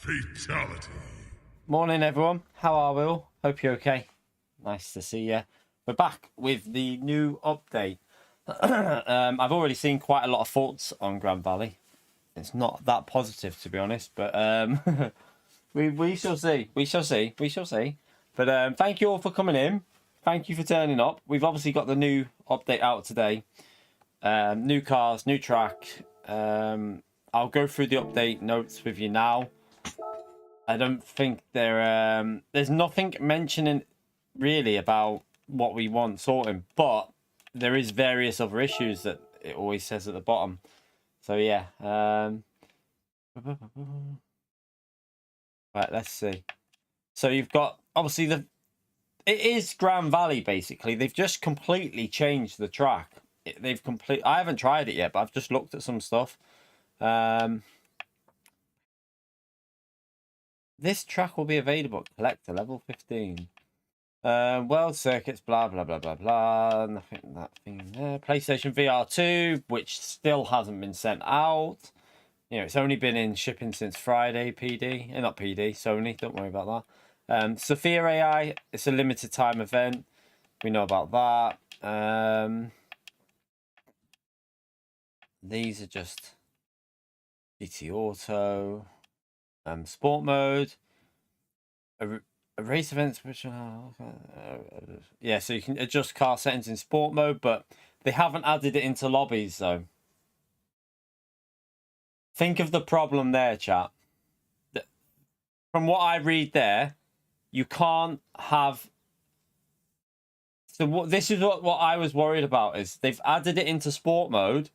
Fatality. Morning, everyone. How are we all? Hope you're okay. Nice to see you. We're back with the new update. I've already seen quite a lot of thoughts on Grand Valley. It's not that positive, to be honest, but we shall see. We shall see. We shall see. But thank you all for coming in. Thank you for turning up. We've obviously got the new update out today. New cars, new track. I'll go through the update notes with you now. I don't think there's nothing mentioning really about what we want sorting, but there is various other issues that it always says at the bottom. So yeah. Right, let's see. So you've got obviously it is Grand Valley basically. They've just completely changed the track. I haven't tried it yet, but I've just looked at some stuff. This track will be available at Collector level 15. World circuits, blah blah blah blah blah. Nothing that thing there. PlayStation VR 2, which still hasn't been sent out. You know, it's only been in shipping since Friday. PD, not PD. Sony. Don't worry about that. Sophia AI. It's a limited time event. We know about that. These are just GT Auto. Sport mode, a race events, which yeah, so you can adjust car settings in sport mode, but they haven't added it into lobbies though. Think of the problem there, chat. From what I read there, you can't have. So this is what I was worried about is they've added it into sport mode.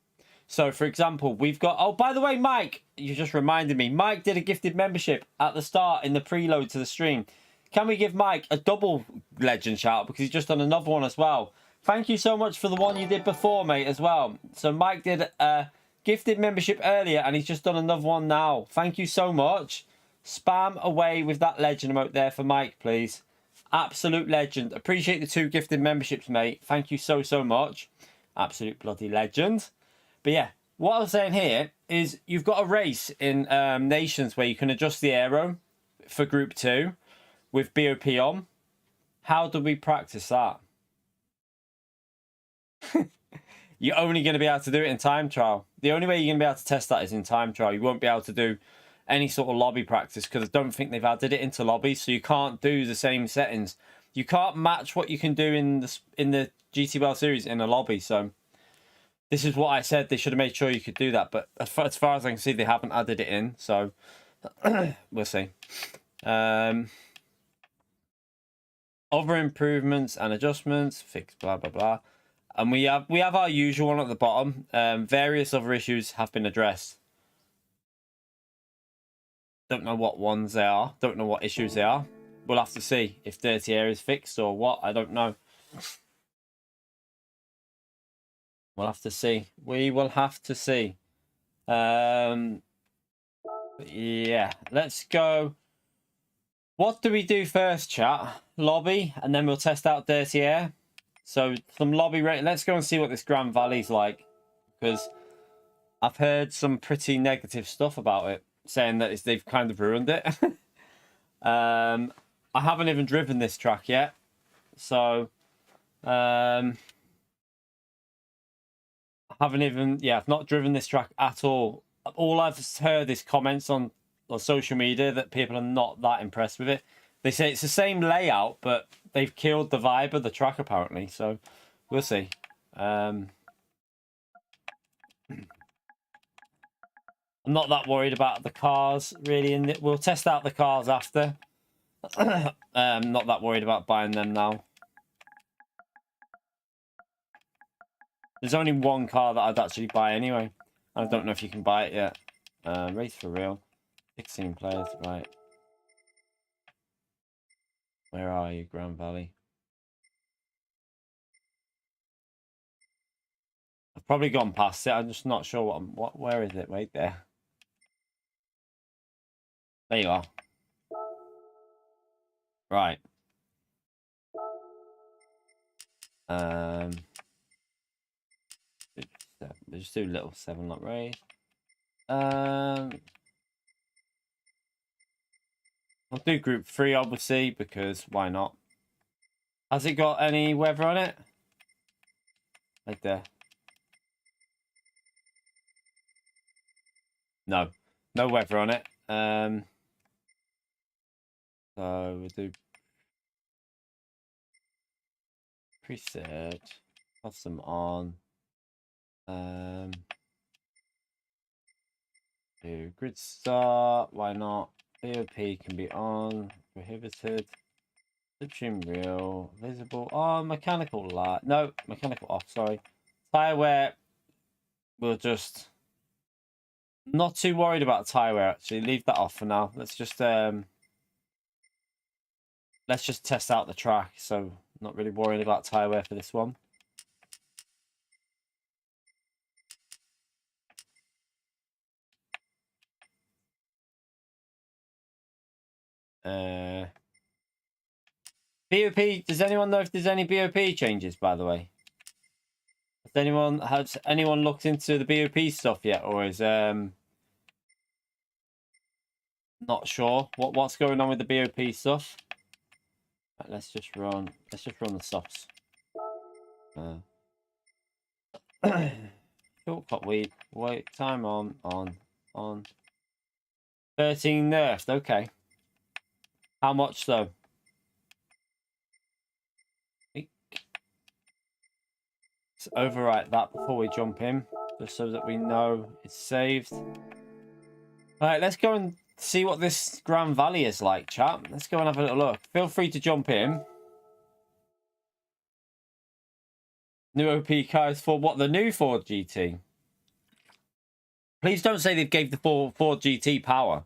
So, for example, we've got... Oh, by the way, Mike, you just reminded me. Mike did a gifted membership at the start in the preload to the stream. Can we give Mike a double legend shout? Because he's just done another one as well. Thank you so much for the one you did before, mate, as well. So, Mike did a gifted membership earlier, and he's just done another one now. Thank you so much. Spam away with that legend emote there for Mike, please. Absolute legend. Appreciate the 2 gifted memberships, mate. Thank you so, so much. Absolute bloody legend. But yeah, what I was saying here is you've got a race in Nations where you can adjust the aero for Group 2 with BOP on. How do we practice that? You're only going to be able to do it in time trial. The only way you're going to be able to test that is in time trial. You won't be able to do any sort of lobby practice because I don't think they've added it into lobbies, so you can't do the same settings. You can't match what you can do in the GT World Series in a lobby, so... This is what I said. They should have made sure you could do that. But as far as I can see, they haven't added it in. So we'll see. Other improvements and adjustments. Fix blah, blah, blah. And we have our usual one at the bottom. Various other issues have been addressed. Don't know what ones they are. Don't know what issues they are. We'll have to see if dirty air is fixed or what. I don't know. We'll have to see. We will have to see. Yeah, let's go. What do we do first, chat? Lobby, and then we'll test out dirty air. So some lobby rate. Let's go and see what this Grand Valley's like, because I've heard some pretty negative stuff about it, saying that they've kind of ruined it. I haven't even driven this track yet, so I've not driven this track at all. All I've heard is comments on social media that people are not that impressed with it. They say it's the same layout, but they've killed the vibe of the track apparently. So we'll see. I'm not that worried about the cars really. We'll test out the cars after. Not that worried about buying them now. There's only one car that I'd actually buy anyway. I don't know if you can buy it yet. Race for real. 16 players, right. Where are you, Grand Valley? I've probably gone past it. I'm just not sure where is it? Wait there. There you are. Right. Just do a little 7-lap race. I'll do group 3, obviously, because why not? Has it got any weather on it? Right there. No. No weather on it. So we'll do preset. Custom on. Do grid start. Why not? BOP can be on. Prohibited. Trim real. Visible. Oh, mechanical light. No, mechanical off. Sorry. Tire wear. We'll just. Not too worried about tire wear. Actually, leave that off for now. Let's just test out the track. So, not really worried about tire wear for this one. BOP, does anyone know if there's any BOP changes, by the way? Has anyone looked into the BOP stuff yet, or is not sure what's going on with the BOP stuff? Right, let's just run the softs. Shortcut wait time on 13 nerfed. Okay, how much though? Let's overwrite that before we jump in, just so that we know it's saved. All right, let's go and see what this Grand Valley is like, chat. Let's go and have a little look. Feel free to jump in. New OP cars for what? The new Ford GT. Please don't say they've gave the Ford GT power.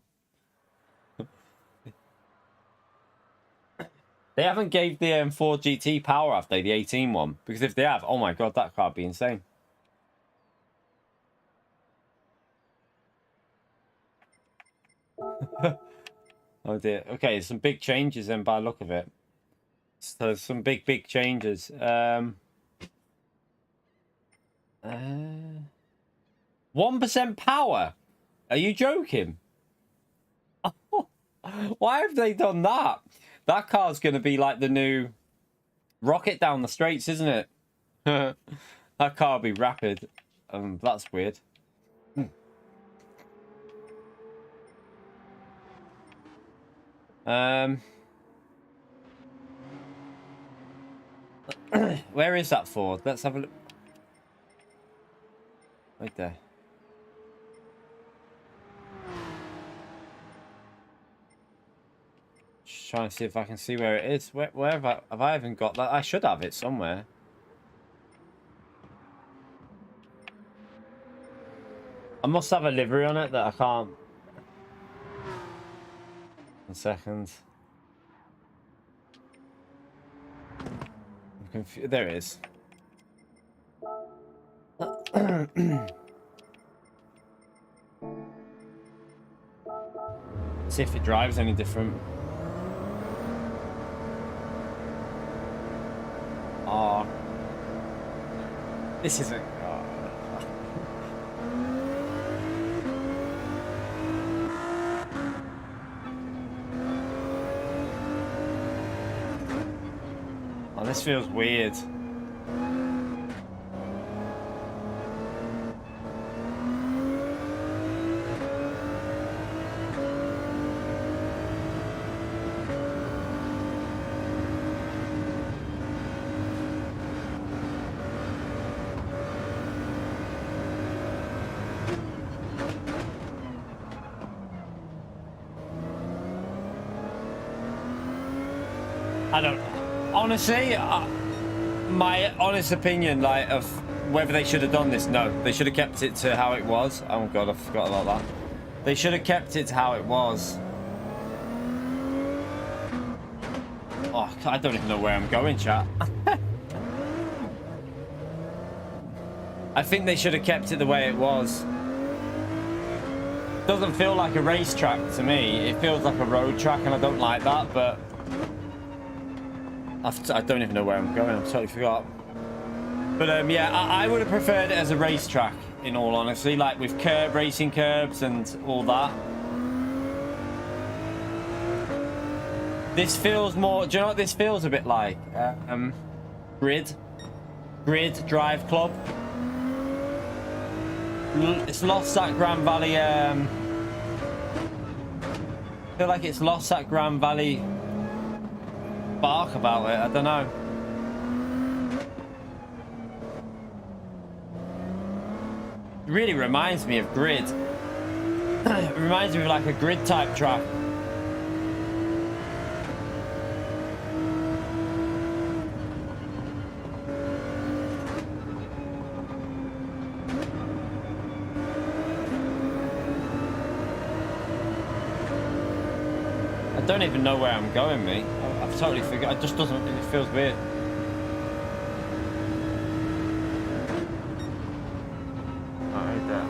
They haven't gave the Ford GT power, have they? The 18 one. Because if they have, oh my god, that car would be insane. Oh dear. Okay, some big changes then by the look of it. So some big changes. 1% power? Are you joking? Why have they done that? That car's going to be like the new rocket down the straights, isn't it? That car will be rapid. That's weird. Where is that Ford? Let's have a look. Right there. Just trying to see if I can see where it is. Where have I even got that? I should have it somewhere. I must have a livery on it that I can't. 1 second. I'm confused. There it is. See if it drives any different. Oh, this isn't. Oh, this feels weird. I don't know. Honestly, my honest opinion, like, of whether they should have done this, no. They should have kept it to how it was. Oh god, I forgot about that. They should have kept it to how it was. Oh, I don't even know where I'm going, chat. I think they should have kept it the way it was. Doesn't feel like a racetrack to me. It feels like a road track, and I don't like that, but I don't even know where I'm going. I totally forgot. But yeah, I would have preferred it as a racetrack, in all honesty, like with racing curbs and all that. This feels more... Do you know what this feels a bit like? Grid Drive Club. It's lost that Grand Valley... I feel like it's lost that Grand Valley spark about it. I don't know. It really reminds me of Grid. It reminds me of like a Grid type track. I don't even know where I'm going, me. I've totally forgot. It just doesn't. It feels weird. Right there.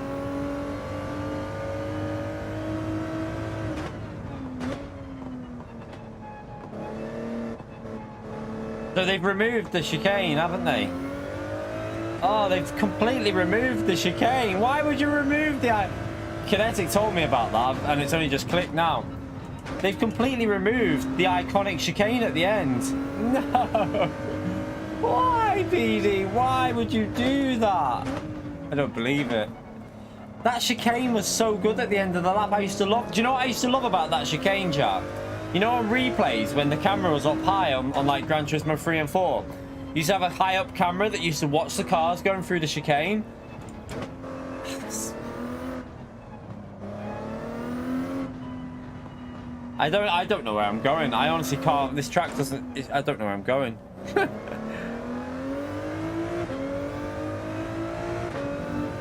So they've removed the chicane, haven't they? Oh, they've completely removed the chicane. Why would you remove the... Kinetic told me about that, and it's only just clicked now. They've completely removed the iconic chicane at the end. No. Why, PD? Why would you do that? I don't believe it. That chicane was so good at the end of the lap. I used to love... Do you know what I used to love about that chicane, chat? You know on replays, when the camera was up high on like Gran Turismo 3 and 4, you used to have a high-up camera that used to watch the cars going through the chicane. I don't know where I'm going. I honestly can't. This track doesn't... I don't know where I'm going.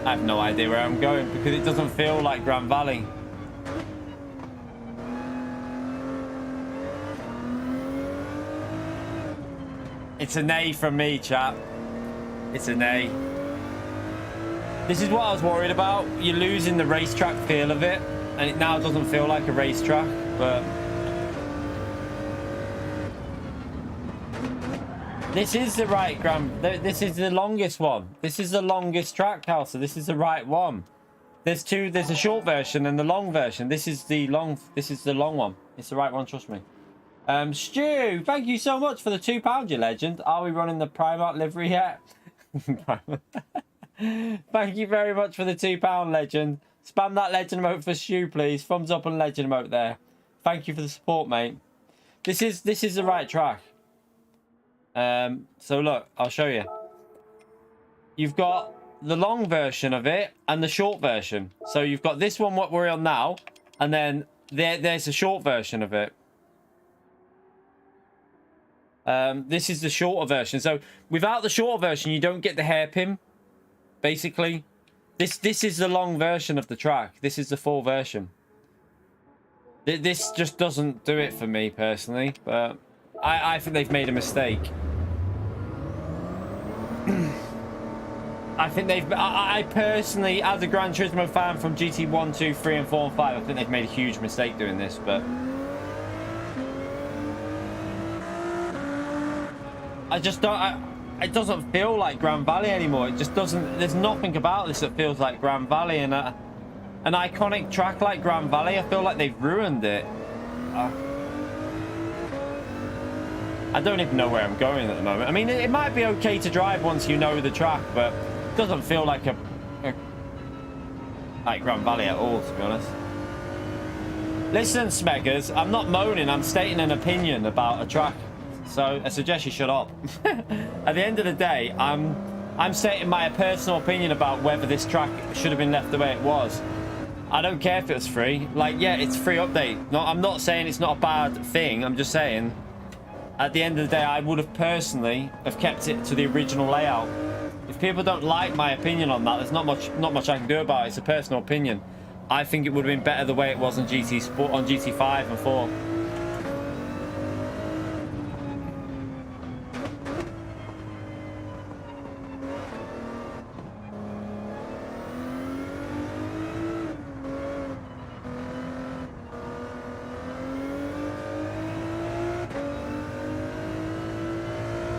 I have no idea where I'm going because it doesn't feel like Grand Valley. It's a nay from me, chap. It's a nay. This is what I was worried about. You're losing the racetrack feel of it, and it now doesn't feel like a racetrack. But this is the right this is the longest one. This is the longest track, Cal, so this is the right one. There's a short version and the long version. This is the long one. It's the right one, trust me. Stu, thank you so much for the £2, you legend. Are we running the Primark livery yet? Thank you very much for the £2, legend. Spam that legend emote for Stu, please. Thumbs up and legend emote there. Thank you for the support, mate. This is the right track. So look, I'll show you. You've got the long version of it and the short version. So you've got this one, what we're on now, and then there's a short version of it. This is the shorter version. So without the shorter version, you don't get the hairpin. Basically, this is the long version of the track. This is the full version. This just doesn't do it for me personally, but I think they've made a mistake. I think I personally, as a Gran Turismo fan from GT 1, 2, 3, and 4, and 5, I think they've made a huge mistake doing this, but I just don't. It doesn't feel like Grand Valley anymore. It just doesn't. There's nothing about this that feels like Grand Valley, and an iconic track like Grand Valley, I feel like they've ruined it. I don't even know where I'm going at the moment. I mean, it might be okay to drive once you know the track, but it doesn't feel like like Grand Valley at all, to be honest. Listen, Smeggers, I'm not moaning. I'm stating an opinion about a track. So I suggest you shut up. At the end of the day, I'm stating my personal opinion about whether this track should have been left the way it was. I don't care if it was free. Like, yeah, it's a free update. No, I'm not saying it's not a bad thing. I'm just saying, at the end of the day, I would have personally have kept it to the original layout. If people don't like my opinion on that, there's not much I can do about it. It's a personal opinion. I think it would have been better the way it was on GT Sport, on GT5 and 4.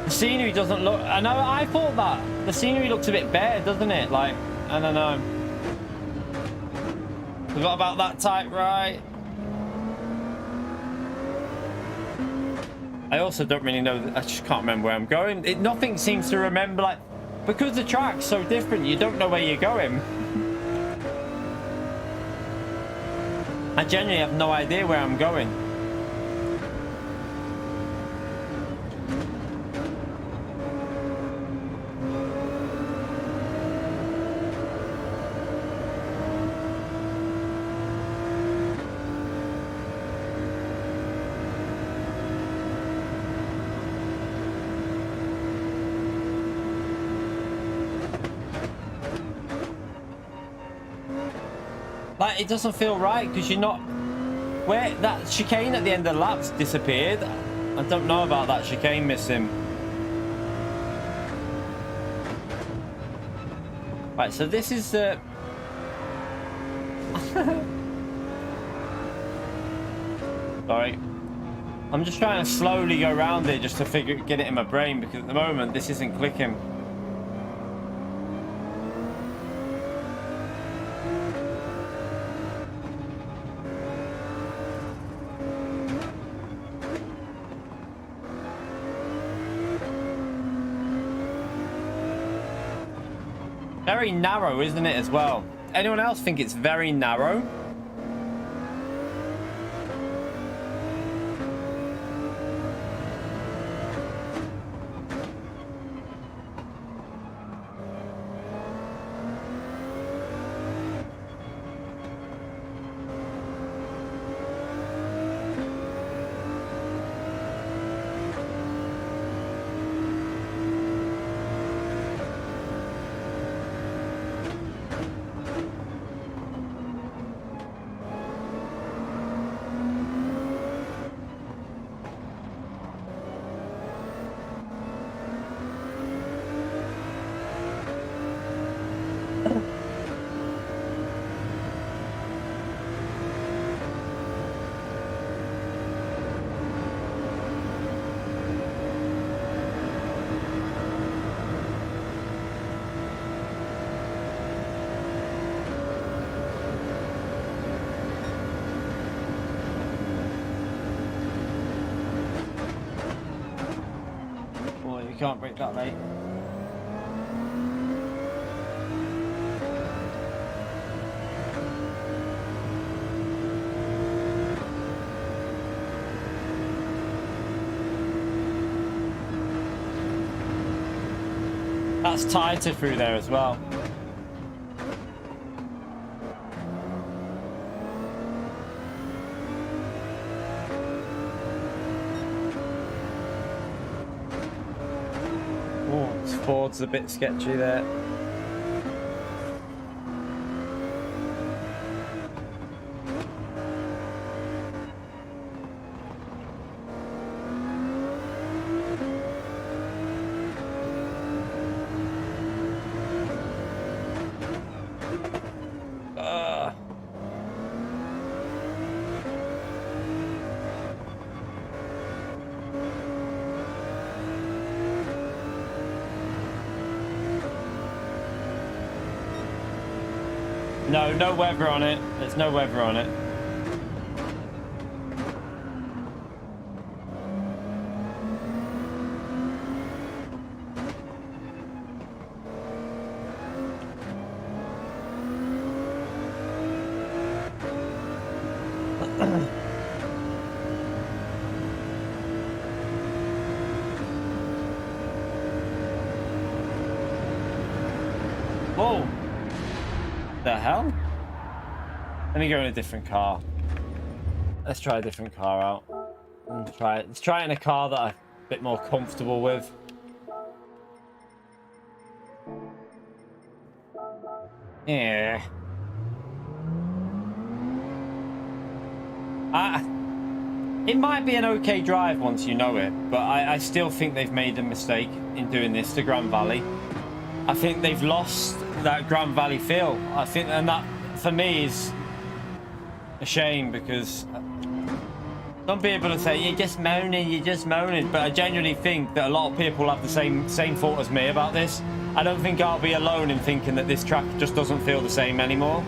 The scenery doesn't look... I know, I thought that. The scenery looks a bit bare, doesn't it? Like, I don't know. Forgot about that type, right? I also don't really know. I just can't remember where I'm going. Nothing seems to remember, like, because the track's so different, you don't know where you're going. I genuinely have no idea where I'm going. Like, it doesn't feel right because you're not... Where that chicane at the end of the lap's disappeared. I don't know about that chicane missing. Right, so this is the... Sorry. I'm just trying to slowly go around it just to get it in my brain, because at the moment this isn't clicking. Very narrow, isn't it, as well? Anyone else think it's very narrow? You can't break that, mate. That's tighter through there as well. Ford's a bit sketchy there. No weather on it. There's no weather on it. Whoa. The hell? Let me go in a different car. Let's try a different car out. Let's try it in a car that I'm a bit more comfortable with. Yeah. It might be an okay drive once you know it, but I still think they've made a mistake in doing this to Grand Valley. I think they've lost that Grand Valley feel. I think, and that for me is a shame, because some people will say you're just moaning, but I genuinely think that a lot of people have the same thought as me about this. I don't think I'll be alone in thinking that this track just doesn't feel the same anymore.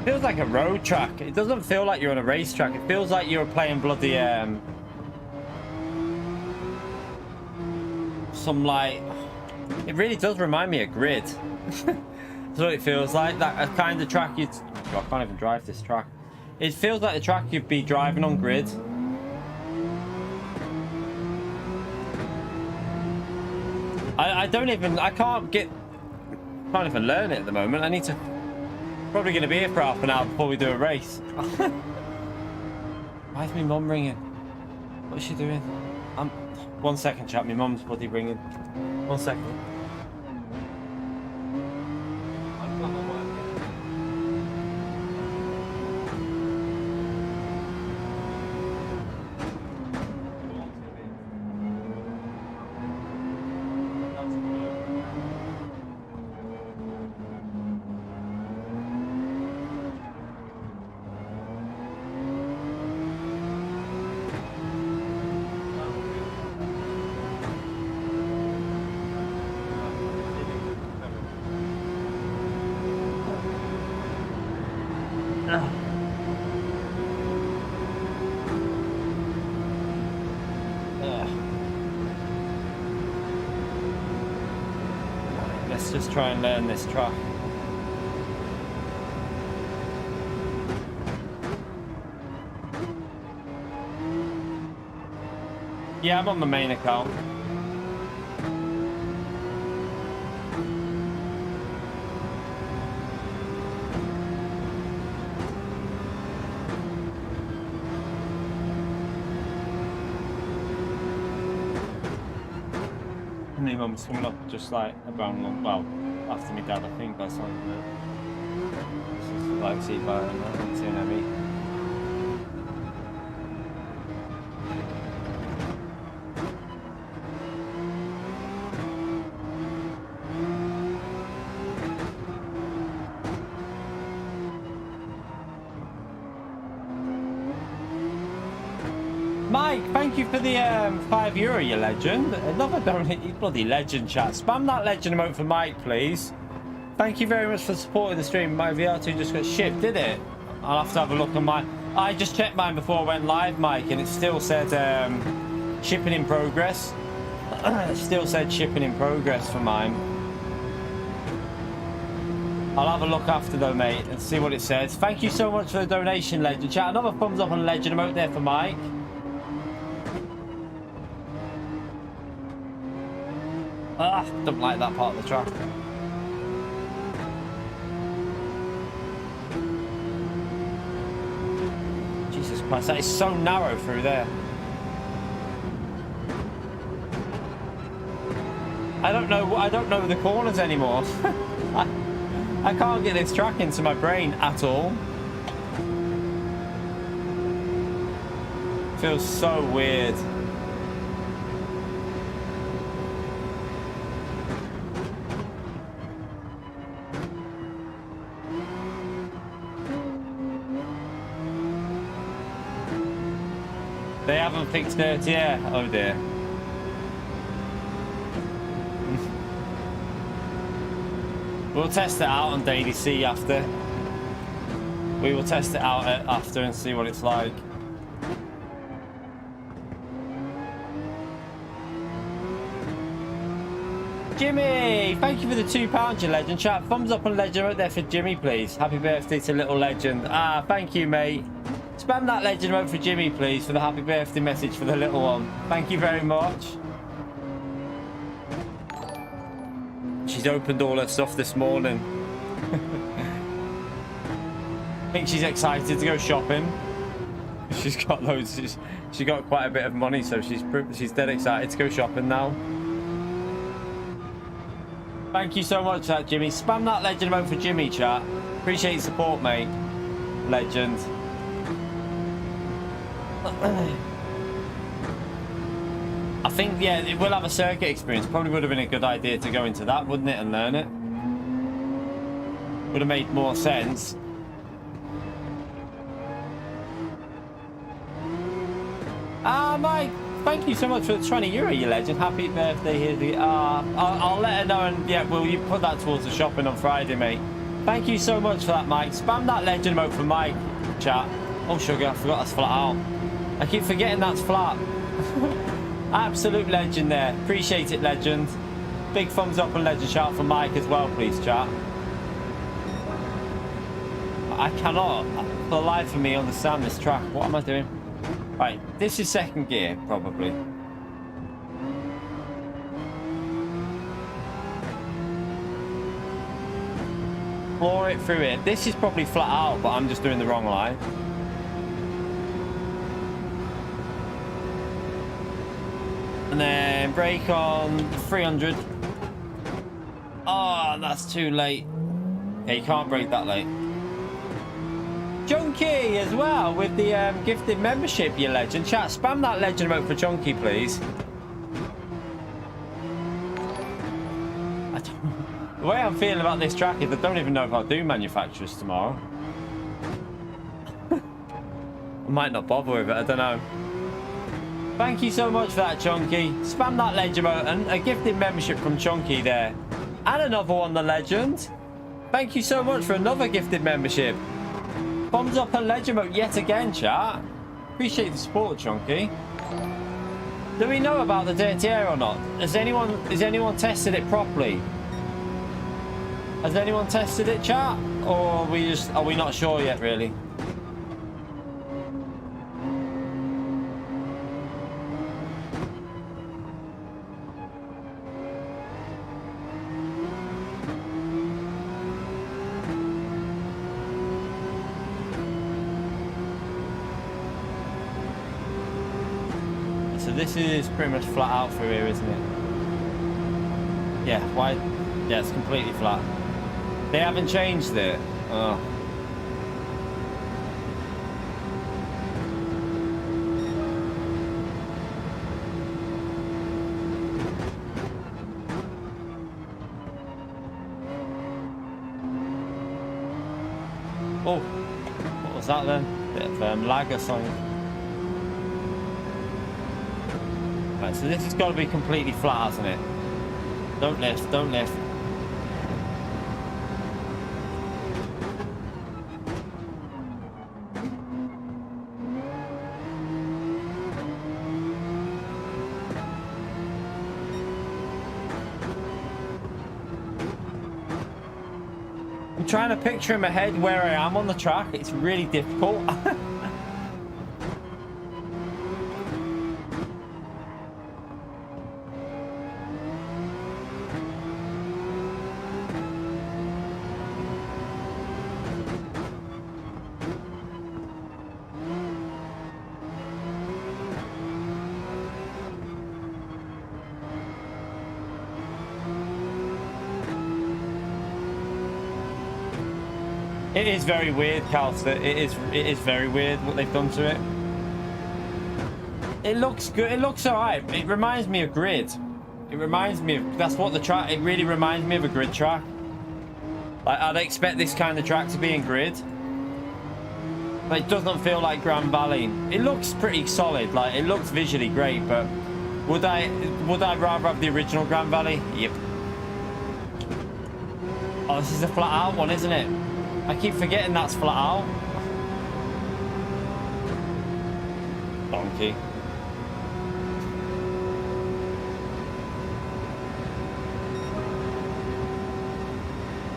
Feels like a road track. It doesn't feel like you're on a racetrack. It feels like you're playing bloody some like. It really does remind me of Grid. That's what it feels like. That kind of track you'd. Oh, I can't even drive this track. It feels like the track you'd be driving on Grid. I don't even. I can't even learn it at the moment. I need to. Probably going to be here for half an hour before we do a race. Why is my mum ringing? What is she doing? 1 second, chat. My mum's bloody ringing. 1 second. Let's just try and learn this track. Yeah, I'm on the main account. My mum's coming up just like around, well, after my dad, I think, by something that. She's like, see, by me. Mike, thank you for the €5, you legend. Another donate, you bloody legend, chat. Spam that legend emote for Mike, please. Thank you very much for supporting the stream. My VR2 just got shipped, did it? I'll have to have a look on mine. I just checked mine before I went live, Mike, and it still said shipping in progress. It still said shipping in progress for mine. I'll have a look after though, mate, and see what it says. Thank you so much for the donation, legend, chat. Another thumbs up on legend emote there for Mike. Don't like that part of the track. Jesus Christ, that is so narrow through there. I don't know the corners anymore. I can't get this track into my brain at all. Feels so weird. They haven't fixed it yet. Oh dear. We'll test it out on Daily C after. We will test it out after and see what it's like. Jimmy, thank you for the £2, you legend. Chat, thumbs up on legend right there for Jimmy, please. Happy birthday to little legend. Thank you, mate. Spam that legend vote for Jimmy, please, for the happy birthday message for the little one. Thank you very much. She's opened all her stuff this morning. I think she's excited to go shopping. She's got loads. She got quite a bit of money, so she's dead excited to go shopping now. Thank you so much for that, Jimmy. Spam that legend vote for Jimmy, chat. Appreciate your support, mate. Legend. I think, yeah, it will have a circuit experience. Probably would have been a good idea to go into that, wouldn't it, and learn it? Would have made more sense. Mike, thank you so much for the €20, you legend. Happy birthday, here. I'll let her know, and yeah, will you put that towards the shopping on Friday, mate? Thank you so much for that, Mike. Spam that legend emote for Mike, chat. Oh, sugar, I forgot that's flat out. I keep forgetting that's flat. Absolute legend there. Appreciate it, legend. Big thumbs up and legend shout for Mike as well, please, chat. I cannot, for the life of me, understand this track. What am I doing? Right, this is second gear, probably. Floor it through it. This is probably flat out, but I'm just doing the wrong line. And then brake on 300. Oh, that's too late. Yeah, you can't brake that late. Chunky as well with the gifted membership, you legend. Chat, spam that legend emote for Chunky, please. The way I'm feeling about this track is I don't even know if I'll do manufacturers tomorrow. I might not bother with it, I don't know. Thank you so much for that, Chunky. Spam that legend emote and a gifted membership from Chunky there. And another one, the legend. Thank you so much for another gifted membership. Thumbs up and legend emote yet again, chat. Appreciate the support, Chunky. Do we know about the dirty air or not? Has anyone tested it properly? Has anyone tested it, chat? Or are we not sure yet, really? So this is pretty much flat out through here, isn't it? Yeah, why? Yeah, it's completely flat. They haven't changed it. Oh. Oh, what was that then? Bit of lag or something. Right, so this has got to be completely flat, hasn't it? Don't lift, don't lift. I'm trying to picture in my head where I am on the track. It's really difficult. It is very weird, Calster. It is very weird what they've done to it. It looks good. It looks alright. It reminds me of Grid. It reminds me of, that's what the track, it really reminds me of a Grid track. Like, I'd expect this kind of track to be in Grid. But it doesn't feel like Grand Valley. It looks pretty solid. Like, it looks visually great, but would I rather have the original Grand Valley? Yep. Oh, this is a flat out one, isn't it? I keep forgetting that's flat out. Donkey.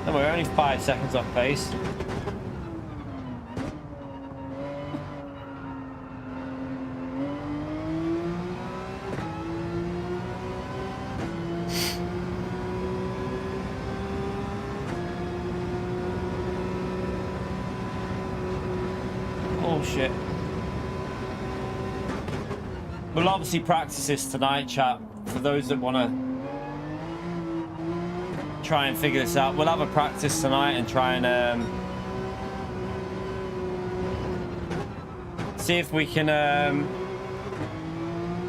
No, we're only 5 seconds off pace. Oh shit. We'll obviously practice this tonight, chat. For those that want to try and figure this out, we'll have a practice tonight and try and see if we can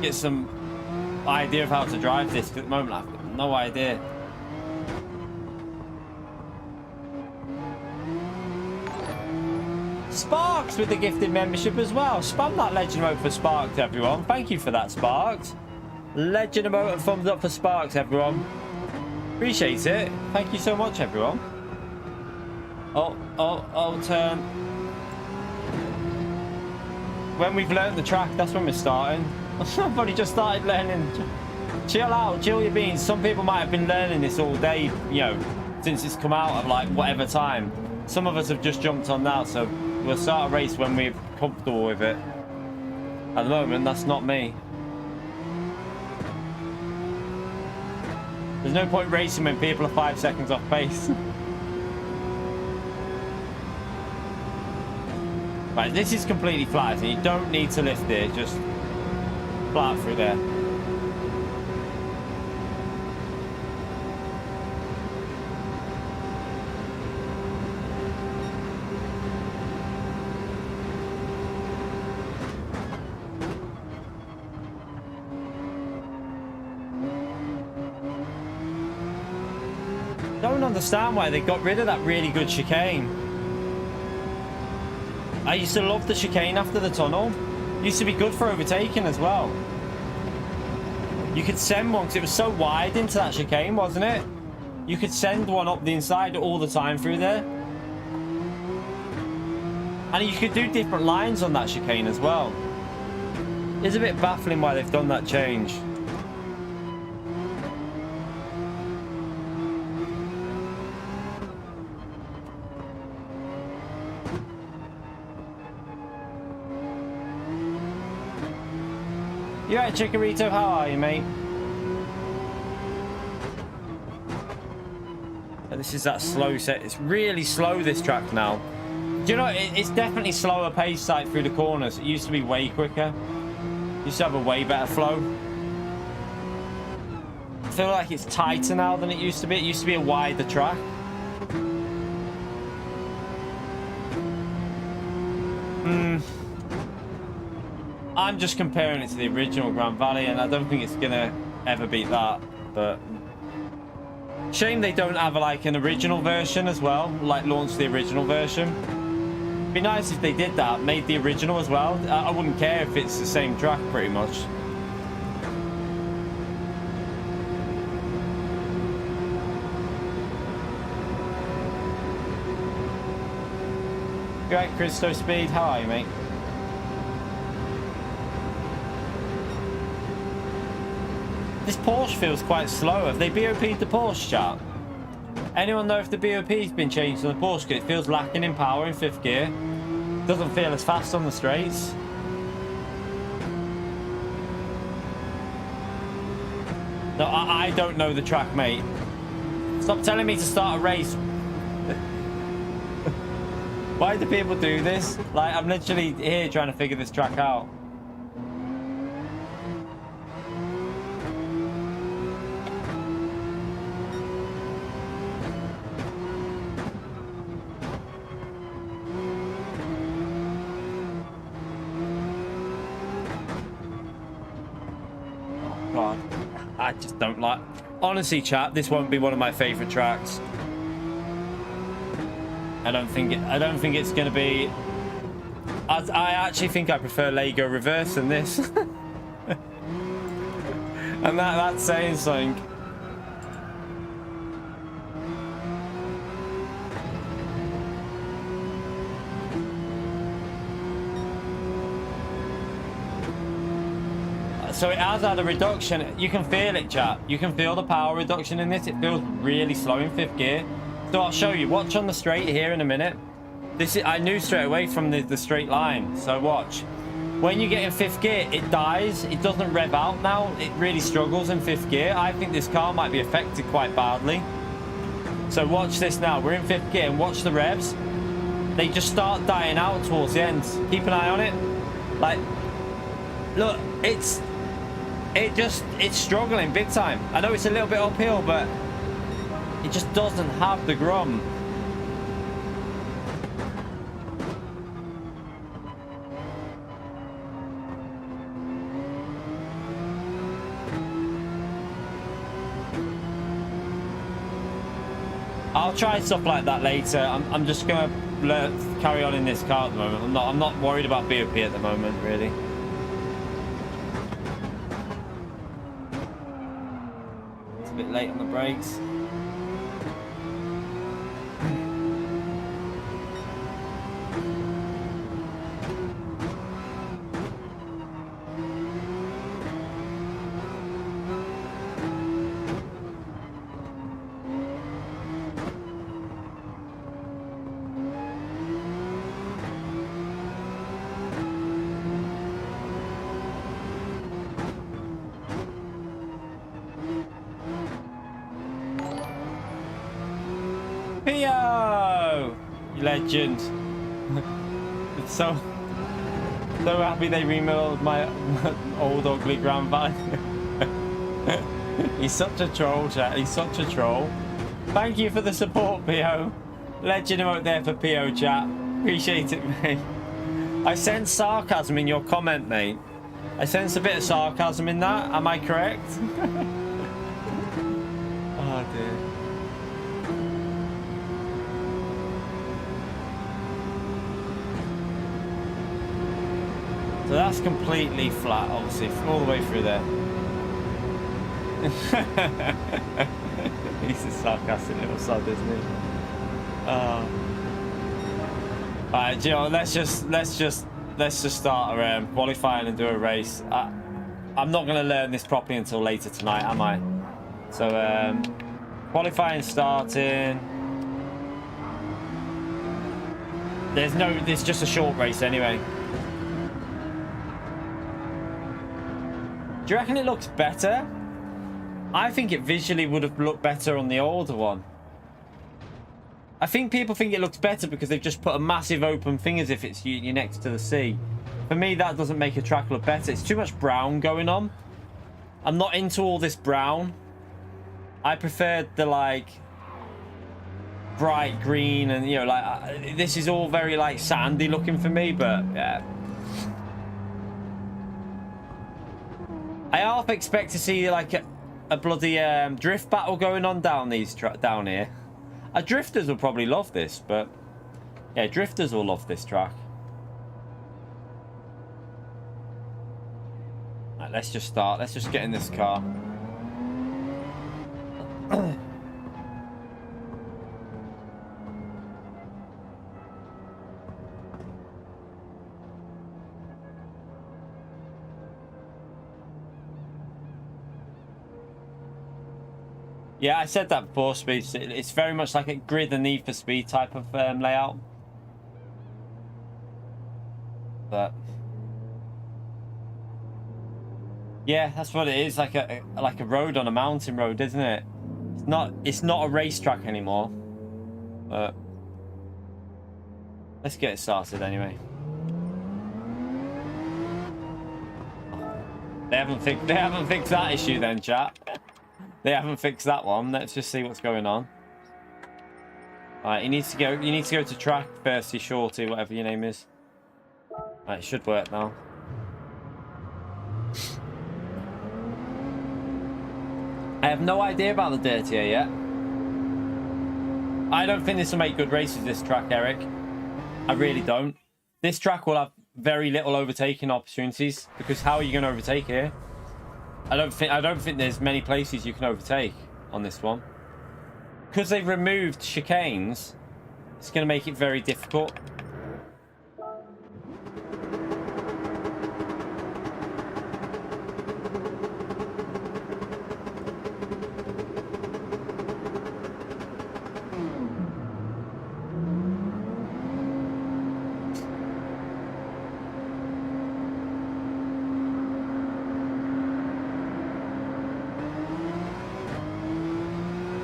get some idea of how to drive this. 'Cause at the moment I've got no idea. Sparks with the gifted membership as well. Spam that legend emote for Sparks, everyone. Thank you for that, Sparks. Legend emote and thumbs up for Sparks, everyone. Appreciate it. Thank you so much, everyone. Oh, turn. When we've learned the track, that's when we're starting. I've only just started learning. Chill out, chill your beans. Some people might have been learning this all day, you know, since it's come out of like whatever time. Some of us have just jumped on now, so we'll start a race when we're comfortable with it. At the moment, that's not me. There's no point racing when people are 5 seconds off pace. Right, this is completely flat, and you don't need to lift it, just flat through there. Don't understand why they got rid of that really good chicane. I used to love the chicane after the tunnel. It used to be good for overtaking as well. You could send one because it was so wide into that chicane, wasn't it? You could send one up the inside all the time through there. And you could do different lines on that chicane as well. It's a bit baffling why they've done that change. You alright, Chikorito? How are you, mate? This is that slow set. It's really slow, this track now. Do you know, it's definitely slower pace like through the corners. It used to be way quicker. It used to have a way better flow. I feel like it's tighter now than it used to be. It used to be a wider track. I'm just comparing it to the original Grand Valley, and I don't think it's gonna ever beat that. But shame they don't have like an original version as well, like launch the original version. It'd be nice if they did that, made the original as well. I wouldn't care if it's the same track pretty much. You right, Christo Speed? How are you, mate? This Porsche feels quite slow. Have they BOP'd the Porsche, chat? Anyone know if the BOP's been changed on the Porsche? Because it feels lacking in power in 5th gear. Doesn't feel as fast on the straights. No, I don't know the track, mate. Stop telling me to start a race. Why do people do this? Like, I'm literally here trying to figure this track out. I just don't like. Honestly, chat, this won't be one of my favorite tracks. I don't think it's gonna be. I actually think I prefer Lego Reverse than this. And that's saying something. So it has had a reduction. You can feel it, chat. You can feel the power reduction in this. It feels really slow in 5th gear. So I'll show you. Watch on the straight here in a minute. This is, I knew straight away from the straight line. So watch. When you get in 5th gear, it dies. It doesn't rev out now. It really struggles in 5th gear. I think this car might be affected quite badly. So watch this now. We're in 5th gear and watch the revs. They just start dying out towards the end. Keep an eye on it. Like, look, it's struggling big time. I know it's a little bit uphill, but it just doesn't have the grum. I'll try stuff like that later. I'm just gonna carry on in this car at the moment. I'm not worried about BOP at the moment, really. It's a bit late on the brakes. Pio! You legend. It's so happy they remodeled my old ugly grandfather. He's such a troll, chat. He's such a troll. Thank you for the support, Pio. Legend out there for Pio, chat. Appreciate it, mate. I sense sarcasm in your comment, mate. I sense a bit of sarcasm in that. Am I correct? Oh, dear. So that's completely flat, obviously, all the way through there. He's a sarcastic little sod, isn't he? Alright, you know, let's just start a qualifying and do a race. I'm not going to learn this properly until later tonight, am I? So qualifying starting. There's just a short race anyway. Do you reckon it looks better? I think it visually would have looked better on the older one. I think people think it looks better because they've just put a massive open thing as if it's you're next to the sea. For me, that doesn't make a track look better. It's too much brown going on. I'm not into all this brown. I prefer the like bright green and, you know, like this is all very like sandy looking for me, but yeah. I half expect to see like a bloody drift battle going on down here. Drifters will probably love this, but yeah, drifters will love this track. Right, let's just start. Let's just get in this car. Yeah, I said that before, Speed. It's very much like a grid and Need for Speed type of layout. But yeah, that's what it is. Like a road on a mountain road, isn't it? It's not a racetrack anymore. But let's get it started anyway. They haven't fixed that issue then, chat. They haven't fixed that one. Let's just see what's going on. Alright, you need to go to track Thirsty Shorty, whatever your name is. Alright, it should work now. I have no idea about the Dirtier yet. I don't think this will make good races, this track, Eric. I really don't. This track will have very little overtaking opportunities, because how are you going to overtake here? I don't think there's many places you can overtake on this one. Because they've removed chicanes, it's going to make it very difficult.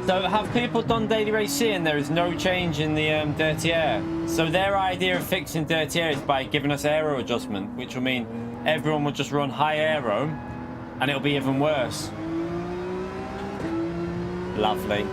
So have people done daily racing and there is no change in the dirty air? So their idea of fixing dirty air is by giving us aero adjustment, which will mean everyone will just run high aero and it'll be even worse. Lovely.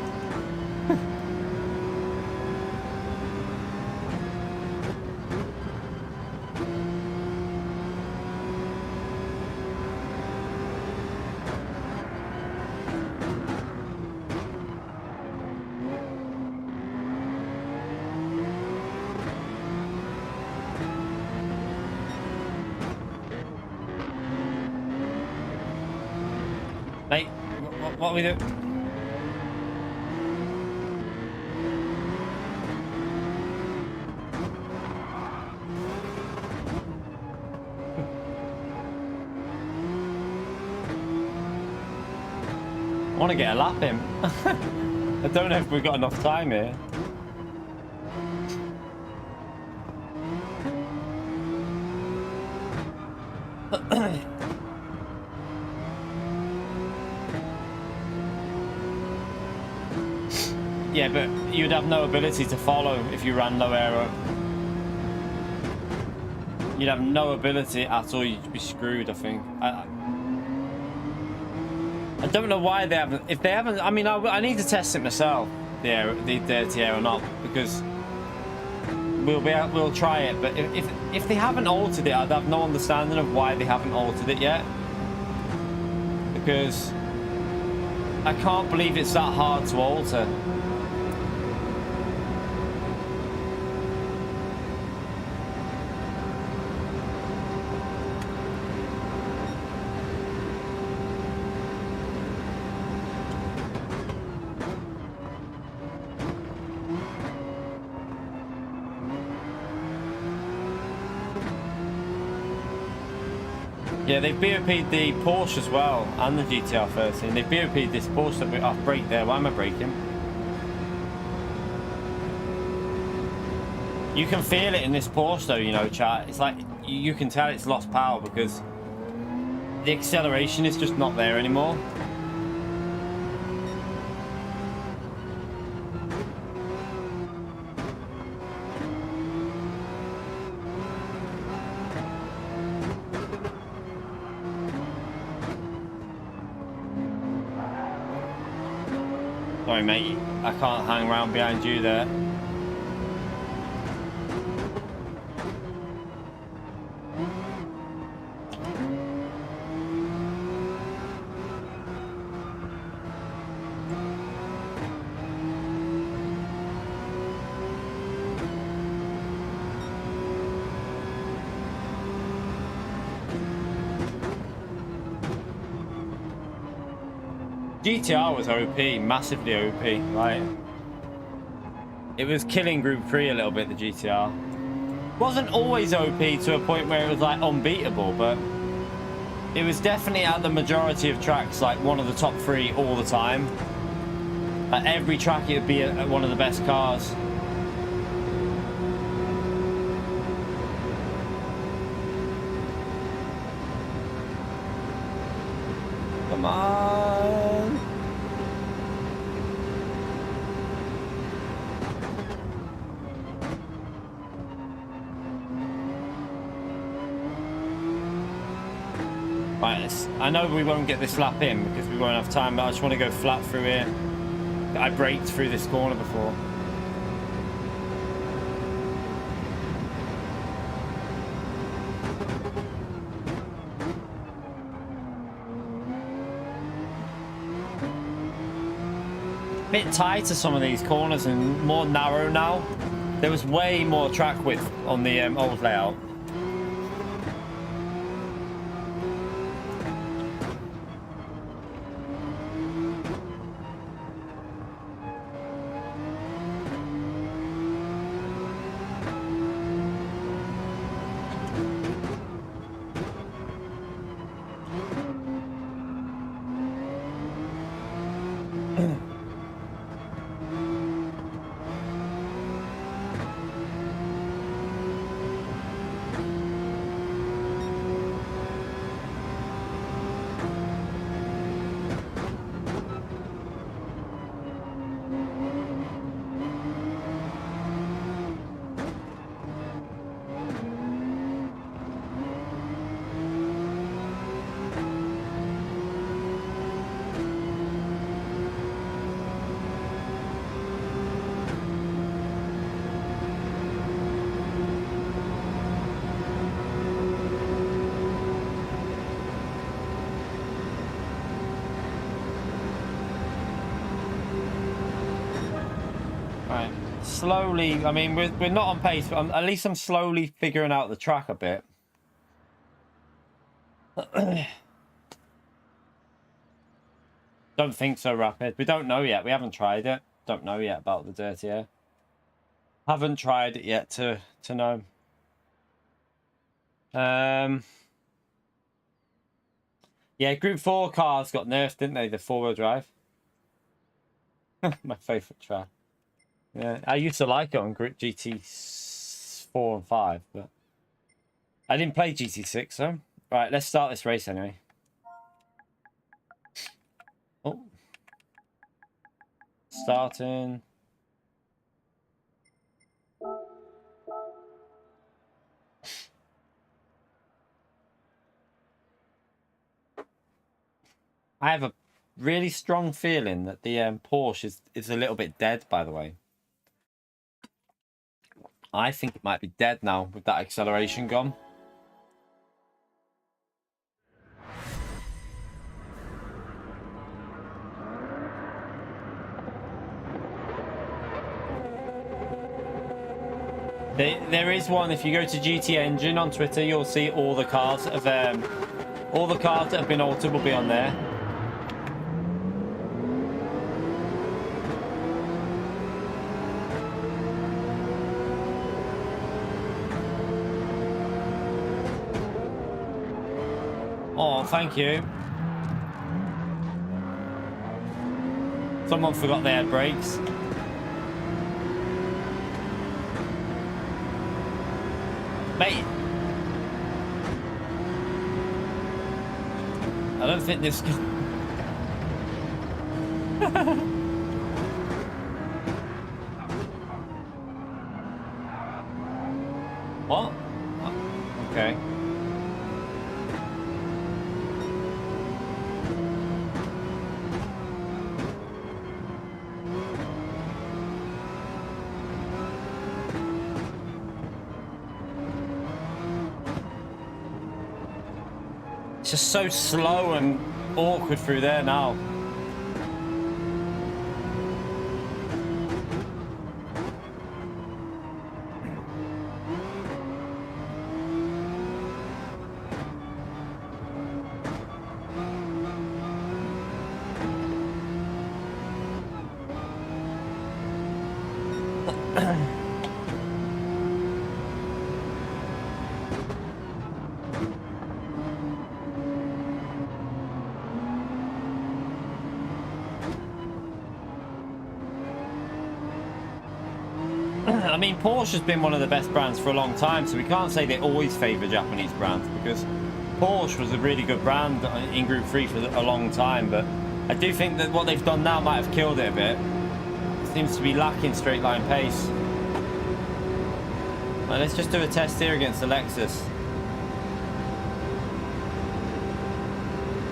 Mate, what we do? I want to get a lap in. I don't know if we've got enough time here. Yeah, but you'd have no ability to follow if you ran low aero. You'd have no ability at all. You'd be screwed, I think. I don't know why they haven't. If they haven't, I mean, I need to test it myself. The dirty air or not, because we'll try it. But if they haven't altered it, I'd have no understanding of why they haven't altered it yet. Because I can't believe it's that hard to alter. Yeah, they've BOP'd the Porsche as well, and the GTR 13. They've BOP'd this Porsche that we off brake there. Why am I braking? You can feel it in this Porsche though, you know, chat. It's like, you can tell it's lost power because the acceleration is just not there anymore. Sorry, mate. I can't hang around behind you there. GTR was OP, massively OP, right? It was killing Group 3 a little bit, the GTR. Wasn't always OP to a point where it was like unbeatable, but it was definitely at the majority of tracks like one of the top 3 all the time. At every track it would be one of the best cars. Come on. Right, I know we won't get this lap in because we won't have time, but I just want to go flat through here. I braked through this corner before. Bit tighter some of these corners and more narrow now. There was way more track width on the old layout. Slowly, I mean, we're not on pace, but at least I'm slowly figuring out the track a bit. Don't think so, Rapid. We don't know yet. We haven't tried it. Don't know yet about the dirty air. Haven't tried it yet to know. Yeah, Group 4 cars got nerfed, didn't they? The 4-wheel drive. My favourite track. Yeah, I used to like it on GT4 and 5, but I didn't play GT6, so. Right, let's start this race anyway. Oh. Starting. I have a really strong feeling that the Porsche is a little bit dead, by the way. I think it might be dead now with that acceleration gone. There is one. If you go to GT Engine on Twitter, you'll see all the cars that have been altered will be on there. Oh, thank you. Someone forgot they had brakes. Mate, I don't think this can... What? Oh, okay. Just so slow and awkward through there now. I mean, Porsche has been one of the best brands for a long time, so we can't say they always favour Japanese brands, because Porsche was a really good brand in Group 3 for a long time, but I do think that what they've done now might have killed it a bit. It seems to be lacking straight line pace. Well, let's just do a test here against the Lexus.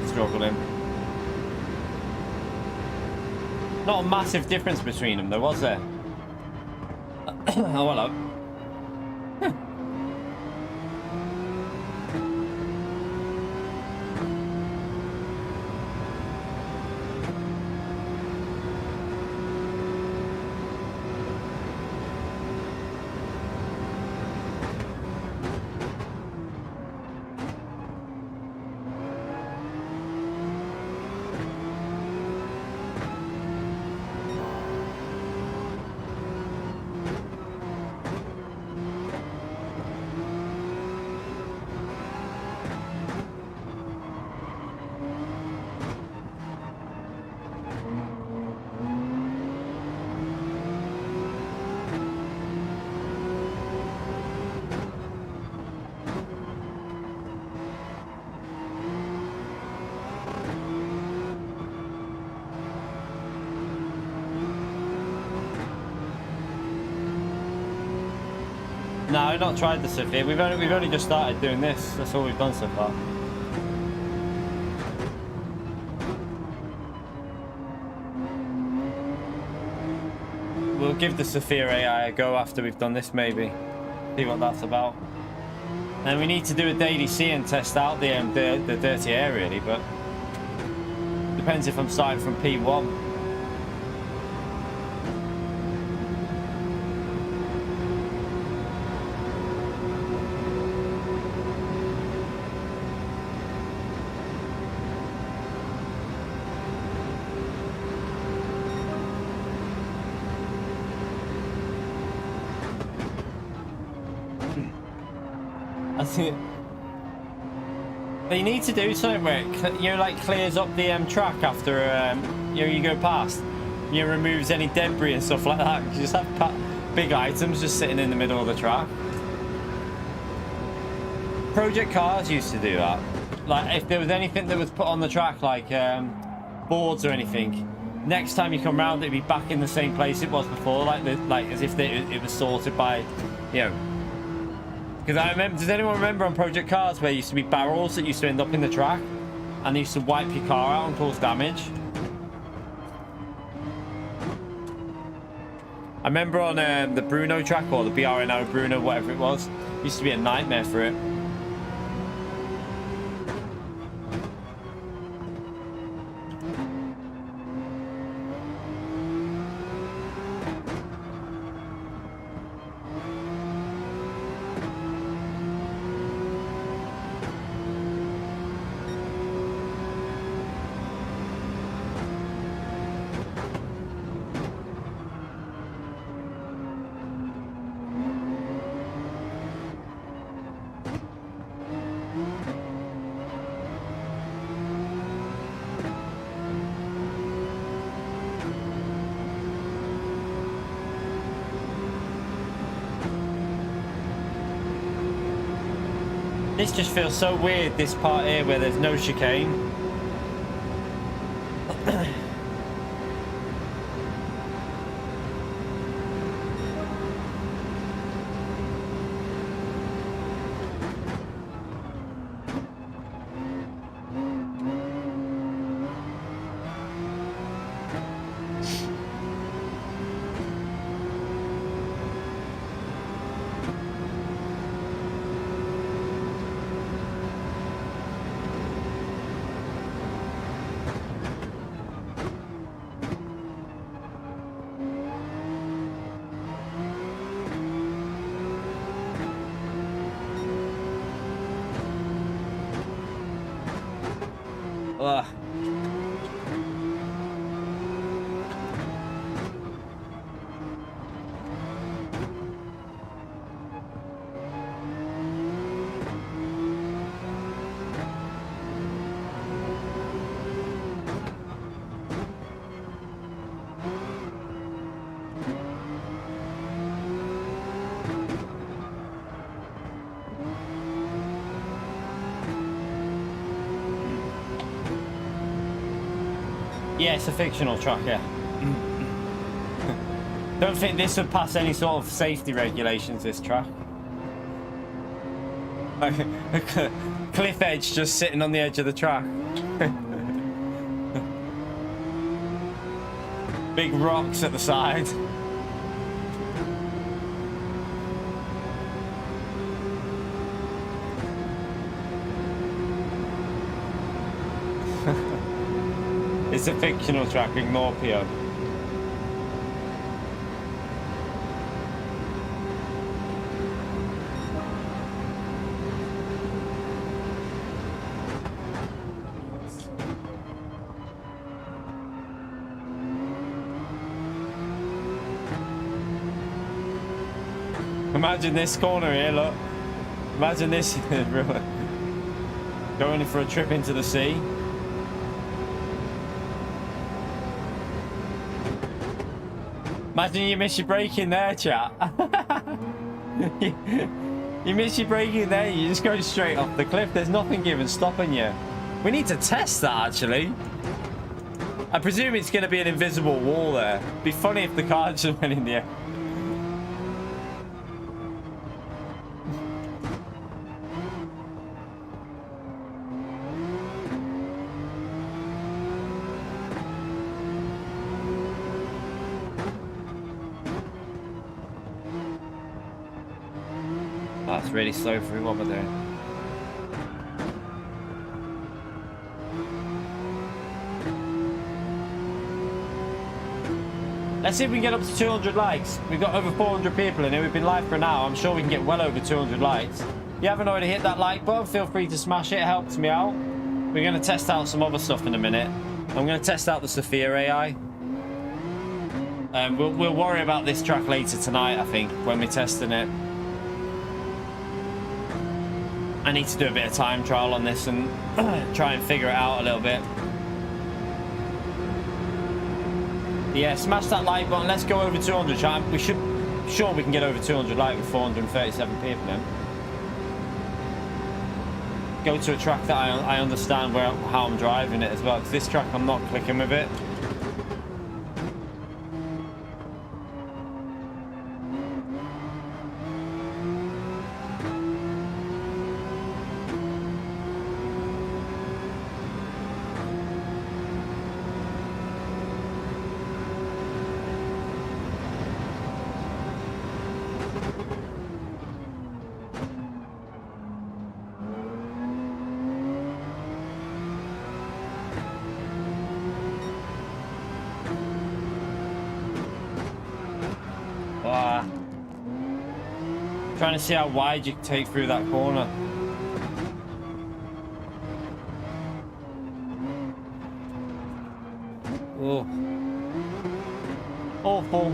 Struggling. Not a massive difference between them though, was there? Oh, hello. No, I've not tried the Sophy. We've only just started doing this. That's all we've done so far. We'll give the Sophia AI a go after we've done this, maybe. See what that's about. And we need to do a daily C and test out the dirty air, really, but depends if I'm starting from P1. They need to do something where it, like clears up the track after you go past. Removes any debris and stuff like that. You just have big items just sitting in the middle of the track. Project Cars used to do that. Like if there was anything that was put on the track, like boards or anything, next time you come round, it'd be back in the same place it was before, like as if it was sorted by, Because I remember, does anyone remember on Project Cars where there used to be barrels that used to end up in the track? and they used to wipe your car out and cause damage. I remember on the Bruno track, or the BRNO Bruno, whatever it was, it used to be a nightmare for it. This just feels so weird, this part here where there's no chicane. Ugh. Yeah, it's a fictional track, yeah. Don't think this would pass any sort of safety regulations, this track. Like a cliff edge just sitting on the edge of the track. Big rocks at the side. It's a fictional track, ignore Pio. Imagine this corner here, look. Imagine this going for a trip into the sea. Imagine you miss your braking there, chat. You miss your braking there, you just go straight off the cliff. There's nothing even stopping you. We need to test that, actually. I presume it's going to be an invisible wall there. It'd be funny if the car just went in the air. That's really slow for what we're doing. Let's see if we can get up to 200 likes. We've got over 400 people in here. We've been live for an hour. I'm sure we can get well over 200 likes. If you haven't already hit that like button, feel free to smash it. It helps me out. We're going to test out some other stuff in a minute. I'm going to test out the Sophia AI. We'll worry about this track later tonight, I think, when we're testing it. I need to do a bit of time trial on this and try and figure it out a little bit. Yeah, smash that like button. Let's go over 200, chat. We should, sure we can get over 200 like with 437 people in. Go to a track that I understand how I'm driving it as well, because this track I'm not clicking with it. Trying to see how wide you can take through that corner. Oh. Awful.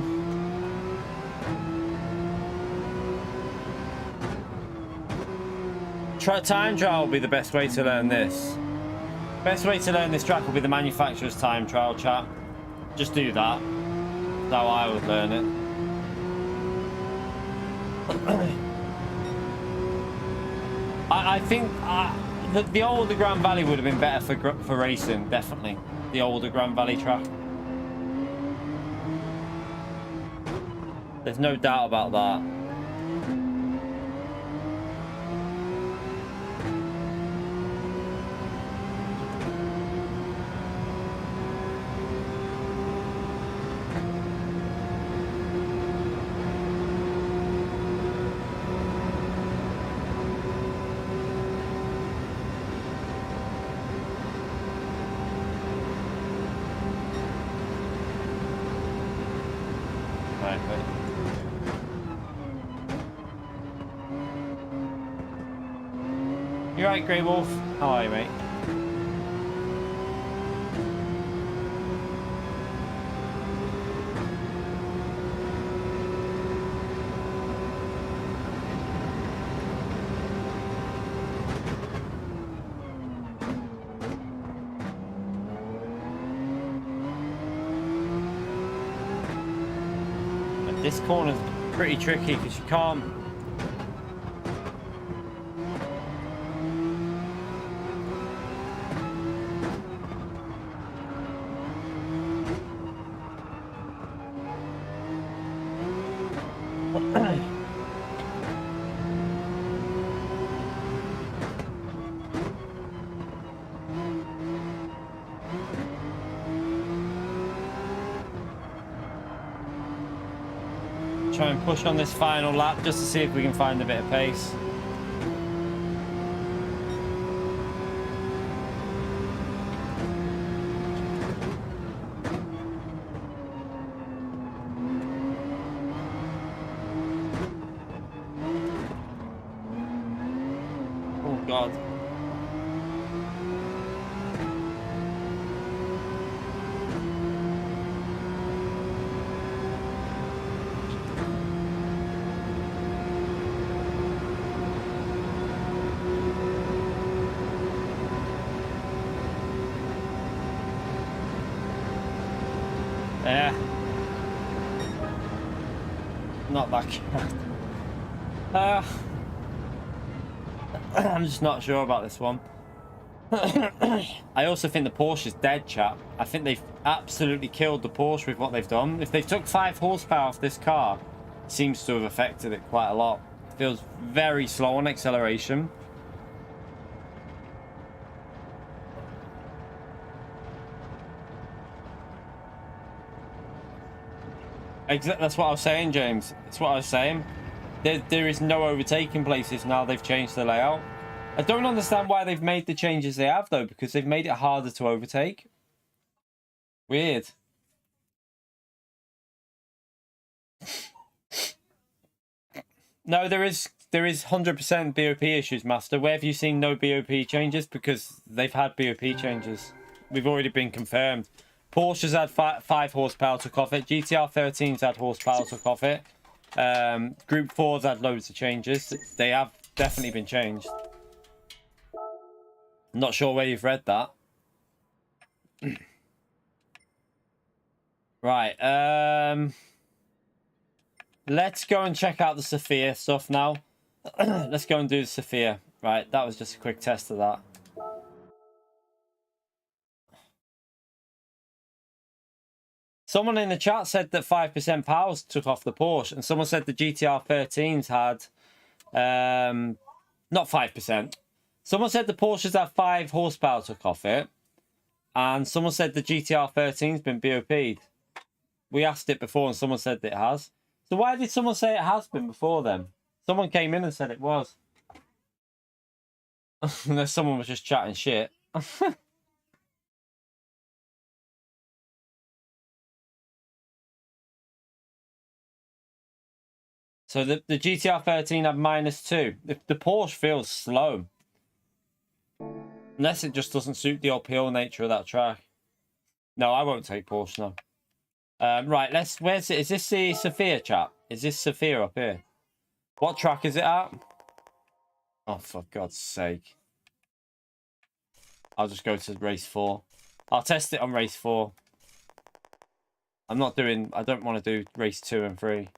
Time trial will be the best way to learn this. Best way to learn this track will be the manufacturer's time trial, chat. Just do that. That's how I would learn it. I think the older Grand Valley would have been better for racing, definitely. The older Grand Valley track. There's no doubt about that. You right, Grey Wolf? How are you, mate? But this corner's pretty tricky because you can't. Try and push on this final lap just to see if we can find a bit of pace. Oh God. Yeah. Not that good. I'm just not sure about this one. I also think the Porsche is dead, chap. I think they've absolutely killed the Porsche with what they've done. If they've took 5 horsepower off this car, it seems to have affected it quite a lot. It feels very slow on acceleration. That's what I was saying, James. That's what I was saying. There is no overtaking places now. They've changed the layout. I don't understand why they've made the changes they have, though, because they've made it harder to overtake. Weird. No, there is 100% BOP issues, Master. Where have you seen no BOP changes? Because they've had BOP changes. We've already been confirmed. Porsche's had 5 horsepower, took off it. GTR 13's had horsepower, took off it. Group 4's had loads of changes. They have definitely been changed. I'm not sure where you've read that. Right. Let's go and check out the Sophia stuff now. Let's go and do the Sophia. Right, that was just a quick test of that. Someone in the chat said that 5% power took off the Porsche, and someone said the GTR 13s had not 5%. Someone said the Porsches had 5 horsepower took off it, and someone said the GTR 13's been BOP'd. We asked it before, and someone said that it has. So why did someone say it has been before then? Someone came in and said it was. Unless someone was just chatting shit. So the GTR 13 had -2. The Porsche feels slow. Unless it just doesn't suit the uphill nature of that track. No, I won't take Porsche, no. Right, where's it? Is this the Sophia chap? Is this Sophia up here? What track is it at? Oh, for God's sake. I'll just go to race 4. I'll test it on race 4. I don't want to do race 2 and 3.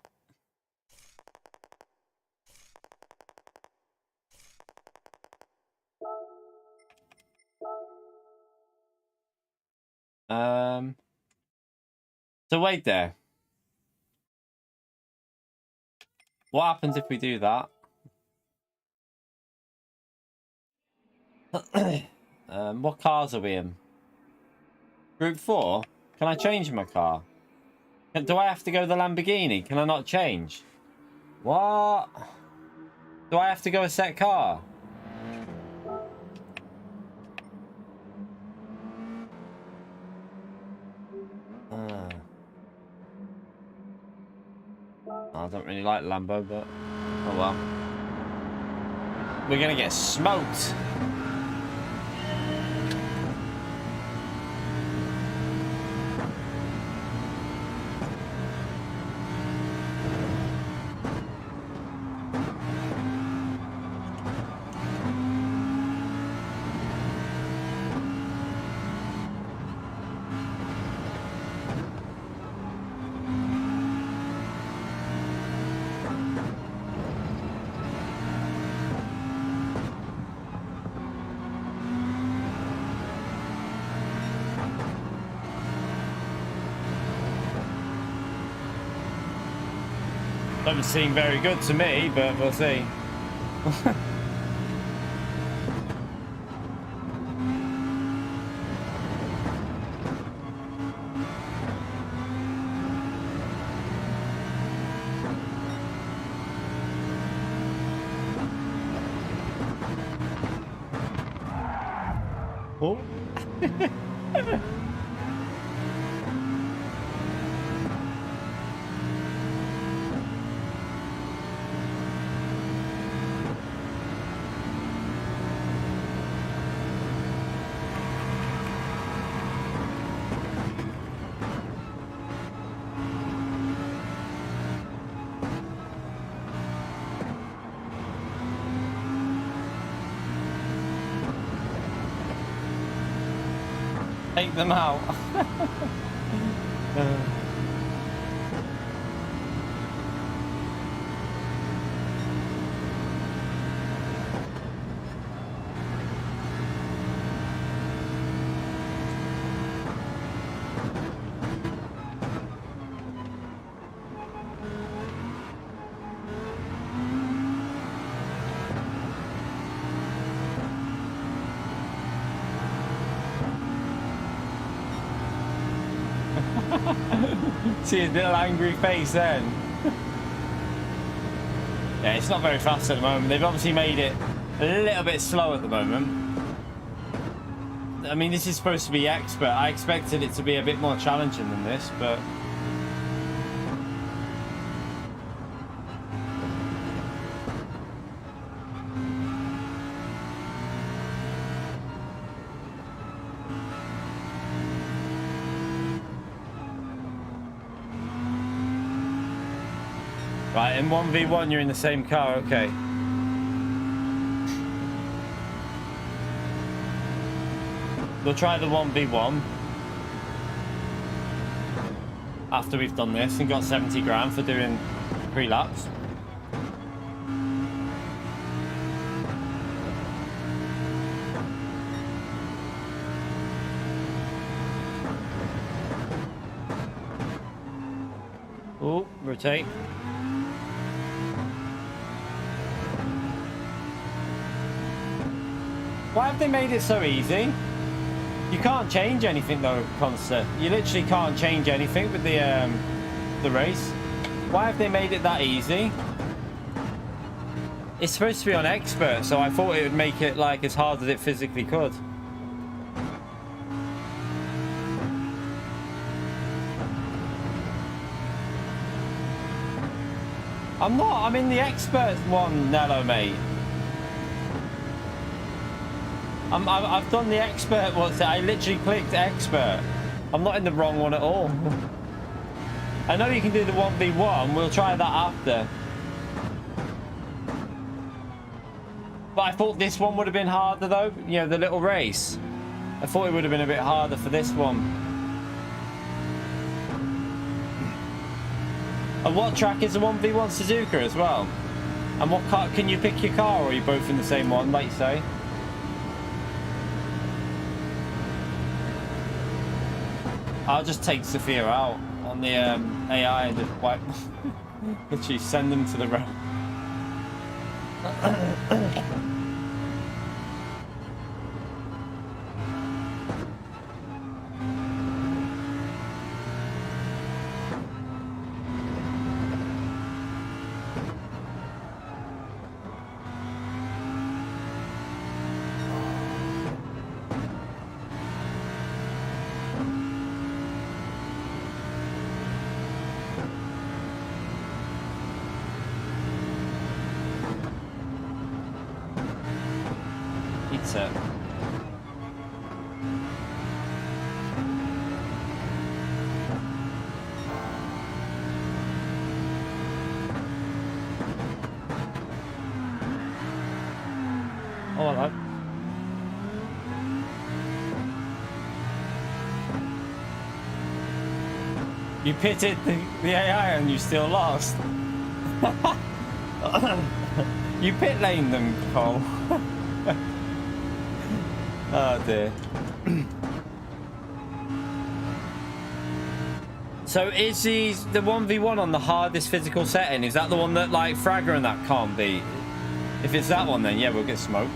So wait there. What happens if we do that? What cars are we in? Group 4? Can I change my car? Do I have to go the Lamborghini? Can I not change? What? Do I have to go a set car? I don't really like Lambo, but oh well. We're gonna get smoked. Doesn't seem very good to me, but we'll see. Oh. Take them out. See his little angry face then. Yeah, it's not very fast at the moment. They've obviously made it a little bit slow at the moment. I mean, this is supposed to be expert. I expected it to be a bit more challenging than this, but... Right, in 1v1 you're in the same car, okay. We'll try the 1v1 after we've done this and got 70 grand for doing 3 laps. Oh, rotate. Why have they made it so easy? You can't change anything though, Conster. You literally can't change anything with the race. Why have they made it that easy? It's supposed to be on expert, so I thought it would make it like as hard as it physically could. I'm not. I'm in the expert one, Nello, mate. I've done the expert one. I literally clicked expert. I'm not in the wrong one at all. I know you can do the 1v1. We'll try that after. But I thought this one would have been harder, though. You know, the little race. I thought it would have been a bit harder for this one. And what track is the 1v1 Suzuka as well? And what car? Can you pick your car, or are you both in the same one, like you say? I'll just take Sophia out on the AI and just wipe. Literally send them to the road. Pizza. Oh, hello. You pitted the AI and you still lost. You pit laned them, Cole. Oh dear. So is the 1v1 on the hardest physical setting? Is that the one that like Fragger and that can't beat? If it's that one, then yeah, we'll get smoked.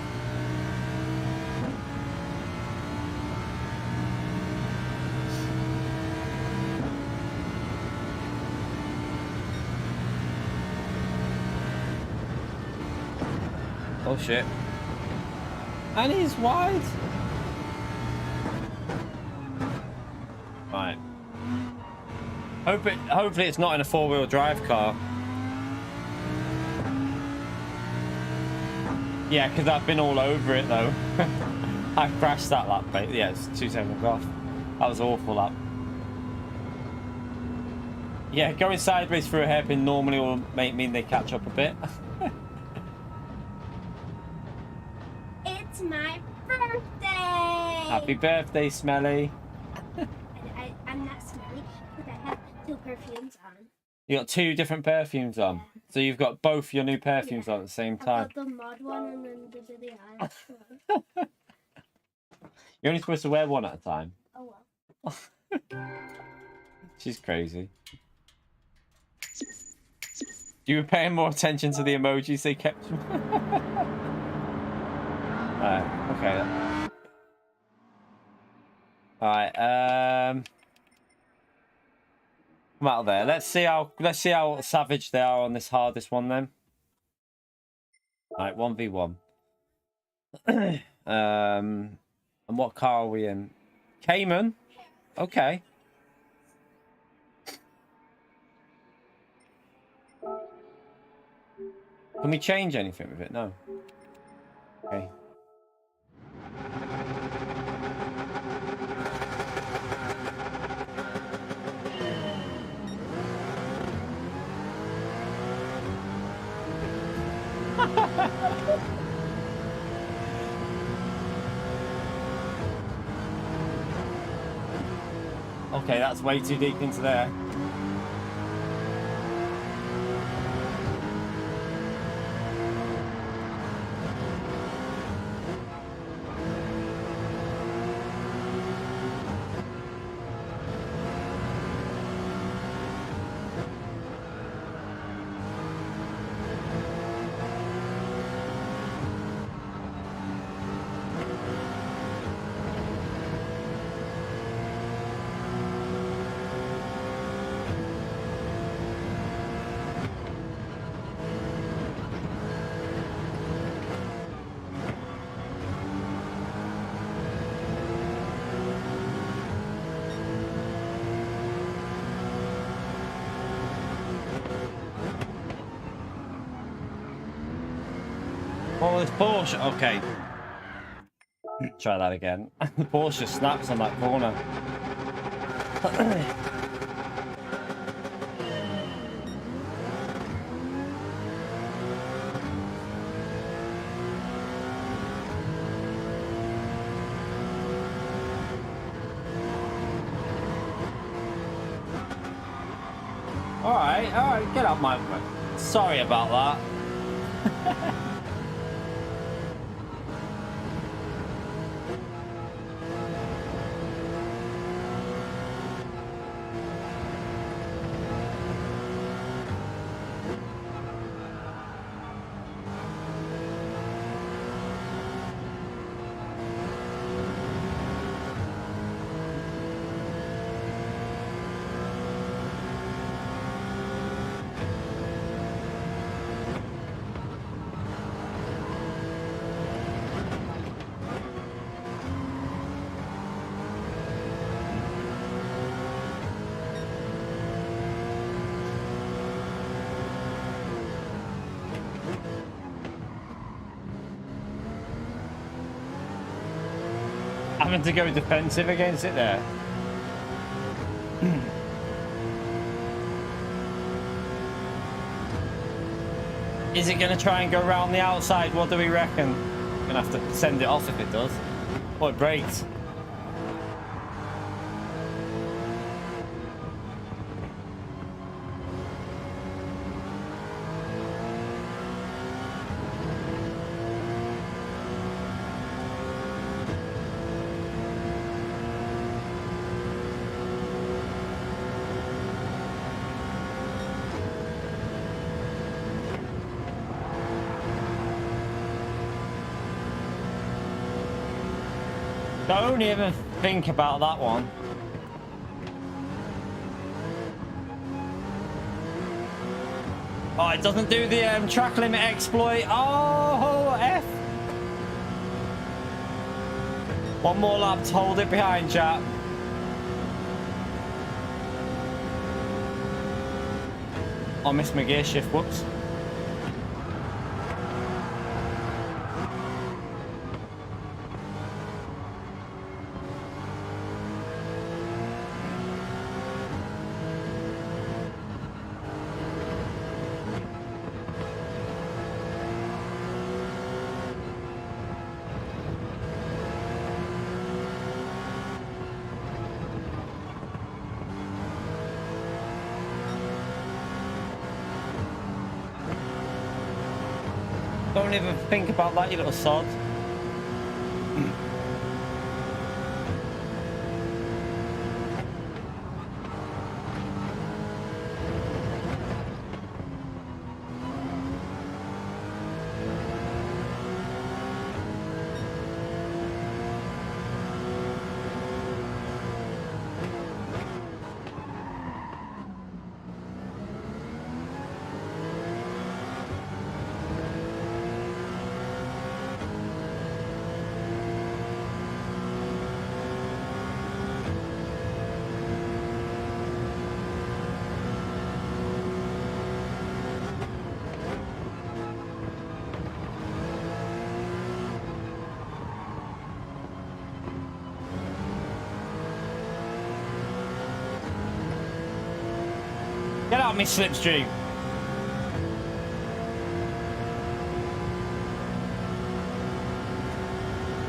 Oh shit. And he's wide. Right. Hopefully it's not in a four-wheel drive car. Yeah, because I've been all over it though. I crashed that lap, mate. Yeah, it's 2 seconds off. That was awful lap. Yeah, going sideways through a hairpin normally will mean they catch up a bit. It's my birthday! Happy birthday, Smelly. I'm not smelly because I have 2 perfumes on. You got 2 different perfumes on. Yeah. So you've got both your new perfumes on at the same time. I've got the mod one and then the Irish one. You're only supposed to wear one at a time. Oh well. She's crazy. You were paying more attention to the emojis they kept. Okay. Alright, come out of there. Let's see how savage they are on this hardest one then. Alright, 1v1. And what car are we in? Cayman? Okay. Can we change anything with it? No. Okay. Okay, that's way too deep into there. Oh, it's Porsche. Okay. Try that again. The Porsche snaps on that corner. All right, get out my way. Sorry about that. Having to go defensive against it there. Is it going to try and go around the outside? What do we reckon? Gonna have to send it off if it does. Oh, it brakes. Don't even think about that one. Oh, it doesn't do the track limit exploit. Oh, F. One more lap to hold it behind, chap. I missed my gear shift, whoops. Don't even think about that, you little sod. Get out of me, slipstream.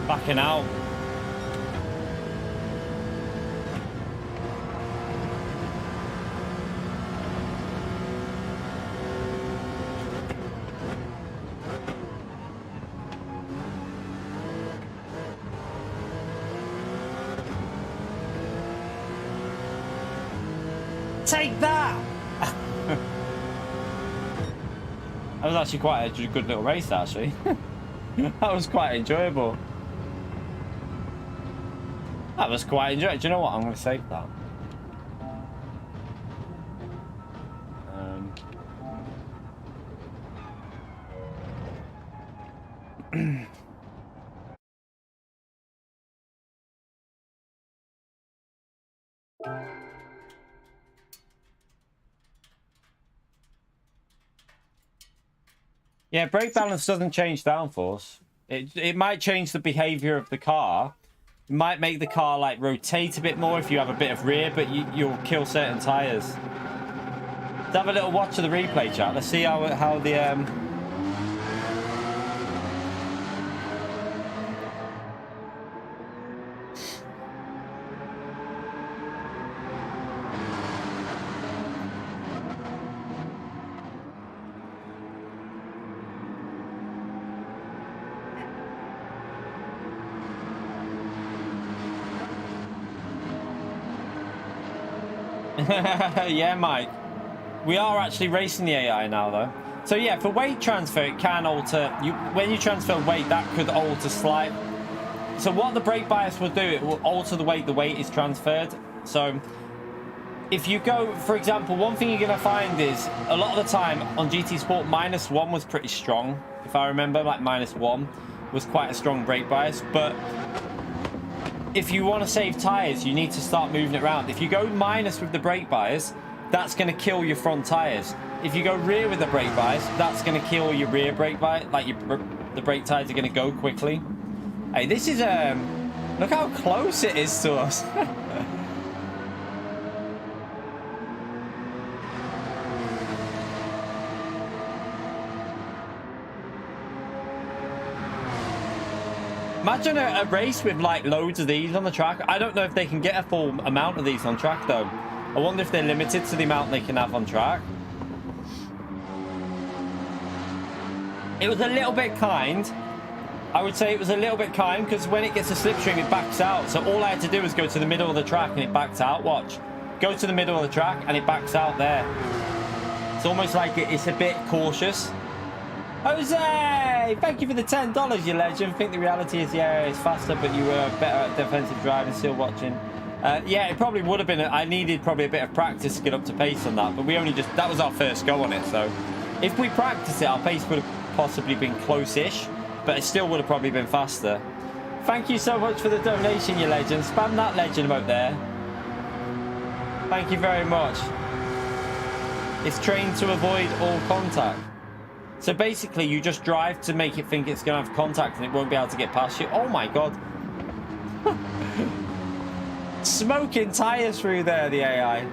Backing out. Take that! That was actually quite a good little race, actually. That was quite enjoyable. That was quite enjoyable. Do you know what? I'm going to save that. Yeah, brake balance doesn't change downforce. It might change the behavior of the car. It might make the car like rotate a bit more if you have a bit of rear, but you'll kill certain tires. Let's have a little watch of the replay, chat. Let's see how the yeah, Mike. We are actually racing the AI now, though. So yeah, for weight transfer, it can alter. When you transfer weight, that could alter slight. So what the brake bias will do, it will alter the weight is transferred. So if you go, for example, one thing you're going to find is a lot of the time on GT Sport, -1 was pretty strong. If I remember, like -1 was quite a strong brake bias. But if you want to save tires, you need to start moving it around. If you go minus with the brake bias, that's going to kill your front tires. If you go rear with the brake bias, that's going to kill your rear brake bias. Like the brake tires are going to go quickly. Hey, this is look how close it is to us. Imagine a race with like loads of these on the track. I don't know if they can get a full amount of these on track though. I wonder if they're limited to the amount they can have on track. It was a little bit kind. I would say it was a little bit kind because when it gets a slipstream, it backs out. So all I had to do was go to the middle of the track and it backed out. Watch. Go to the middle of the track and it backs out there. It's almost like it's a bit cautious. Jose! Thank you for the $10, you legend. I think the reality is, yeah, it's faster, but you were better at defensive driving, still watching. Yeah, it probably would have been. I needed probably a bit of practice to get up to pace on that, but we only that was our first go on it, so if we practice it, our pace would have possibly been close-ish, but it still would have probably been faster. Thank you so much for the donation, you legend. Spam that legend about there. Thank you very much. It's trained to avoid all contact. So basically, you just drive to make it think it's going to have contact and it won't be able to get past you. Oh my god. Smoking tires through there, the AI.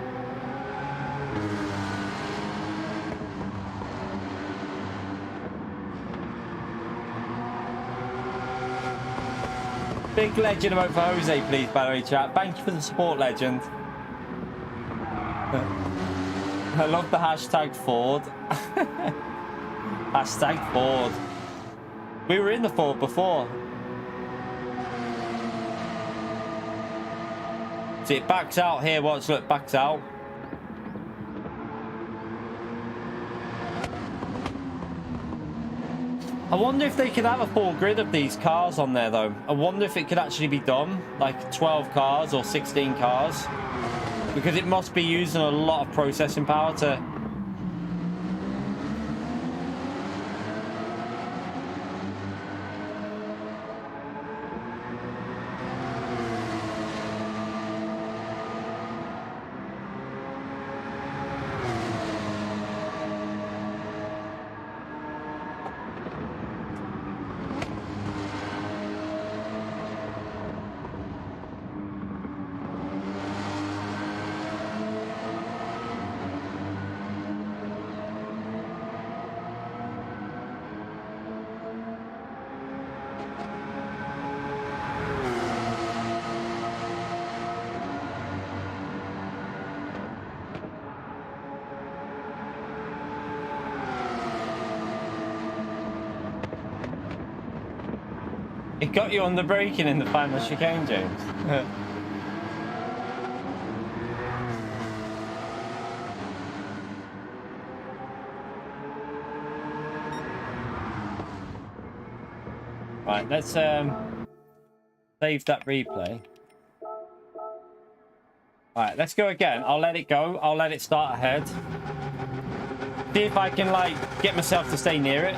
Big legend about for Jose, please, by the way, chat. Thank you for the support, legend. I love the hashtag Ford. Hashtag Ford. We were in the Ford before. See, it backs out here. Watch, look, backs out. I wonder if they could have a full grid of these cars on there, though. I wonder if it could actually be done, like 12 cars or 16 cars. Because it must be using a lot of processing power to... It got you on the braking in the final chicane, James. Right, let's save that replay. Alright, let's go again. I'll let it go. I'll let it start ahead. See if I can, like, get myself to stay near it.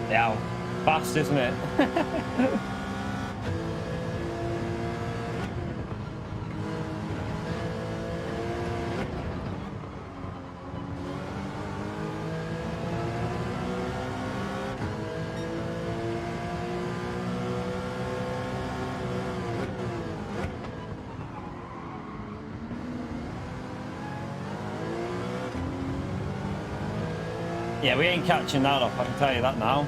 Yeah, fast, isn't it? Yeah, we ain't catching that up, I can tell you that now.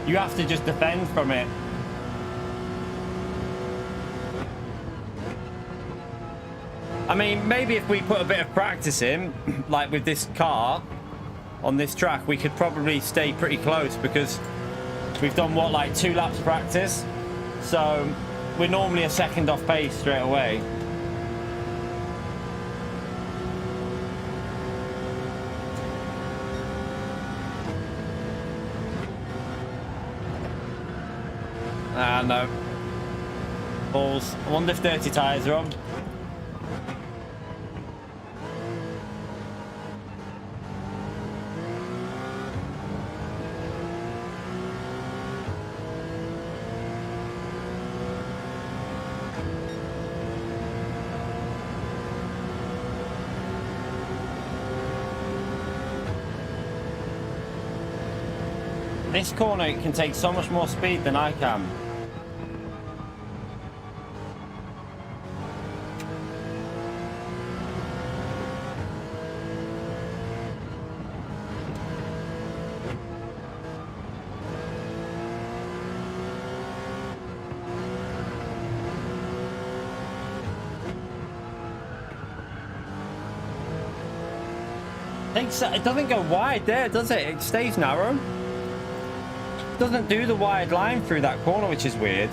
You have to just defend from it. I mean, maybe if we put a bit of practice in, like with this car, on this track, we could probably stay pretty close because we've done, what, like 2 laps practice? So we're normally a second off pace straight away. No. Balls. I wonder if dirty tyres are on. This corner, it can take so much more speed than I can. It doesn't go wide there, does it? It stays narrow. It doesn't do the wide line through that corner, which is weird.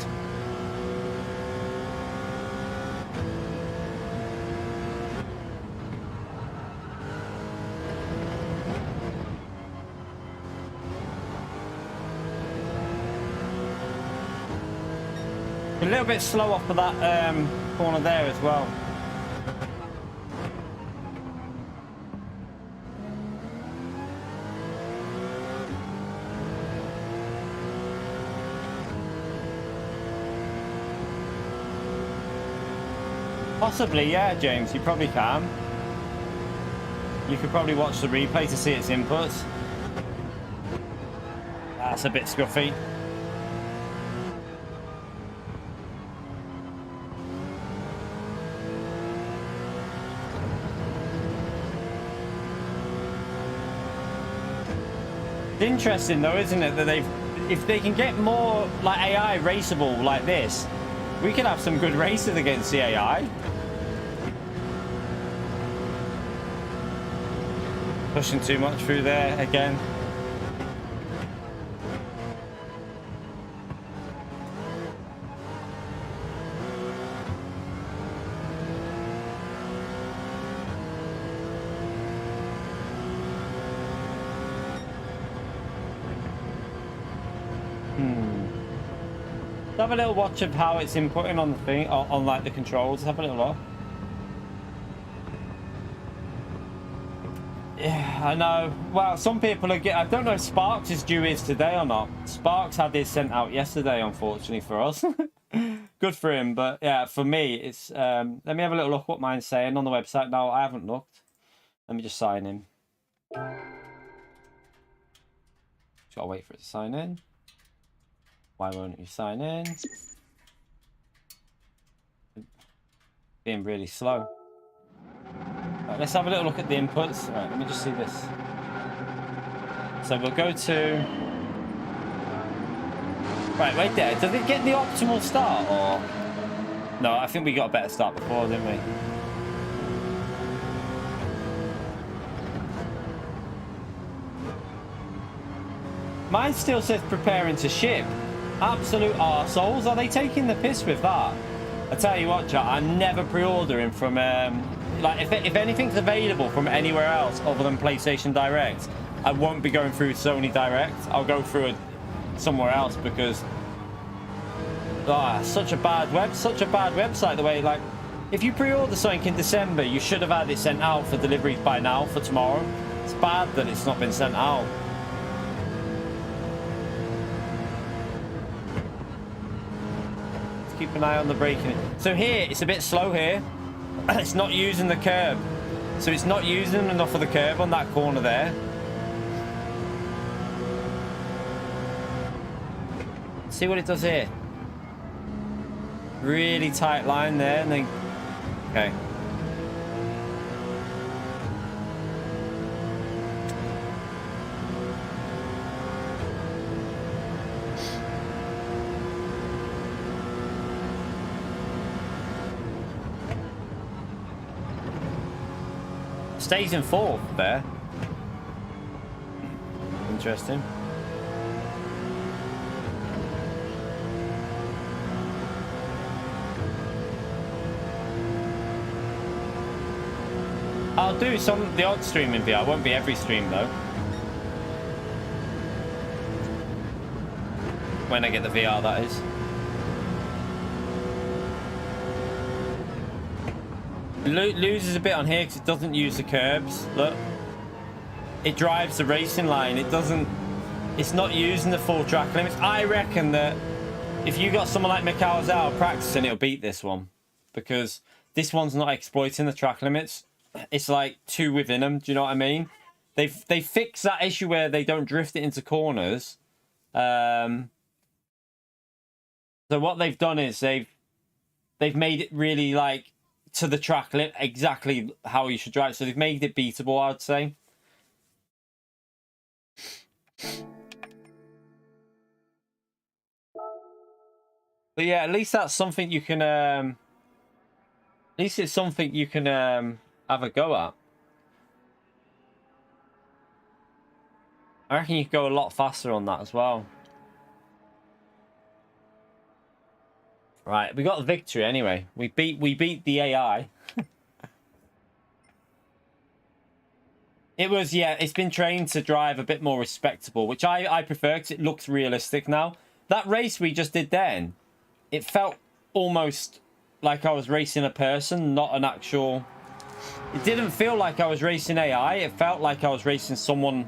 A little bit slow off of that corner there as well. Possibly, yeah, James, you probably can. You could probably watch the replay to see its inputs. That's a bit scuffy. It's interesting though, isn't it, that if they can get more like AI raceable like this, we could have some good races against the AI. Pushing too much through there again. Have a little watch of how it's inputting on the thing, on like the controls. Have a little look. Yeah, I know. Well, some people are I don't know if Sparks' due is today or not. Sparks had his sent out yesterday, unfortunately for us. Good for him, but yeah, for me, it's... let me have a little look what mine's saying on the website now. I haven't looked. Let me just sign in. Just gotta wait for it to sign in. Why won't you sign in? Being really slow. Right, let's have a little look at the inputs. Right, let me just see this. So we'll go to... Right, wait there. Does it get the optimal start or... No, I think we got a better start before, didn't we? Mine still says preparing to ship. Absolute arseholes. Are they taking the piss with that? I tell you what, chat, I'm never pre-ordering from like if anything's available from anywhere else other than PlayStation Direct, I won't be going through Sony Direct. I'll go through somewhere else because such a bad website. The way, like, If you pre-order something in December, you should have had it sent out for delivery by now for tomorrow. It's bad that it's not been sent out. Let's keep an eye on the braking. So here, it's a bit slow here. It's not using the curb. So it's not using enough of the curb on that corner there. See what it does here. Really tight line there, and then okay. Stays in fourth there. Interesting. I'll do the odd stream in VR. It won't be every stream though. When I get the VR, that is. Loses a bit on here because it doesn't use the curbs. Look, it drives the racing line. It's not using the full track limits. I reckon that if you got someone like Mikhail's out practicing, it'll beat this one, because this one's not exploiting the track limits. It's like two within them. Do you know what I mean? They fix that issue where they don't drift it into corners. So what they've done is they've made it really like to the track limit exactly how you should drive. So they've made it beatable, I'd say. But yeah, at least that's something you can. At least it's something you can have a go at. I reckon you could go a lot faster on that as well. Right, we got the victory anyway. We beat the AI. It was, yeah, it's been trained to drive a bit more respectable, which I prefer because it looks realistic now. That race we just did then, it felt almost like I was racing a person, not an actual... It didn't feel like I was racing AI. It felt like I was racing someone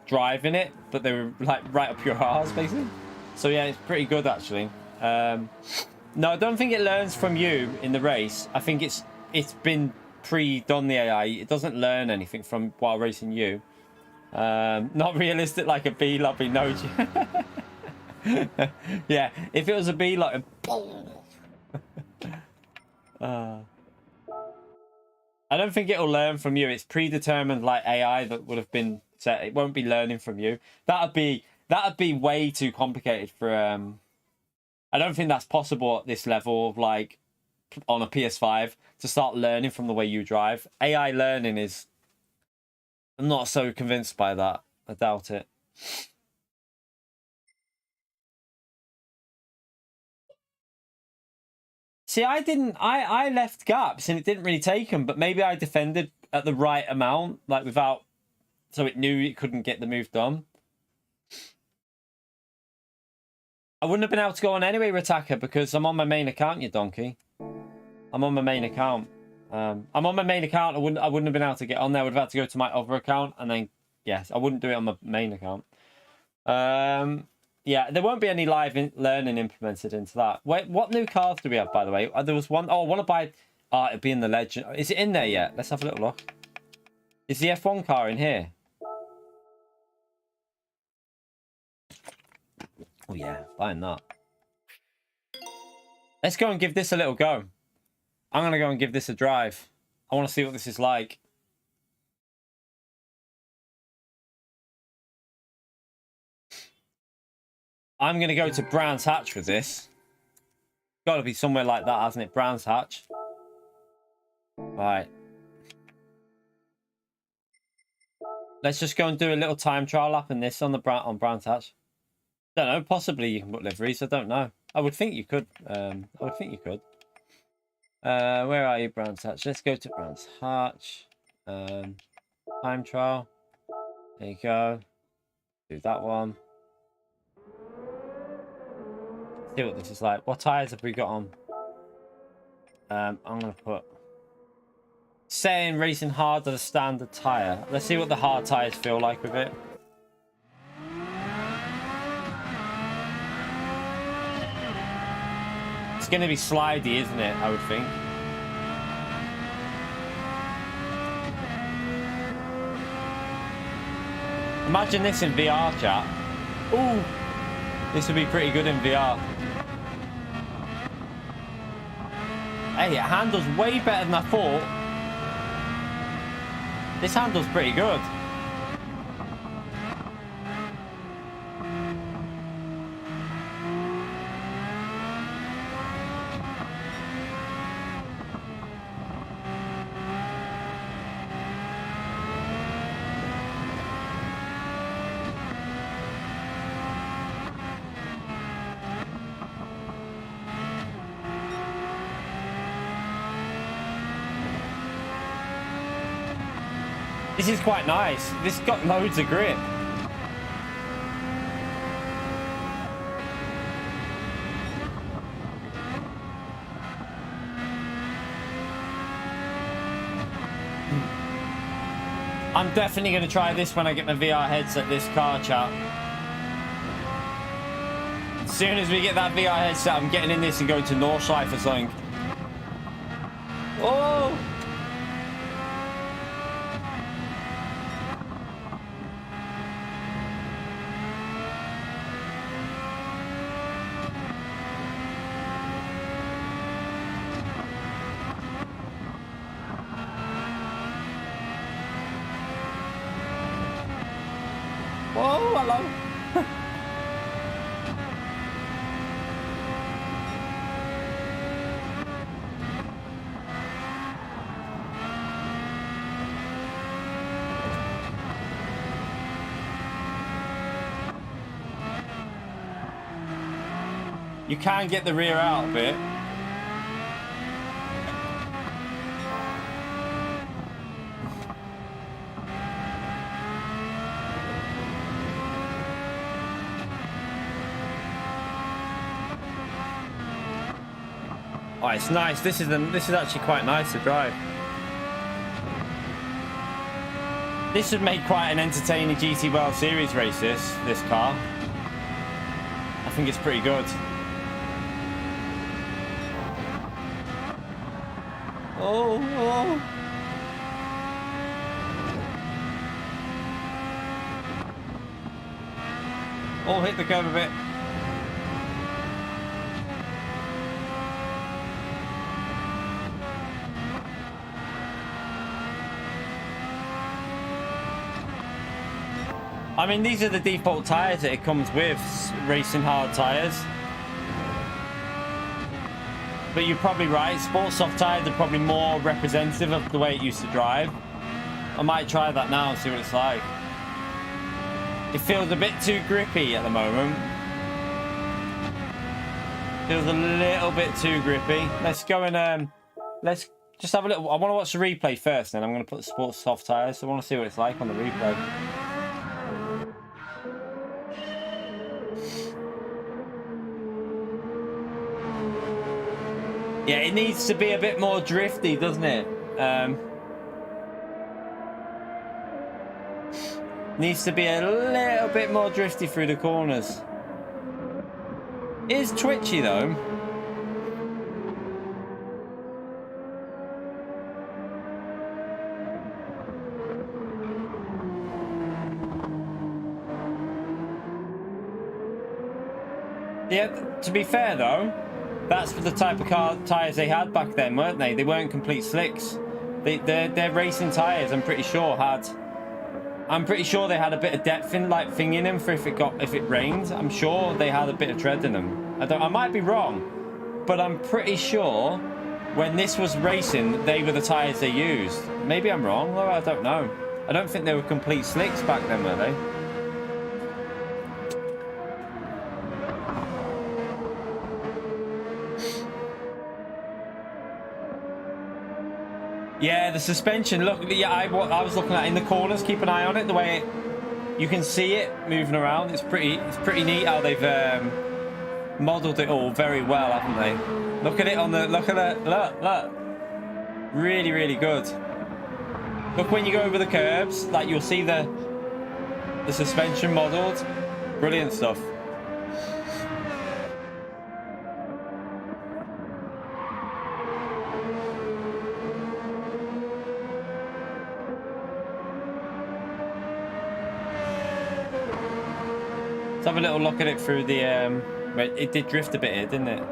driving it, but they were like right up your arse, basically. So yeah, it's pretty good actually. No, I don't think it learns from you in the race. I think it's been pre-done the AI. It doesn't learn anything from while racing you. Not realistic like a B-lobby, no. Yeah, if it was a B-lobby... I don't think it'll learn from you. It's predetermined like AI that would have been set. It won't be learning from you. That'd be way too complicated for... I don't think that's possible at this level of like on a PS5 to start learning from the way you drive. AI learning is... I'm not so convinced by that. I doubt it. See, I left gaps and it didn't really take them, but maybe I defended at the right amount, like without, so it knew it couldn't get the move done. I wouldn't have been able to go on anyway, Rataka, because I'm on my main account, you donkey. I'm on my main account. I'm on my main account. I wouldn't have been able to get on there. I would have had to go to my other account, and then yes, I wouldn't do it on my main account. Yeah, there won't be any live learning implemented into that. Wait, what new cars do we have, by the way? There was one. Oh, I want to buy. It'd be in the Legend. Is it in there yet? Let's have a little look. Is the F1 car in here? Oh yeah, buying that. Let's go and give this a little go. I'm gonna go and give this a drive. I want to see what this is like. I'm gonna go to Brands Hatch with this. Got to be somewhere like that, hasn't it? Brands Hatch. Right. Let's just go and do a little time trial lap in this on the Brands Hatch. Don't know. Possibly you can put liveries. I don't know. I would think you could. I would think you could. Where are you, Brands Hatch? Let's go to Brands Hatch. Time trial. There you go. Do that one. See what this is like. What tires have we got on? I'm gonna put setting racing hard to the standard tire. Let's see what the hard tires feel like with it. It's gonna be slidey, isn't it? I would think. Imagine this in VR, chat. Ooh, this would be pretty good in VR. Hey, it handles way better than I thought. This handles pretty good. This is quite nice. This got loads of grip. I'm definitely going to try this when I get my VR headset, this car, chat. As soon as we get that VR headset, I'm getting in this and going to Nordschleife or something. Oh! Whoa, hello. You can get the rear out a bit. Oh, it's nice. This is actually quite nice to drive. This would make quite an entertaining GT World Series race. This car. I think it's pretty good. Oh, oh. Oh, hit the curb a bit. I mean, these are the default tires that it comes with, racing hard tires. But you're probably right, sports soft tires are probably more representative of the way it used to drive. I might try that now and see what it's like. It feels a bit too grippy at the moment. Feels a little bit too grippy. Let's go and let's just have a little. I want to watch the replay first, then I'm going to put the sports soft tires. So I want to see what it's like on the replay. Yeah, it needs to be a bit more drifty, doesn't it? Needs to be a little bit more drifty through the corners. It is twitchy though. Yeah, to be fair though, that's for the type of car tyres they had back then, weren't they? They weren't complete slicks. Their racing tyres, I'm pretty sure they had a bit of depth in, like, thing in them for if it rained. I'm sure they had a bit of tread in them. I might be wrong, but I'm pretty sure when this was racing, they were the tyres they used. Maybe I'm wrong, though. I don't know. I don't think they were complete slicks back then, were they? Yeah, the suspension. Look, yeah, I was looking at in the corners. Keep an eye on it. The way you can see it moving around. It's pretty neat how they've modeled it all very well, haven't they? Look at it on the, look at it, look. Really, really good. Look when you go over the curbs, like you'll see the suspension modeled. Brilliant stuff. Let's have a little look at it through the it did drift a bit here, didn't it?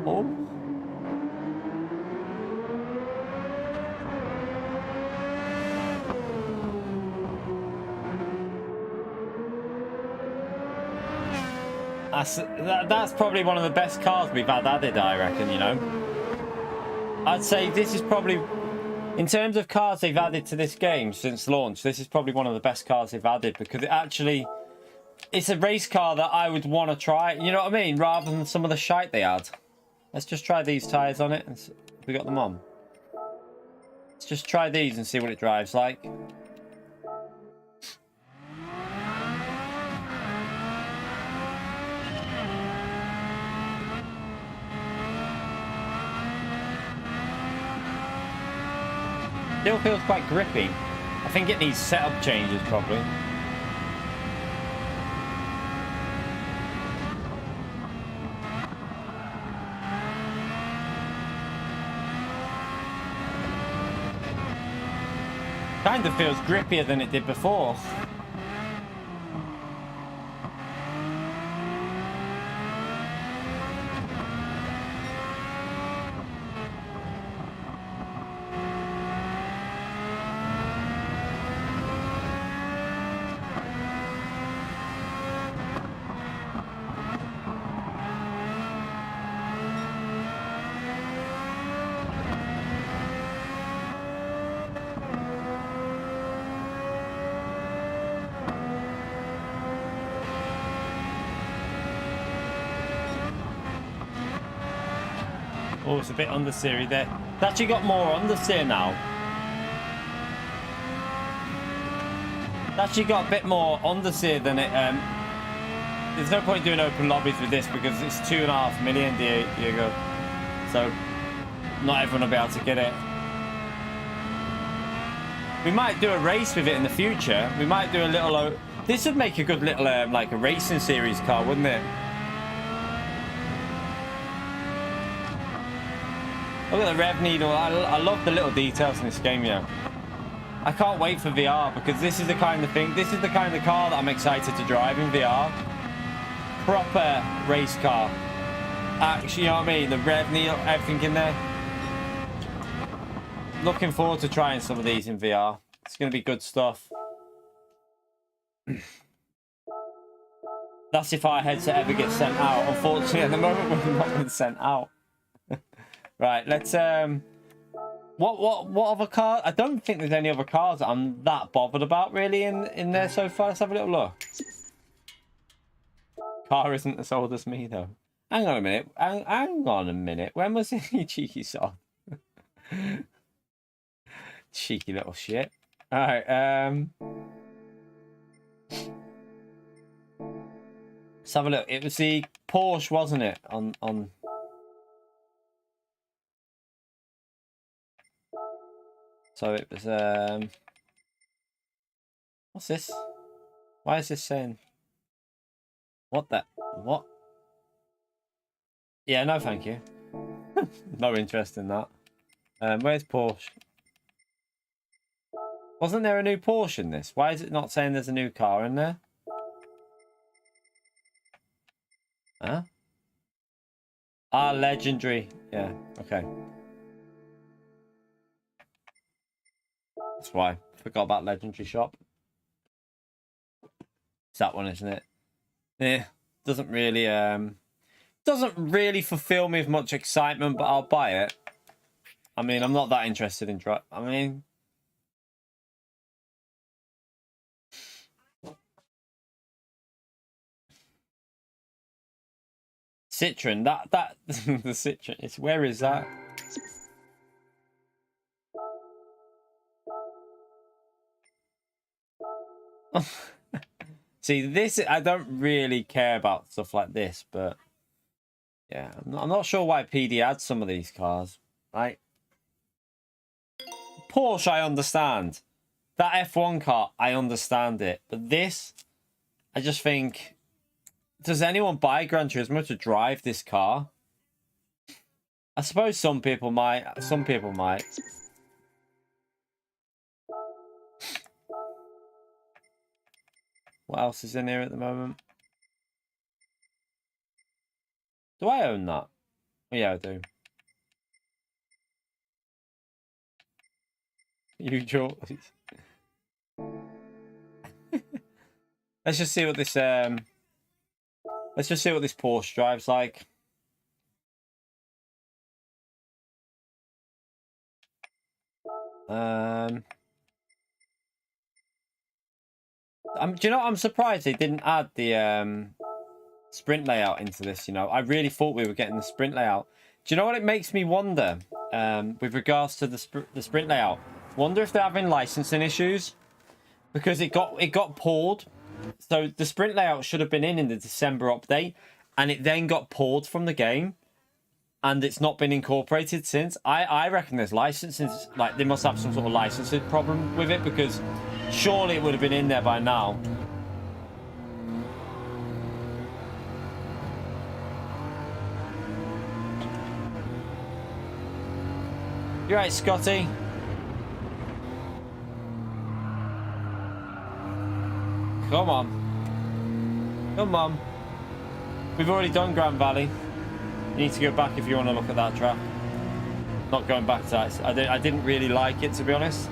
Oh. That's probably one of the best cars we've had added, I reckon, you know. I'd say this is probably, in terms of cars they've added to this game since launch, this is probably one of the best cars they've added, because it actually, it's a race car that I would want to try, you know what I mean, rather than some of the shite they had. Let's just try these tyres on it. We got them on. Let's just try these and see what it drives like. Still feels quite grippy. I think it needs setup changes probably. Kind of feels grippier than it did before. Oh, it's a bit understeery there. It's actually got more understeer now. It's actually got a bit more understeer than it. There's no point doing open lobbies with this because it's 2.5 million, Diego. So not everyone will be able to get it. We might do a race with it in the future. We might do a little. This would make a good little like a racing series car, wouldn't it? Look at the rev needle. I love the little details in this game, yeah. I can't wait for VR because this is the kind of thing, this is the kind of car that I'm excited to drive in VR. Proper race car. Actually, you know what I mean? The rev needle, everything in there. Looking forward to trying some of these in VR. It's going to be good stuff. That's if our headset ever gets sent out. Unfortunately, at the moment, we've not been sent out. Right, let's what other cars? I don't think there's any other cars that I'm that bothered about really in there so far. Let's have a little look. Car isn't as old as me though. Hang on a minute. Hang on a minute. When was it, you cheeky son? Cheeky little shit. All right. Let's have a look. It was the Porsche, wasn't it? On. So it was, what's this? Why is this saying? What the? What? Yeah, no thank you. No interest in that. Where's Porsche? Wasn't there a new Porsche in this? Why is it not saying there's a new car in there? Huh? Ah, legendary. Yeah, okay. That's why. Forgot about Legendary Shop. It's that one, isn't it? Yeah. Doesn't really fulfill me with much excitement, but I'll buy it. I mean, I'm not that interested in I mean, Citroen, that the Citroen, where is that? See, this, I don't really care about stuff like this, but yeah, I'm not sure why PD adds some of these cars, right? Porsche, I understand. That F1 car, I understand it. But this, I just think, does anyone buy Gran Turismo to drive this car? I suppose some people might. Some people might. What else is in here at the moment? Do I own that? Oh, yeah, I do. Usual. Let's just see what this let's just see what this Porsche drives like. Do you know what? I'm surprised they didn't add the sprint layout into this, you know. I really thought we were getting the sprint layout. Do you know what it makes me wonder with regards to the sprint layout? Wonder if they're having licensing issues because it got pulled. So the sprint layout should have been in the December update, and it then got pulled from the game, and it's not been incorporated since. I reckon there's licensing, like they must have some sort of licensing problem with it, because surely it would have been in there by now. You're right, Scotty. Come on. Come on. We've already done Grand Valley. You need to go back if you want to look at that track. Not going back to that. I didn't really like it, to be honest.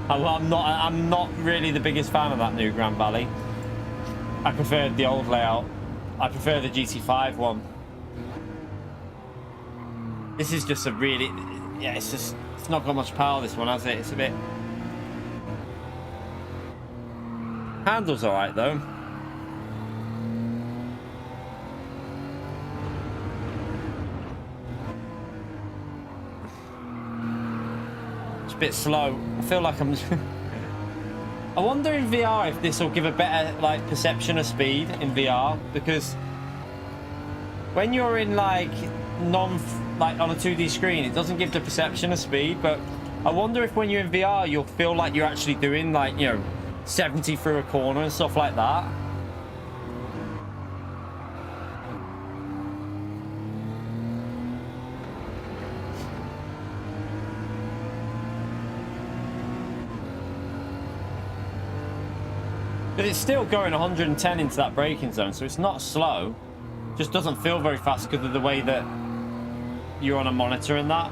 I'm not really the biggest fan of that new Grand Valley. I preferred the old layout. I prefer the GT5 one. This is just a really... Yeah, it's not got much power, this one, has it? It's a bit... Handle's alright, though. It's a bit slow. I feel like I'm... I wonder in VR if this will give a better, like, perception of speed in VR, because when you're in, like, like on a 2D screen, it doesn't give the perception of speed. But I wonder if when you're in VR, you'll feel like you're actually doing, like, you know, 70 through a corner and stuff like that. But it's still going 110 into that braking zone, so it's not slow. Just doesn't feel very fast because of the way that you're on a monitor and that.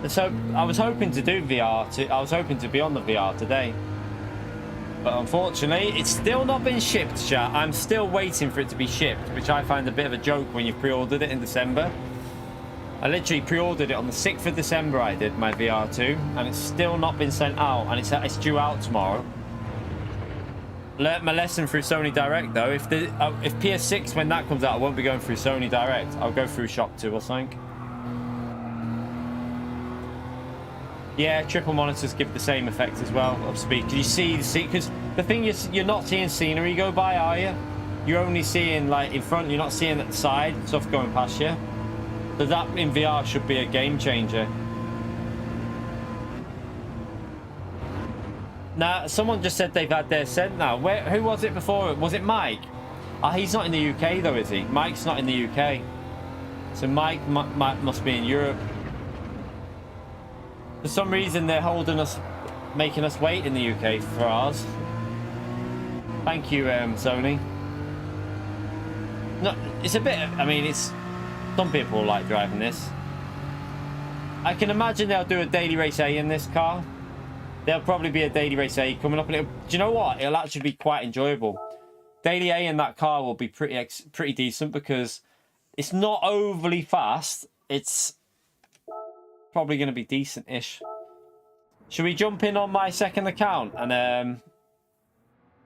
So I was hoping to do VR. I was hoping to be on the VR today, but unfortunately, it's still not been shipped, chat. I'm still waiting for it to be shipped, which I find a bit of a joke when you've pre-ordered it in December. I literally pre-ordered it on the 6th of December. I did my VR2, and it's still not been sent out, and it's due out tomorrow. Learned my lesson through Sony Direct, though. If PS6, when that comes out, I won't be going through Sony Direct. I'll go through Shop 2 or something. Yeah, triple monitors give the same effect as well of speed. Can you see because the thing is, you're not seeing scenery go by, are you? You're only seeing, like, in front. You're not seeing at the side stuff going past you. So that in VR should be a game changer. Now, someone just said they've had their sent now. Who was it before? Was it Mike? He's not in the UK though, is he? Mike's not in the UK. So Mike must be in Europe. For some reason, they're holding us, making us wait in the UK for ours. Thank you, Sony. No, it's a bit... I mean, it's... Some people like driving this. I can imagine they'll do a daily race A in this car. There'll probably be a daily race A coming up. And do you know what? It'll actually be quite enjoyable. Daily A in that car will be pretty decent because it's not overly fast. It's probably going to be decent-ish. Should we jump in on my second account and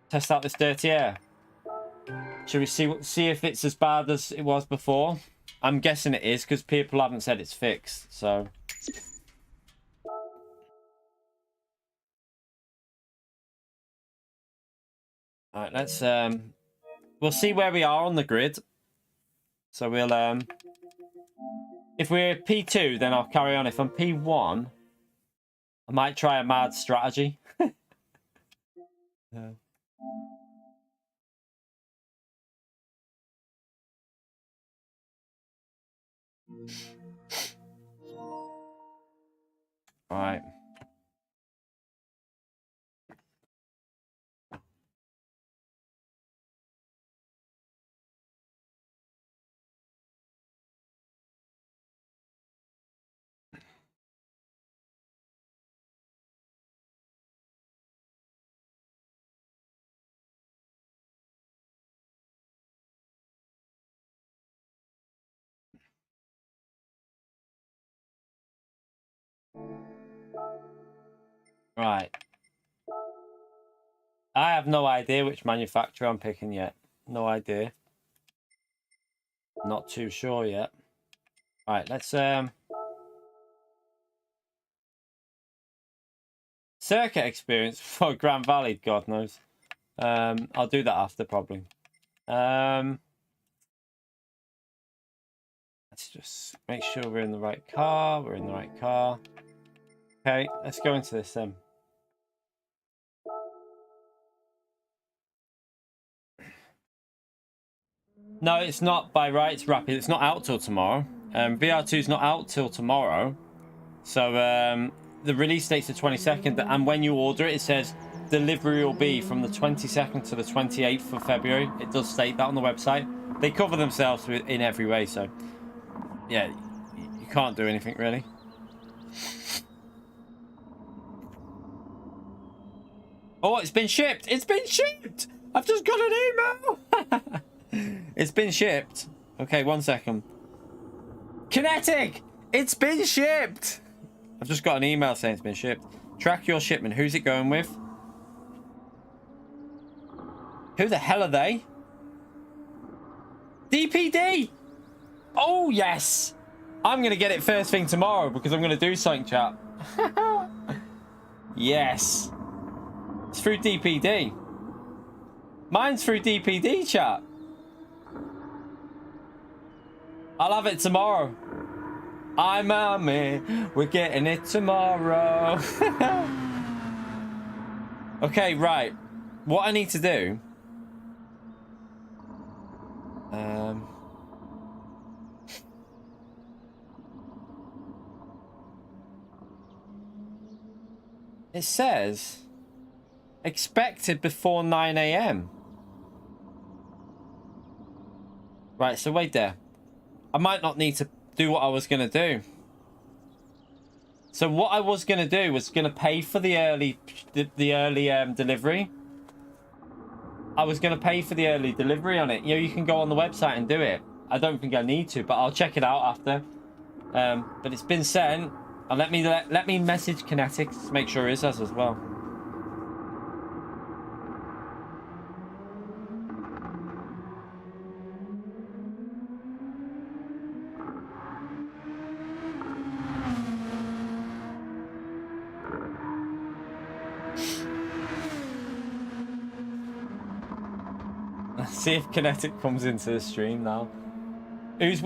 test out this dirty air? Should we see if it's as bad as it was before? I'm guessing it is because people haven't said it's fixed. So... All right, let's we'll see where we are on the grid. So we'll if we're P2, then I'll carry on. If I'm P1, I might try a mad strategy. Yeah. All right. Right. I have no idea which manufacturer I'm picking yet. No idea. Not too sure yet. Right, let's circuit experience for Grand Valley, God knows. I'll do that after probably. Let's just make sure we're in the right car. We're in the right car. Okay, let's go into this then. No, it's not by rights rapid. It's not out till tomorrow. VR2 is not out till tomorrow. So the release date's the 22nd, and when you order it, it says delivery will be from the 22nd to the 28th of February. It does state that on the website. They cover themselves in every way, so yeah, you can't do anything really. Oh, it's been shipped! It's been shipped! I've just got an email! It's been shipped. Okay, 1 second. Kinetic! It's been shipped! I've just got an email saying it's been shipped. Track your shipment. Who's it going with? Who the hell are they? DPD! Oh, yes! I'm going to get it first thing tomorrow because I'm going to do something, chat. Yes. It's through DPD. Mine's through DPD, chat. I'll have it tomorrow. I'm on me. We're getting it tomorrow. Okay, right. What I need to do... It says... expected before 9 AM. Right, so wait there. I might not need to do what I was going to do. So what I was going to do was going to pay for the early delivery. I was going to pay for the early delivery on it. You know, you can go on the website and do it. I don't think I need to, but I'll check it out after. But it's been sent. And let me message Kinetics to make sure it has as well. Let's see if Kinetic comes into the stream now.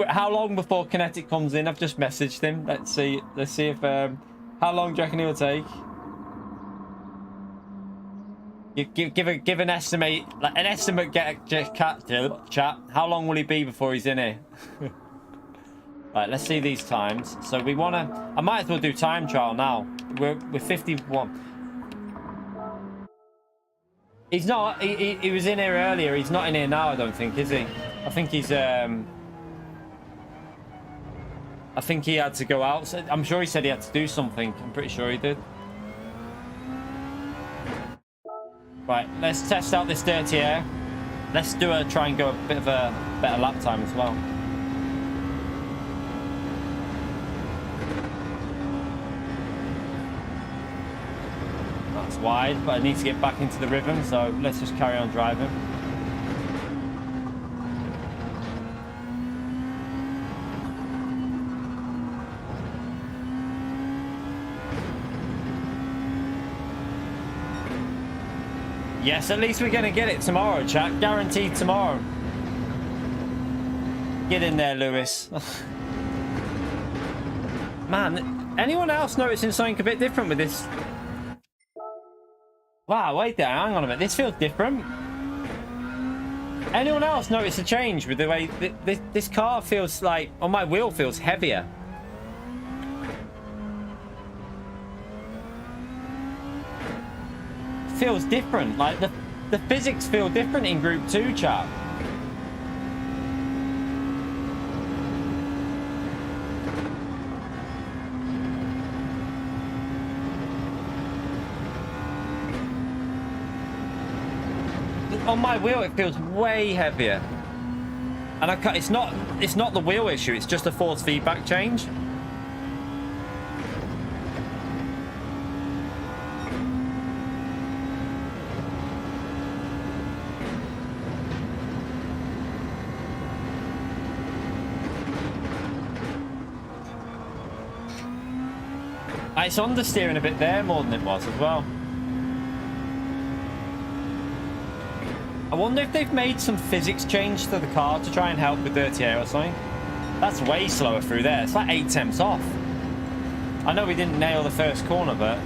How long before Kinetic comes in? I've just messaged him. Let's see if how long do you reckon he'll take? Give an estimate, like an estimate. Chat. How long will he be before he's in here? Right, let's see these times. So we wanna. I might as well do time trial now. We're 51. He's not. He was in here earlier. He's not in here now. I don't think, is he? I think he's I think he had to go out. So I'm sure he said he had to do something. I'm pretty sure he did. Right, let's test out this dirty air. Let's try and go a bit of a better lap time as well. That's wide, but I need to get back into the rhythm, so let's just carry on driving. Yes, at least we're going to get it tomorrow, chat. Guaranteed tomorrow. Get in there, Lewis. Man, anyone else noticing something a bit different with this? Wow, wait there. Hang on a minute. This feels different. Anyone else notice a change with the way this car feels like, on my wheel, feels heavier? Feels different. Like the physics feel different in Group 2, chat. On my wheel, it feels way heavier, and it's not the wheel issue. It's just a force feedback change. It's understeering a bit there more than it was as well. I wonder if they've made some physics change to the car to try and help with dirty air or something. That's way slower through there. It's like 8/10 off. I know we didn't nail the first corner, but...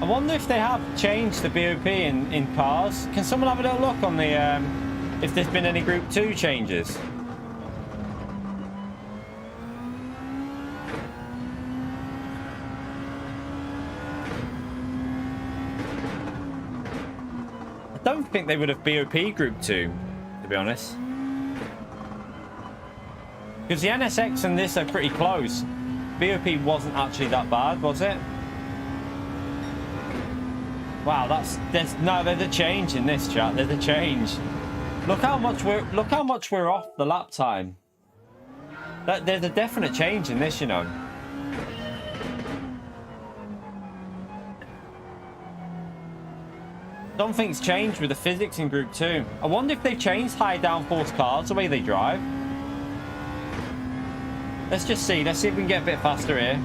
I wonder if they have changed the BOP in cars. Can someone have a little look on the if there's been any Group 2 changes? I don't think they would have BOP Group 2, to be honest. Because the NSX and this are pretty close. BOP wasn't actually that bad, was it? Wow, they're the change in this, chat. They're the change. Look how much we're off the lap time. There's a definite change in this, you know. Something's changed with the physics in Group 2. I wonder if they've changed high downforce cars the way they drive. Let's just see. Let's see if we can get a bit faster here.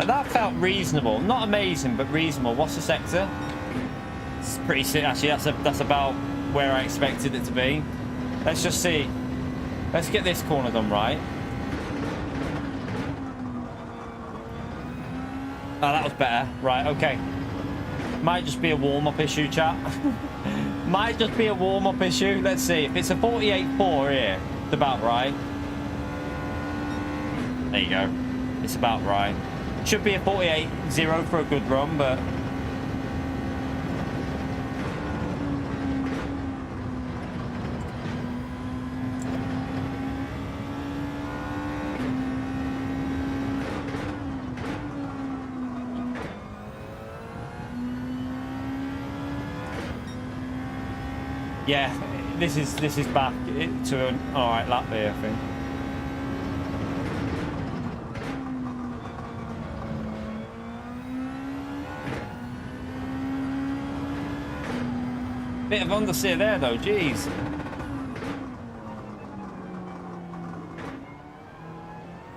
That felt reasonable. Not amazing, but reasonable. What's the sector? It's pretty sick. Actually, that's about where I expected it to be. Let's just see. Let's get this corner done right. Oh, that was better. Right, okay. Might just be a warm-up issue, chat. Might just be a warm-up issue. Let's see. If it's a 48.4 here, it's about right. There you go. It's about right. Should be a 48.0 for a good run, but... yeah, this is back to an alright lap here, I think. Bit of understeer there though, jeez.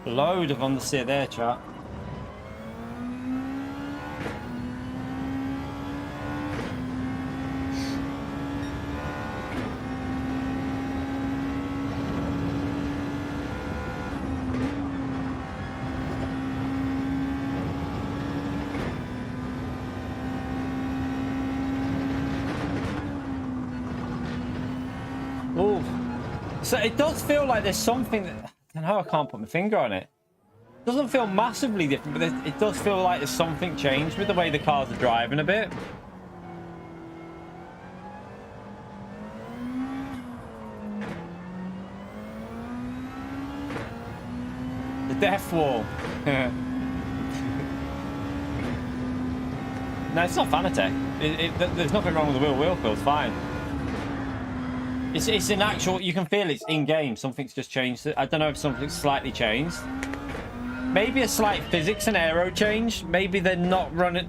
Load of understeer there, chat. So it does feel like there's something that, I don't know, I can't put my finger on it. It doesn't feel massively different, but it does feel like there's something changed with the way the cars are driving a bit. death wall. No, it's not Fanatec. There's nothing wrong with the wheel feel. It's fine. It's an actual. You can feel it's in game. Something's just changed. I don't know if something's slightly changed. Maybe a slight physics and aero change. Maybe they're not running.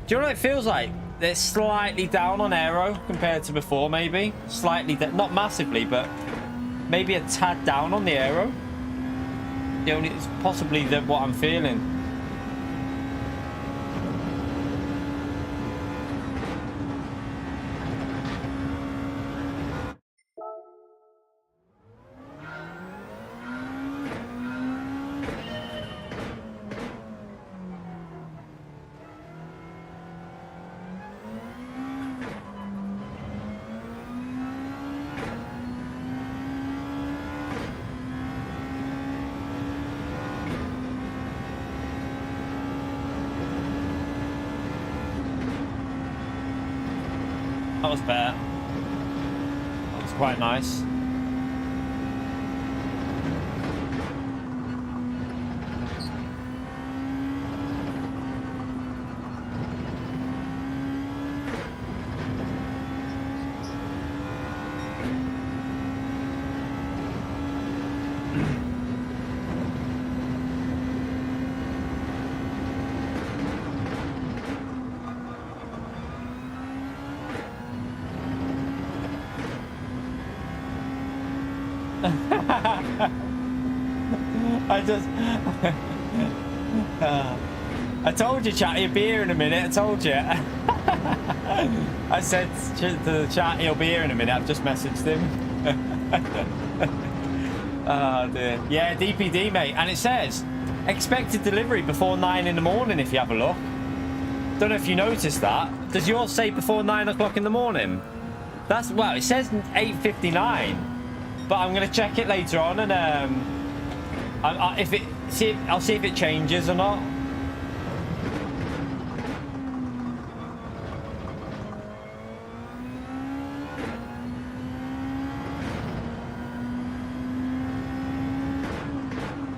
Do you know what it feels like? They're slightly down on aero compared to before. Maybe slightly, not massively, but maybe a tad down on the aero. It's possibly what I'm feeling. That was better. That was quite nice. I told you, chat, he'll be here in a minute. I told you. I said to the chat, he'll be here in a minute. I've just messaged him. Oh dear. Yeah, DPD, mate. And it says expected delivery before 9 in the morning. If you have a look. Don't know if you noticed that. Does yours say before 9 o'clock in the morning? That's, well, it says 8:59. But I'm gonna check it later on, and I'll see if it changes or not.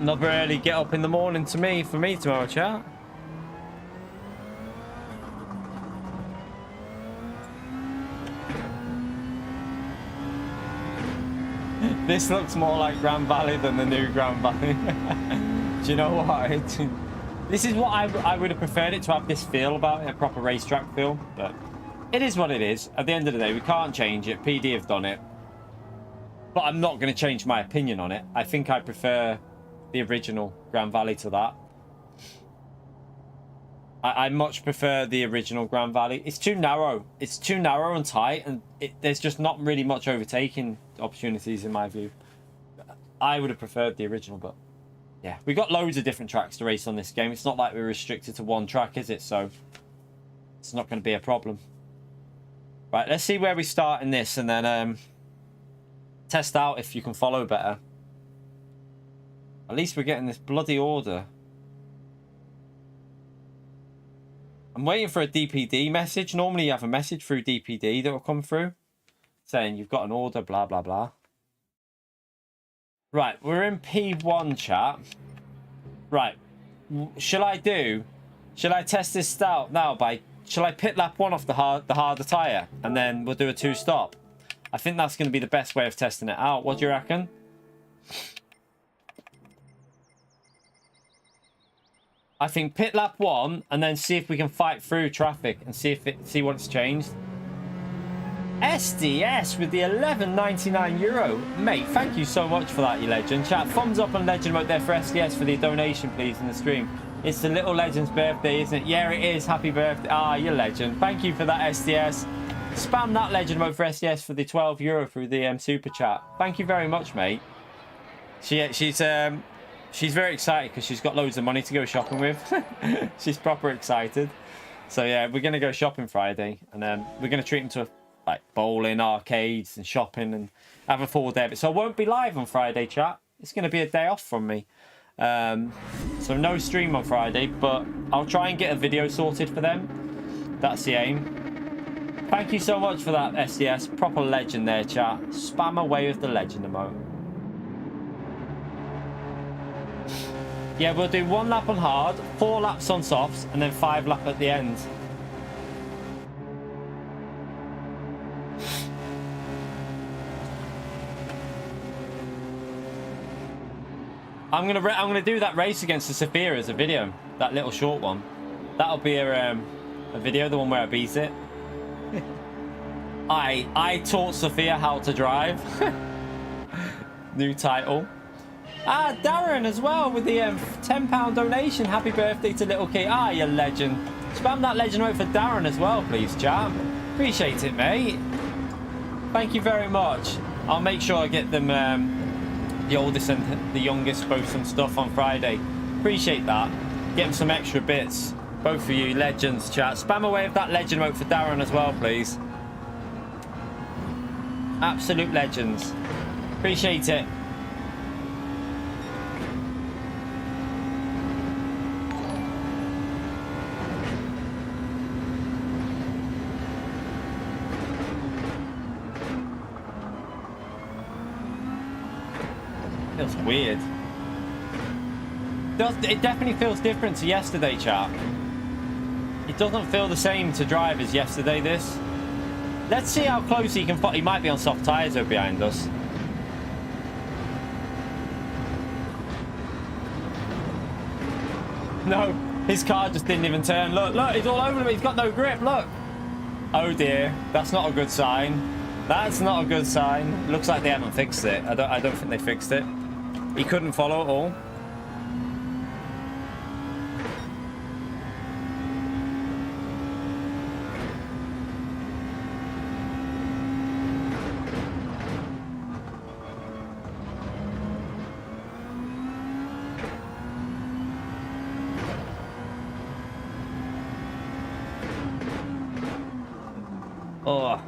Another early get up in the morning for me tomorrow, chat. This looks more like Grand Valley than the new Grand Valley. Do you know what? This is what I would have preferred it to have, this feel about it, a proper racetrack feel. But it is what it is. At the end of the day, we can't change it. PD have done it. But I'm not going to change my opinion on it. I think I prefer the original Grand Valley to that. I much prefer the original Grand Valley. It's too narrow. It's too narrow and tight, and there's just not really much overtaking opportunities in my view. I would have preferred the original, but yeah, we got loads of different tracks to race on this game. It's not like we're restricted to one track, is it? So it's not going to be a problem. Right, let's see where we start in this, and then test out if you can follow better. At least we're getting this bloody order. I'm waiting for a DPD message. Normally you have a message through DPD that will come through saying you've got an order, blah, blah, blah. Right, we're in P1, chat. Right, shall I test this out now shall I pit lap 1 off the harder tyre, and then we'll do a 2-stop? I think that's going to be the best way of testing it out. What do you reckon? I think pit lap 1 and then see if we can fight through traffic and see what's changed. SDS with the €11.99. Mate, thank you so much for that, you legend. Chat, thumbs up and legend mode there for SDS for the donation, please, in the stream. It's the little legend's birthday, isn't it? Yeah, it is. Happy birthday. Ah, you legend. Thank you for that, SDS. Spam that legend mode for SDS for the €12 through the super chat. Thank you very much, mate. She's very excited because she's got loads of money to go shopping with. She's proper excited. So yeah, we're gonna go shopping Friday, and we're gonna treat him to like bowling, arcades, and shopping, and have a full day. So I won't be live on Friday, chat. It's gonna be a day off from me. So no stream on Friday, but I'll try and get a video sorted for them. That's the aim. Thank you so much for that, SDS. Proper legend there, chat. Spam away with the legend emote. Yeah, we'll do 1 lap on hard, 4 laps on softs, and then 5 lap at the end. I'm gonna do that race against the Sophia as a video. That little short one. That'll be a video, the one where I beat it. I taught Sophia how to drive. New title. Ah, Darren as well with the £10 donation. Happy birthday to little Kate. Ah, you legend. Spam that legend note for Darren as well, please, chap. Appreciate it, mate. Thank you very much. I'll make sure I get them, the oldest and the youngest, both some stuff on Friday. Appreciate that. Get them some extra bits. Both of you, legends, chat. Spam away with that legend note for Darren as well, please. Absolute legends. Appreciate it. Feels weird. It definitely feels different to yesterday, chat. It doesn't feel the same to drive as yesterday, this. Let's see how close he can... He might be on soft tyres over behind us. No, his car just didn't even turn. Look, look, he's all over him. He's got no grip, look. Oh dear, that's not a good sign. That's not a good sign. Looks like they haven't fixed it. I don't think they fixed it. He couldn't follow at all. Oh.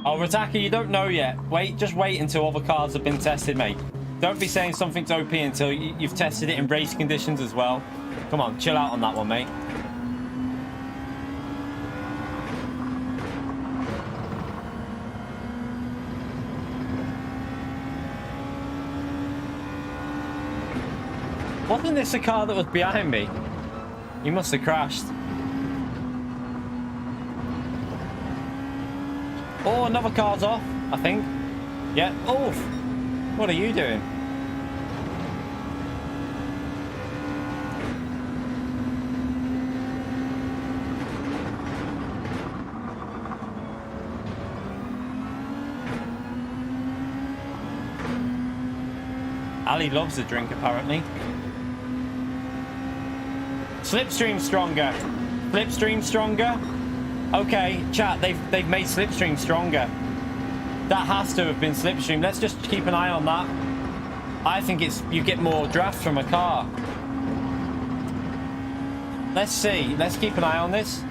Oh, Rataka, you don't know yet. Wait, just wait until other cars have been tested, mate. Don't be saying something's OP until you've tested it in race conditions as well. Come on, chill out on that one, mate. Wasn't this a car that was behind me? He must have crashed. Oh, another car's off, I think. Yeah. Oh, what are you doing? Ali loves a drink, apparently. Slipstream stronger. Slipstream stronger. Okay, chat, they've made Slipstream stronger. That has to have been Slipstream. Let's just keep an eye on that. I think it's you get more draft from a car. Let's see. Let's keep an eye on this.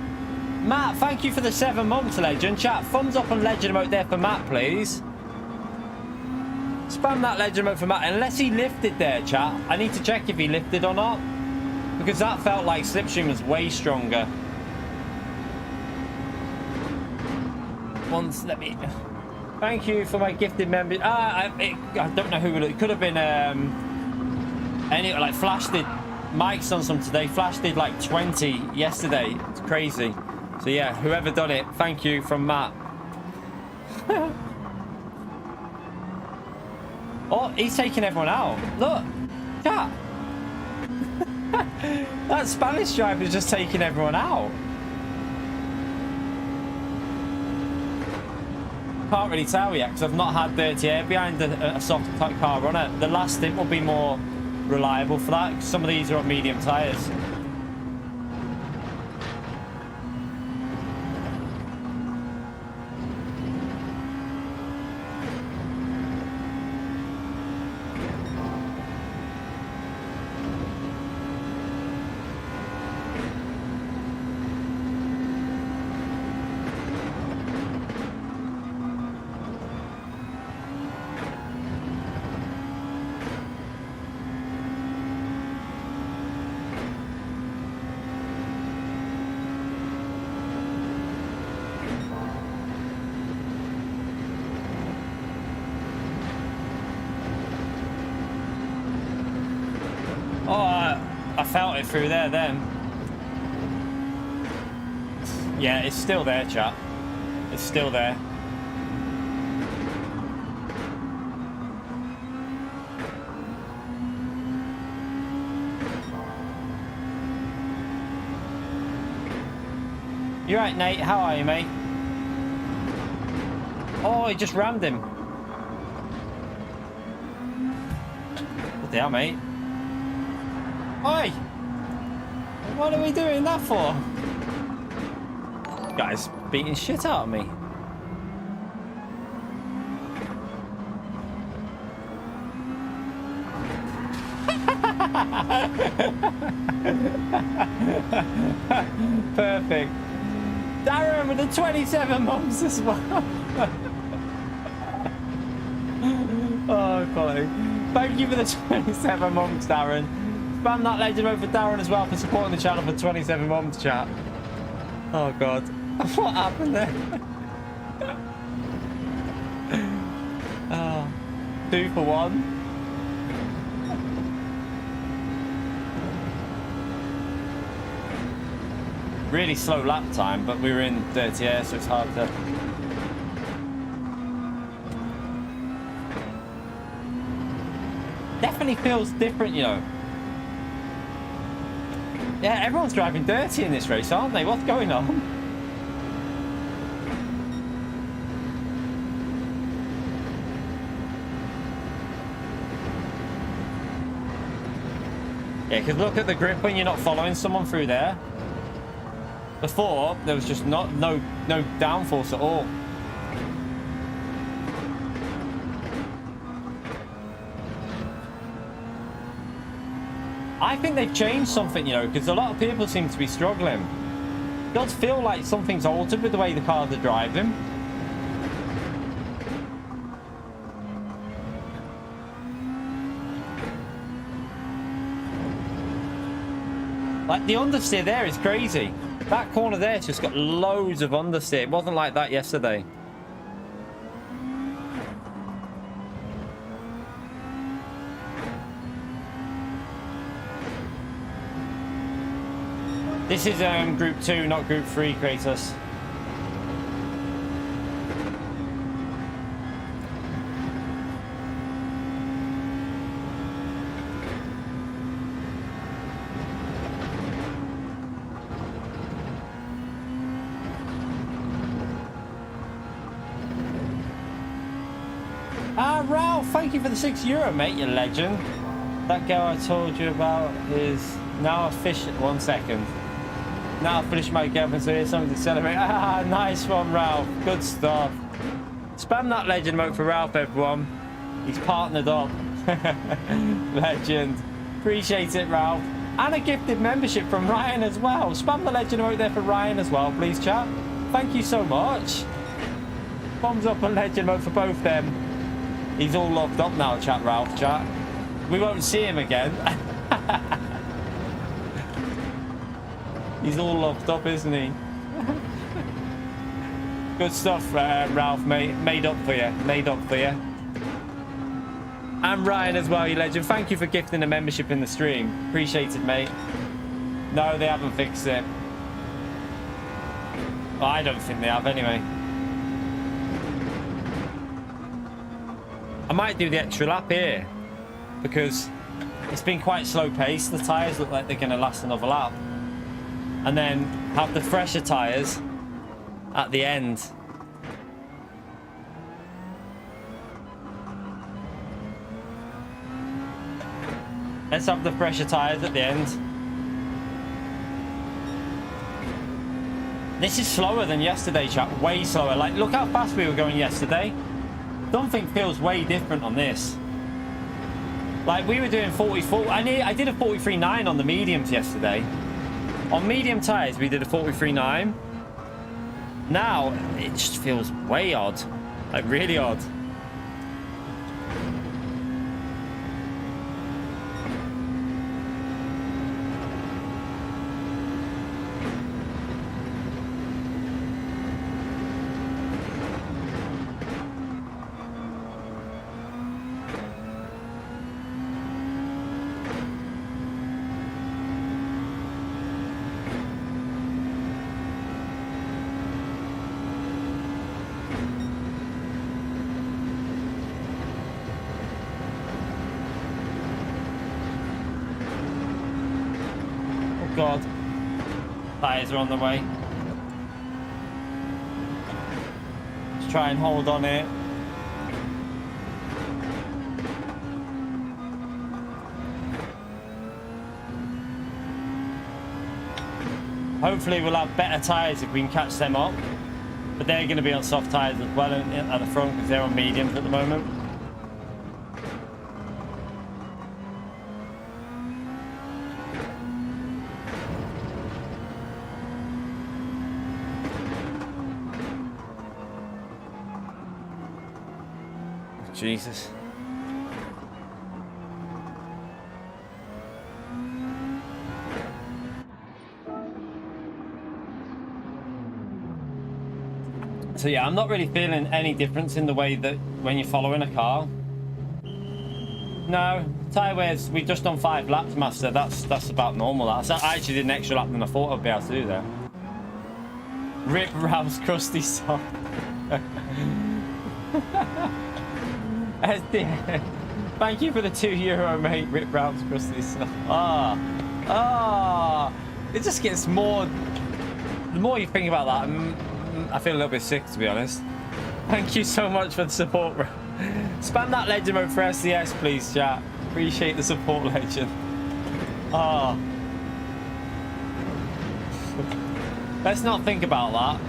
Matt, thank you for the 7 months, legend. Chat, thumbs up on legend emote there for Matt, please. Spam that legend emote for Matt. Unless he lifted there, chat. I need to check if he lifted or not. Because that felt like Slipstream was way stronger. Once, let me... Thank you for my gifted member. I don't know who it could have been. Any like Flash did. Mike's on some today. Flash did like 20 yesterday. It's crazy. So yeah, whoever done it, thank you from Matt. Oh, he's taking everyone out. Look, chat. That Spanish driver is just taking everyone out. Can't really tell yet because I've not had dirty air behind a soft car runner. The last stint will be more reliable for that because some of these are on medium tyres. felt it through there then. Yeah, it's still there, chat. It's still there. You right, Nate? How are you, mate? Oh, he just rammed him. What the hell, mate? Oi! What are we doing that for? Guy's beating shit out of me. Perfect. Darren with the 27 months as well. Oh, quality. Thank you for the 27 months, Darren. Spam that legend vote for Darren as well for supporting the channel for 27 months, chat. Oh, God. What happened there? Oh, 2 for 1. Really slow lap time, but we were in dirty air, so it's hard to... Definitely feels different, you know. Yeah, everyone's driving dirty in this race, aren't they? What's going on? Yeah, because look at the grip when you're not following someone through there. Before, there was just no downforce at all. I think they've changed something, you know, because a lot of people seem to be struggling. It does feel like something's altered with the way the cars are driving. Like, the understeer there is crazy. That corner there's just got loads of understeer. It wasn't like that yesterday. This is Group 2, not Group 3, Kratos. Ralph, thank you for the €6, mate, you legend. That girl I told you about is now official. 1 second. Now I've finished my girlfriend, so here's something to celebrate. Ah, nice one, Ralph. Good stuff. Spam that legend vote for Ralph, everyone. He's partnered up. Legend. Appreciate it, Ralph. And a gifted membership from Ryan as well. Spam the legend vote there for Ryan as well, please, chat. Thank you so much. Thumbs up and legend vote for both them. He's all locked up now, chat, Ralph, chat. We won't see him again. He's all locked up, isn't he? Good stuff, Ralph, mate. Made up for you. Made up for you. And Ryan as well, you legend. Thank you for gifting a membership in the stream. Appreciate it, mate. No, they haven't fixed it. Well, I don't think they have, anyway. I might do the extra lap here because it's been quite slow paced. The tyres look like they're going to last another lap. And then have the fresher tyres at the end. Let's have the fresher tyres at the end. This is slower than yesterday, chat. Way slower. Like, look how fast we were going yesterday. Something feels way different on this. Like, we were doing 44. I did a 43.9 on the mediums yesterday. On medium tyres, we did a 43.9. Now, it just feels way odd. Like, really odd. God. Tyres are on the way. Let's try and hold on it. Hopefully we'll have better tyres if we can catch them up. But they're going to be on soft tyres as well at the front because they're on mediums at the moment. Jesus. So yeah, I'm not really feeling any difference in the way that when you're following a car. No, tyre wears, we've just done 5 laps, Master. That's about normal. I actually did an extra lap than I thought I'd be able to do there. Rip Rouse crusty sock. Thank you for the €2, mate. Rip Rouse crusty sock. It just gets more. The more you think about that, I feel a little bit sick, to be honest. Thank you so much for the support, bro. Spam that legend mode for SDS, please, chat. Appreciate the support, legend. Let's not think about that.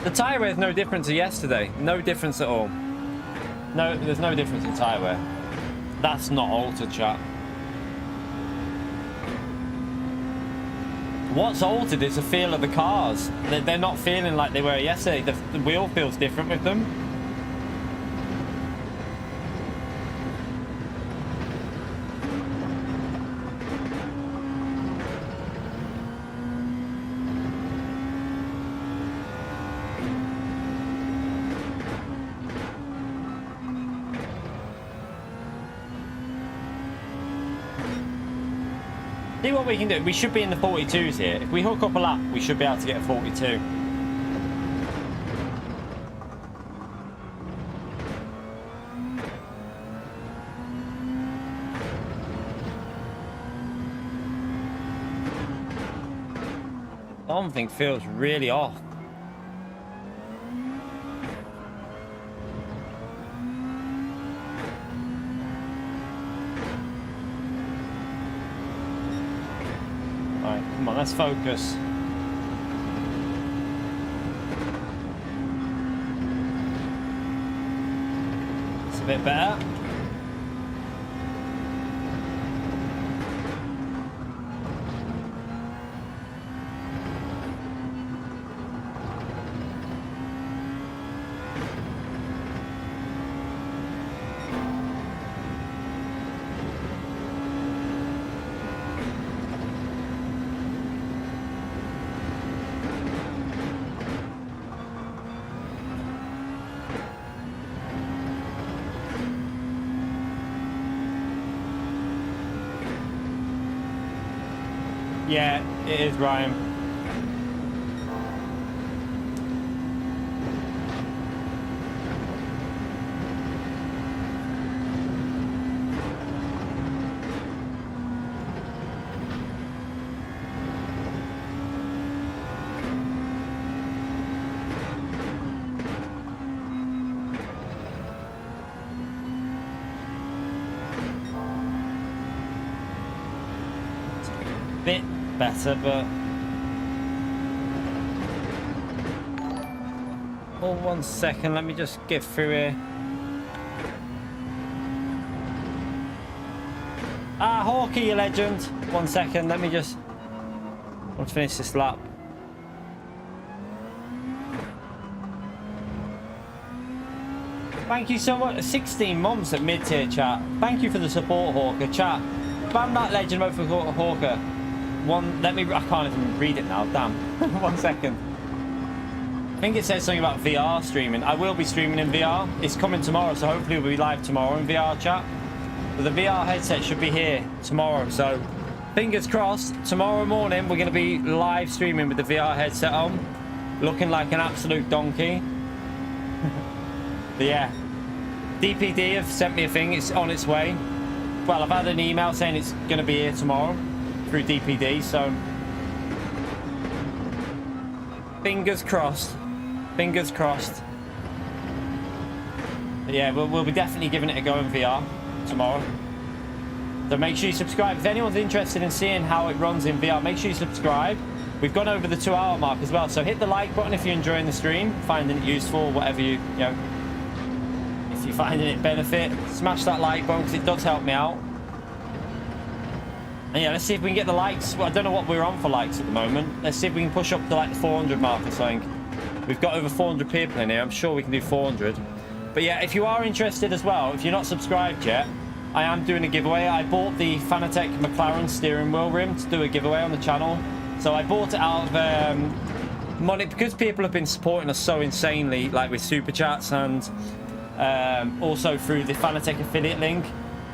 The tyre wear is no different to yesterday. No difference at all. No, there's no difference in tyre wear. That's not altered, chat. What's altered is the feel of the cars. They're not feeling like they were yesterday. The wheel feels different with them. See what we can do. We should be in the 42s here. If we hook up a lap, we should be able to get a 42. Something feels really off. Come on, let's focus. It's a bit better. Yeah, it is, Ryan. Bit better, but oh, 1 second, let me just get through here. Hawkey, you legend. 1 second, let me just want to finish this lap. Thank you so much. 16 months at mid-tier, chat. Thank you for the support, Hawker. Chat, spam that legend mode for Hawker. I can't even read it now, damn. 1 second. I think it says something about VR streaming. I will be streaming in VR. It's coming tomorrow, so hopefully we'll be live tomorrow in VR, chat. But the VR headset should be here tomorrow, so fingers crossed. Tomorrow morning we're going to be live streaming with the VR headset on, looking like an absolute donkey. But yeah, DPD have sent me a thing. It's on its way. well, I've had an email saying it's going to be here tomorrow through DPD, so fingers crossed. Fingers crossed. But yeah, we'll be definitely giving it a go in VR tomorrow. So make sure you subscribe. If anyone's interested in seeing how it runs in VR, make sure you subscribe. We've gone over the 2-hour mark as well, so hit the like button if you're enjoying the stream, finding it useful, whatever you know. If you're finding it benefit, smash that like button because it does help me out. And yeah, let's see if we can get the likes. Well, I don't know what we're on for likes at the moment. Let's see if we can push up to like the 400 mark or something. We've got over 400 people in here. I'm sure we can do 400. But yeah, if you are interested as well, if you're not subscribed yet, I am doing a giveaway. I bought the Fanatec McLaren steering wheel rim to do a giveaway on the channel. So I bought it out of money because people have been supporting us so insanely, like with super chats and also through the Fanatec affiliate link.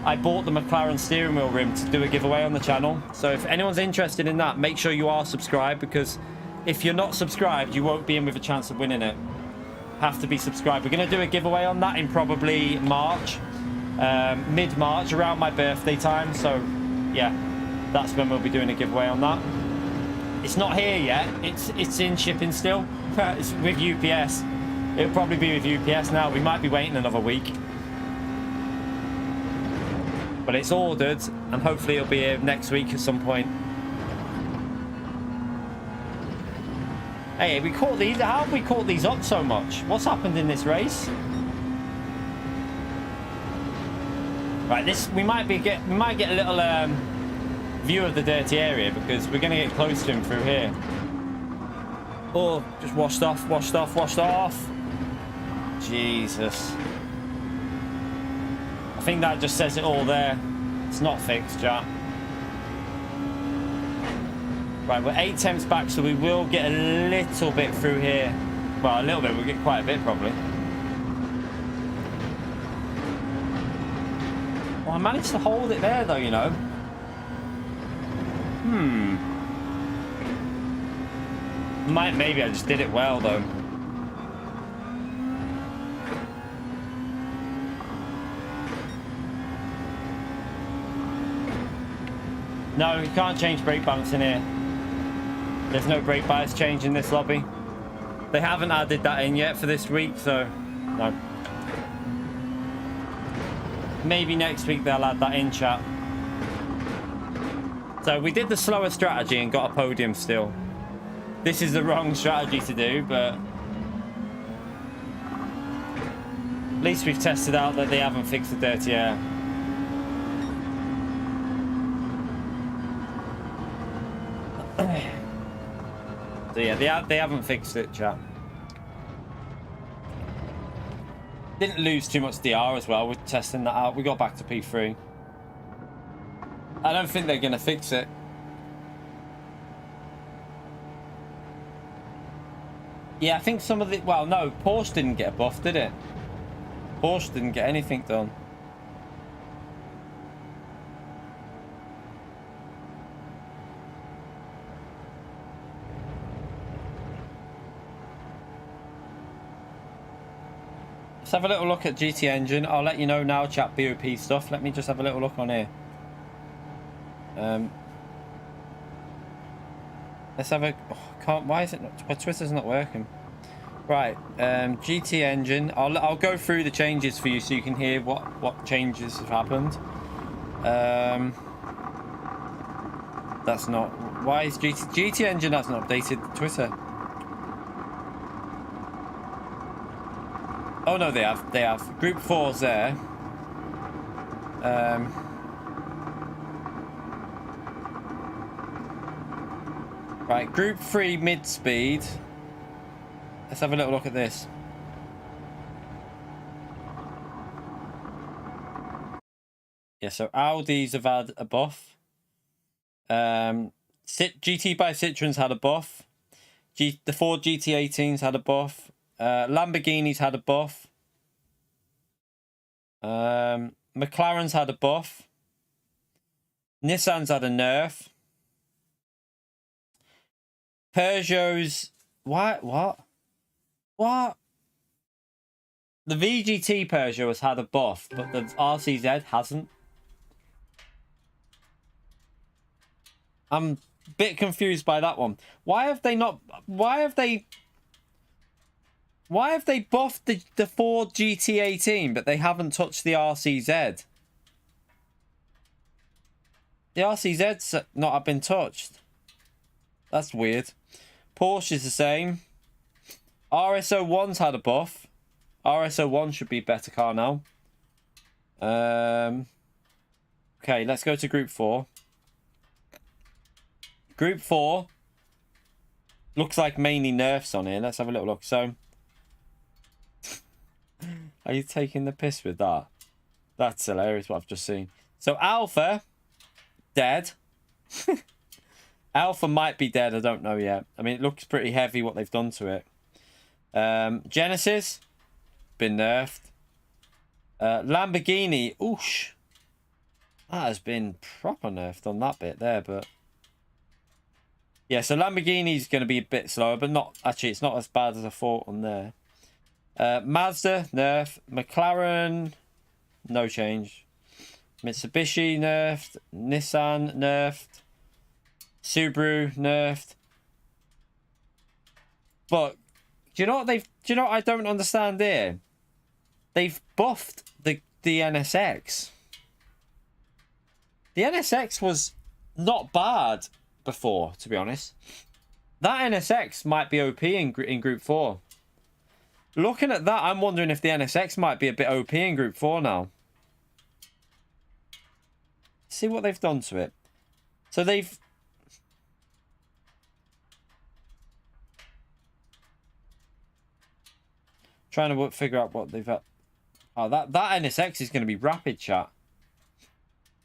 I bought the McLaren steering wheel rim to do a giveaway on the channel. So if anyone's interested in that, make sure you are subscribed, because if you're not subscribed, you won't be in with a chance of winning it. Have to be subscribed. We're going to do a giveaway on that in probably March, mid-March, around my birthday time. So yeah, that's when we'll be doing a giveaway on that. It's not here yet. It's in shipping still. It's with UPS. It'll probably be with UPS now. We might be waiting another week. But it's ordered, and hopefully it'll be here next week at some point. Hey, we caught these. How have we caught these up so much? What's happened in this race? Right, this we might get a little view of the dirty area, because we're gonna get close to him through here. Oh, just washed off, washed off, washed off. Jesus. I think that just says it all there. It's not fixed, chat. Right, we're 8 temps back, so we will get a little bit through here. Well, a little bit. We'll get quite a bit, probably. Well, I managed to hold it there, though, you know. Maybe I just did it well, though. No, you can't change brake balance in here. There's no brake bias change in this lobby. They haven't added that in yet for this week, so no. Maybe next week they'll add that in, chat. So we did the slower strategy and got a podium still. This is the wrong strategy to do, but at least we've tested out that they haven't fixed the dirty air. So yeah, they haven't fixed it, chat. Didn't lose too much DR as well. We're testing that out. We got back to P3. I don't think they're going to fix it. Yeah, I think some of the... Well, no, Porsche didn't get a buff, did it? Porsche didn't get anything done. Let's have a little look at GT Engine. I'll let you know now, chat, BOP stuff. Let me just have a little look on here. Let's have a... Oh, can't... Why is it not... My Twitter's not working. Right. GT Engine. I'll go through the changes for you so you can hear what changes have happened. That's not... Why is GT Engine hasn't updated Twitter? Oh no, they have. Group 4's there. Right, Group 3 mid-speed. Let's have a little look at this. Yeah, so Audis have had a buff. GT by Citroen's had a buff. The Ford GT18's had a buff. Lamborghini's had a buff. McLaren's had a buff. Nissan's had a nerf. Peugeot's... What? The VGT Peugeot has had a buff, but the RCZ hasn't. I'm a bit confused by that one. Why have they not... Why have they buffed the Ford GT18, but they haven't touched the RCZ? The RCZ's not been touched. That's weird. Porsche is the same. RS01's had a buff. RS01 should be a better car now. Okay, let's go to Group 4. Group 4 looks like mainly nerfs on here. Let's have a little look. So, are you taking the piss with that? That's hilarious what I've just seen. So, Alpha, dead. Alpha might be dead. I don't know yet. I mean, it looks pretty heavy what they've done to it. Genesis, been nerfed. Lamborghini, oosh. That has been proper nerfed on that bit there, but... Yeah, so Lamborghini's going to be a bit slower, but not... Actually, it's not as bad as I thought on there. Mazda, nerf. McLaren, no change. Mitsubishi, nerfed. Nissan, nerfed. Subaru, nerfed. But, do you know what they've... Do you know what I don't understand here? They've buffed the NSX. The NSX was not bad before, to be honest. That NSX might be OP in Group 4. Looking at that, I'm wondering if the NSX might be a bit OP in Group 4 now. See what they've done to it. So they've... Trying to figure out what they've... Oh, that NSX is going to be rapid, chat.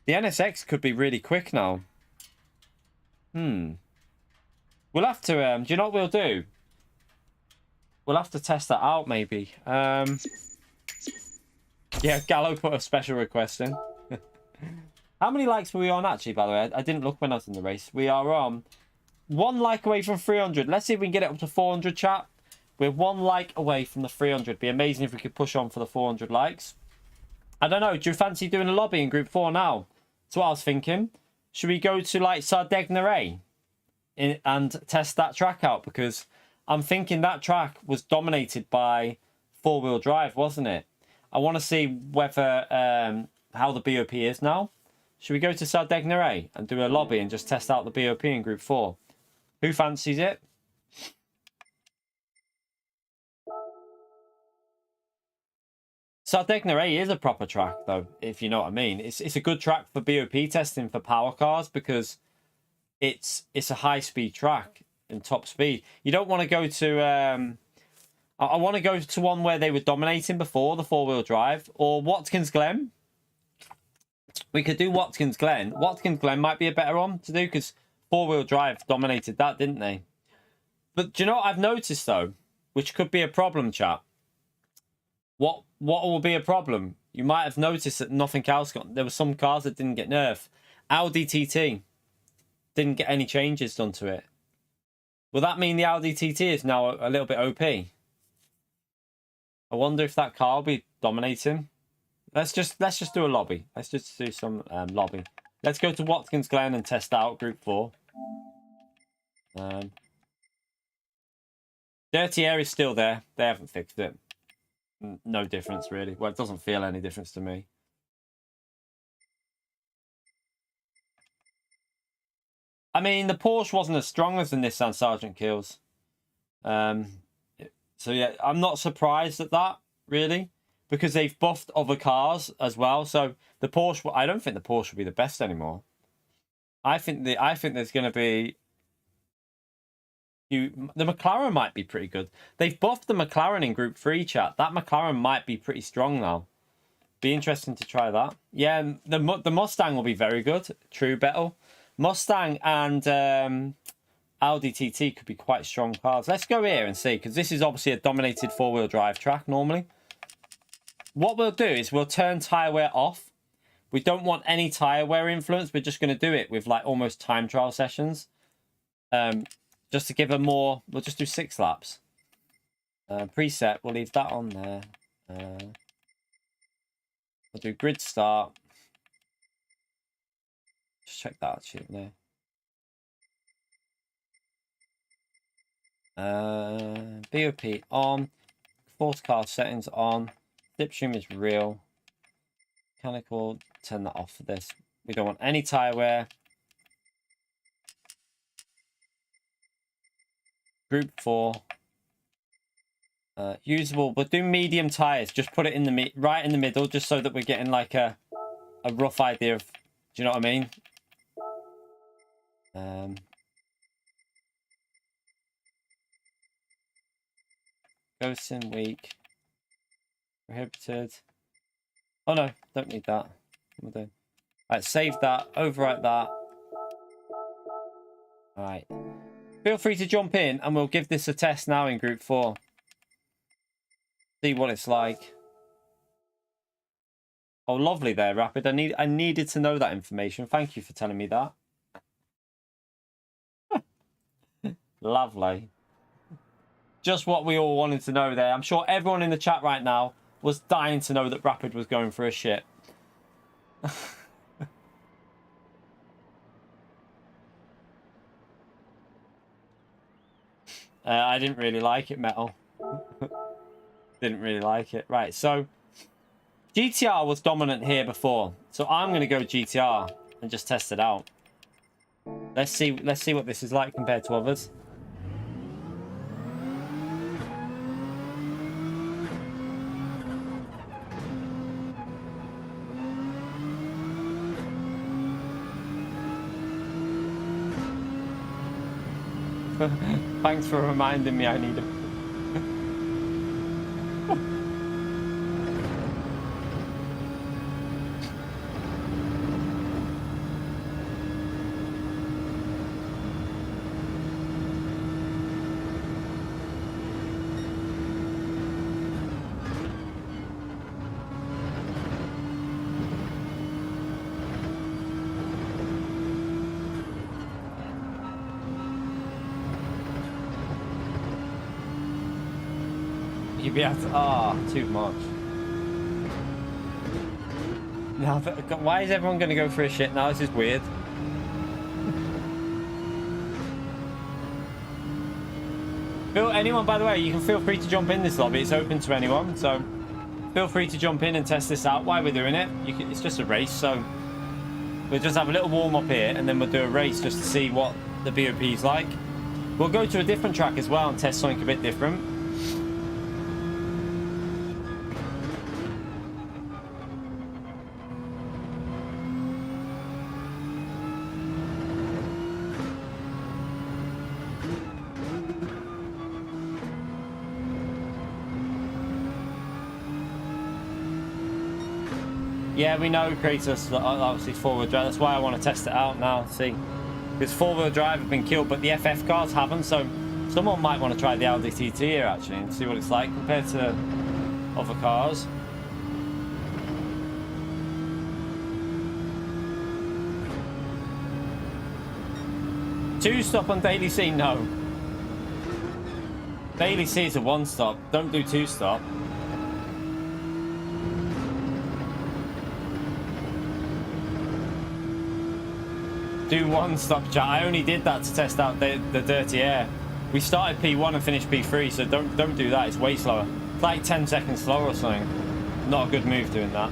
The NSX could be really quick now. We'll have to... do you know what we'll do? We'll have to test that out, maybe. Yeah, Gallo put a special request in. How many likes were we on, actually, by the way? I didn't look when I was in the race. We are on 1 like away from 300. Let's see if we can get it up to 400, chat. We're 1 like away from the 300. It'd be amazing if we could push on for the 400 likes. I don't know. Do you fancy doing a lobby in Group 4 now? That's what I was thinking. Should we go to, like, Sardegna and test that track out? Because I'm thinking that track was dominated by four-wheel drive, wasn't it? I want to see whether how the BOP is now. Should we go to Sardegna and do a lobby and just test out the BOP in Group 4? Who fancies it? Sardegna is a proper track, though, if you know what I mean. It's a good track for BOP testing for power cars because it's a high-speed track and top speed. You don't want to go to... I want to go to one where they were dominating before, the four-wheel drive, or Watkins Glen. We could do Watkins Glen. Watkins Glen might be a better one to do because four-wheel drive dominated that, didn't they? But do you know what I've noticed, though, which could be a problem, chat? What will be a problem? You might have noticed that nothing else got... There were some cars that didn't get nerfed. Audi TT didn't get any changes done to it. Will that mean the Audi TT is now a little bit OP? I wonder if that car will be dominating. Let's just do a lobby. Let's just do some lobby. Let's go to Watkins Glen and test out Group 4. Dirty air is still there. They haven't fixed it. No difference, really. Well, it doesn't feel any difference to me. I mean, the Porsche wasn't as strong as the Nissan Sergeant Kills. So, yeah, I'm not surprised at that, really. Because they've buffed other cars as well. So, the Porsche... I don't think the Porsche will be the best anymore. I think there's going to be... The McLaren might be pretty good. They've buffed the McLaren in Group 3, chat. That McLaren might be pretty strong now. Be interesting to try that. Yeah, the Mustang will be very good. True battle. Mustang and Audi TT could be quite strong cars. Let's go here and see, because this is obviously a dominated four-wheel drive track normally. What we'll do is we'll turn tyre wear off. We don't want any tyre wear influence. We're just going to do it with like almost time trial sessions. Just to give a more... We'll just do 6 laps. Preset, we'll leave that on there. We'll do grid start. Just check that actually there. BOP on. Force car settings on. Slipstream is real. Mechanical, turn that off for this. We don't want any tire wear. Group 4. Usable, but do medium tires. Just put it in the right in the middle, just so that we're getting like a rough idea of. Do you know what I mean? Ghosts in weak. Prohibited. Oh no, don't need that. What am I doing? Alright, save that. Overwrite that. Alright. Feel free to jump in and we'll give this a test now in group 4. See what it's like. Oh, lovely there, Rapid. I needed to know that information. Thank you for telling me that. Lovely. Just what we all wanted to know there. I'm sure everyone in the chat right now was dying to know that Rapid was going for a shit. I didn't really like it, Metal. Didn't really like it. Right, so GTR was dominant here before, so I'm going to go GTR and just test it out. Let's see what this is like compared to others. Thanks for reminding me I need a... You'd be able to... Ah, too much. Now, why is everyone going to go for a shit now? This is weird. Anyone, by the way, you can feel free to jump in this lobby. It's open to anyone, so feel free to jump in and test this out while we're doing it. It's just a race, so we'll just have a little warm-up here, and then we'll do a race just to see what the BOP is like. We'll go to a different track as well and test something a bit different. Yeah, we know Kratos obviously forward drive. That's why I want to test it out now. See, because four-wheel drive have been killed, but the FF cars haven't. So someone might want to try the Audi TT here actually and see what it's like compared to other cars. Two-stop on Daily C? No. Daily C is a one-stop. Don't do two-stop. Do one-stop, chat. I only did that to test out the dirty air. We started P1 and finished P3, so don't do that. It's way slower. It's like 10 seconds slower or something. Not a good move doing that.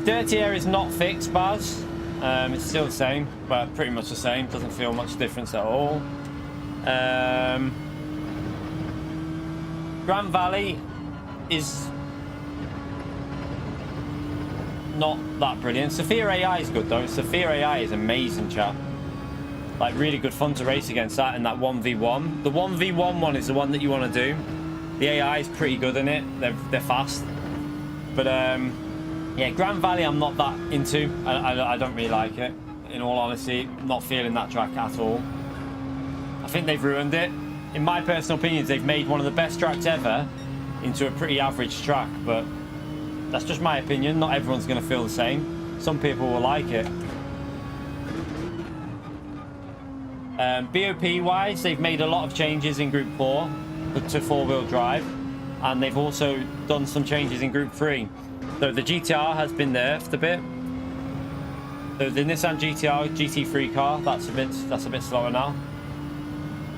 Dirty air is not fixed, Baz. It's still the same, but pretty much the same. Doesn't feel much difference at all. Grand Valley is not that brilliant. Sophia AI is good though. Sophia AI is amazing, chat. Like really good fun to race against that in that 1v1. The 1v1 one is the one that you want to do. The AI is pretty good in it. They're fast. But yeah, Grand Valley I'm not that into. I don't really like it. In all honesty, not feeling that track at all. I think they've ruined it. In my personal opinion, they've made one of the best tracks ever into a pretty average track, but that's just my opinion. Not everyone's going to feel the same. Some people will like it. BOP-wise, they've made a lot of changes in Group 4 to four-wheel drive, and they've also done some changes in Group 3. So the GTR has been nerfed a bit. The Nissan GTR GT3 car, that's a bit slower now.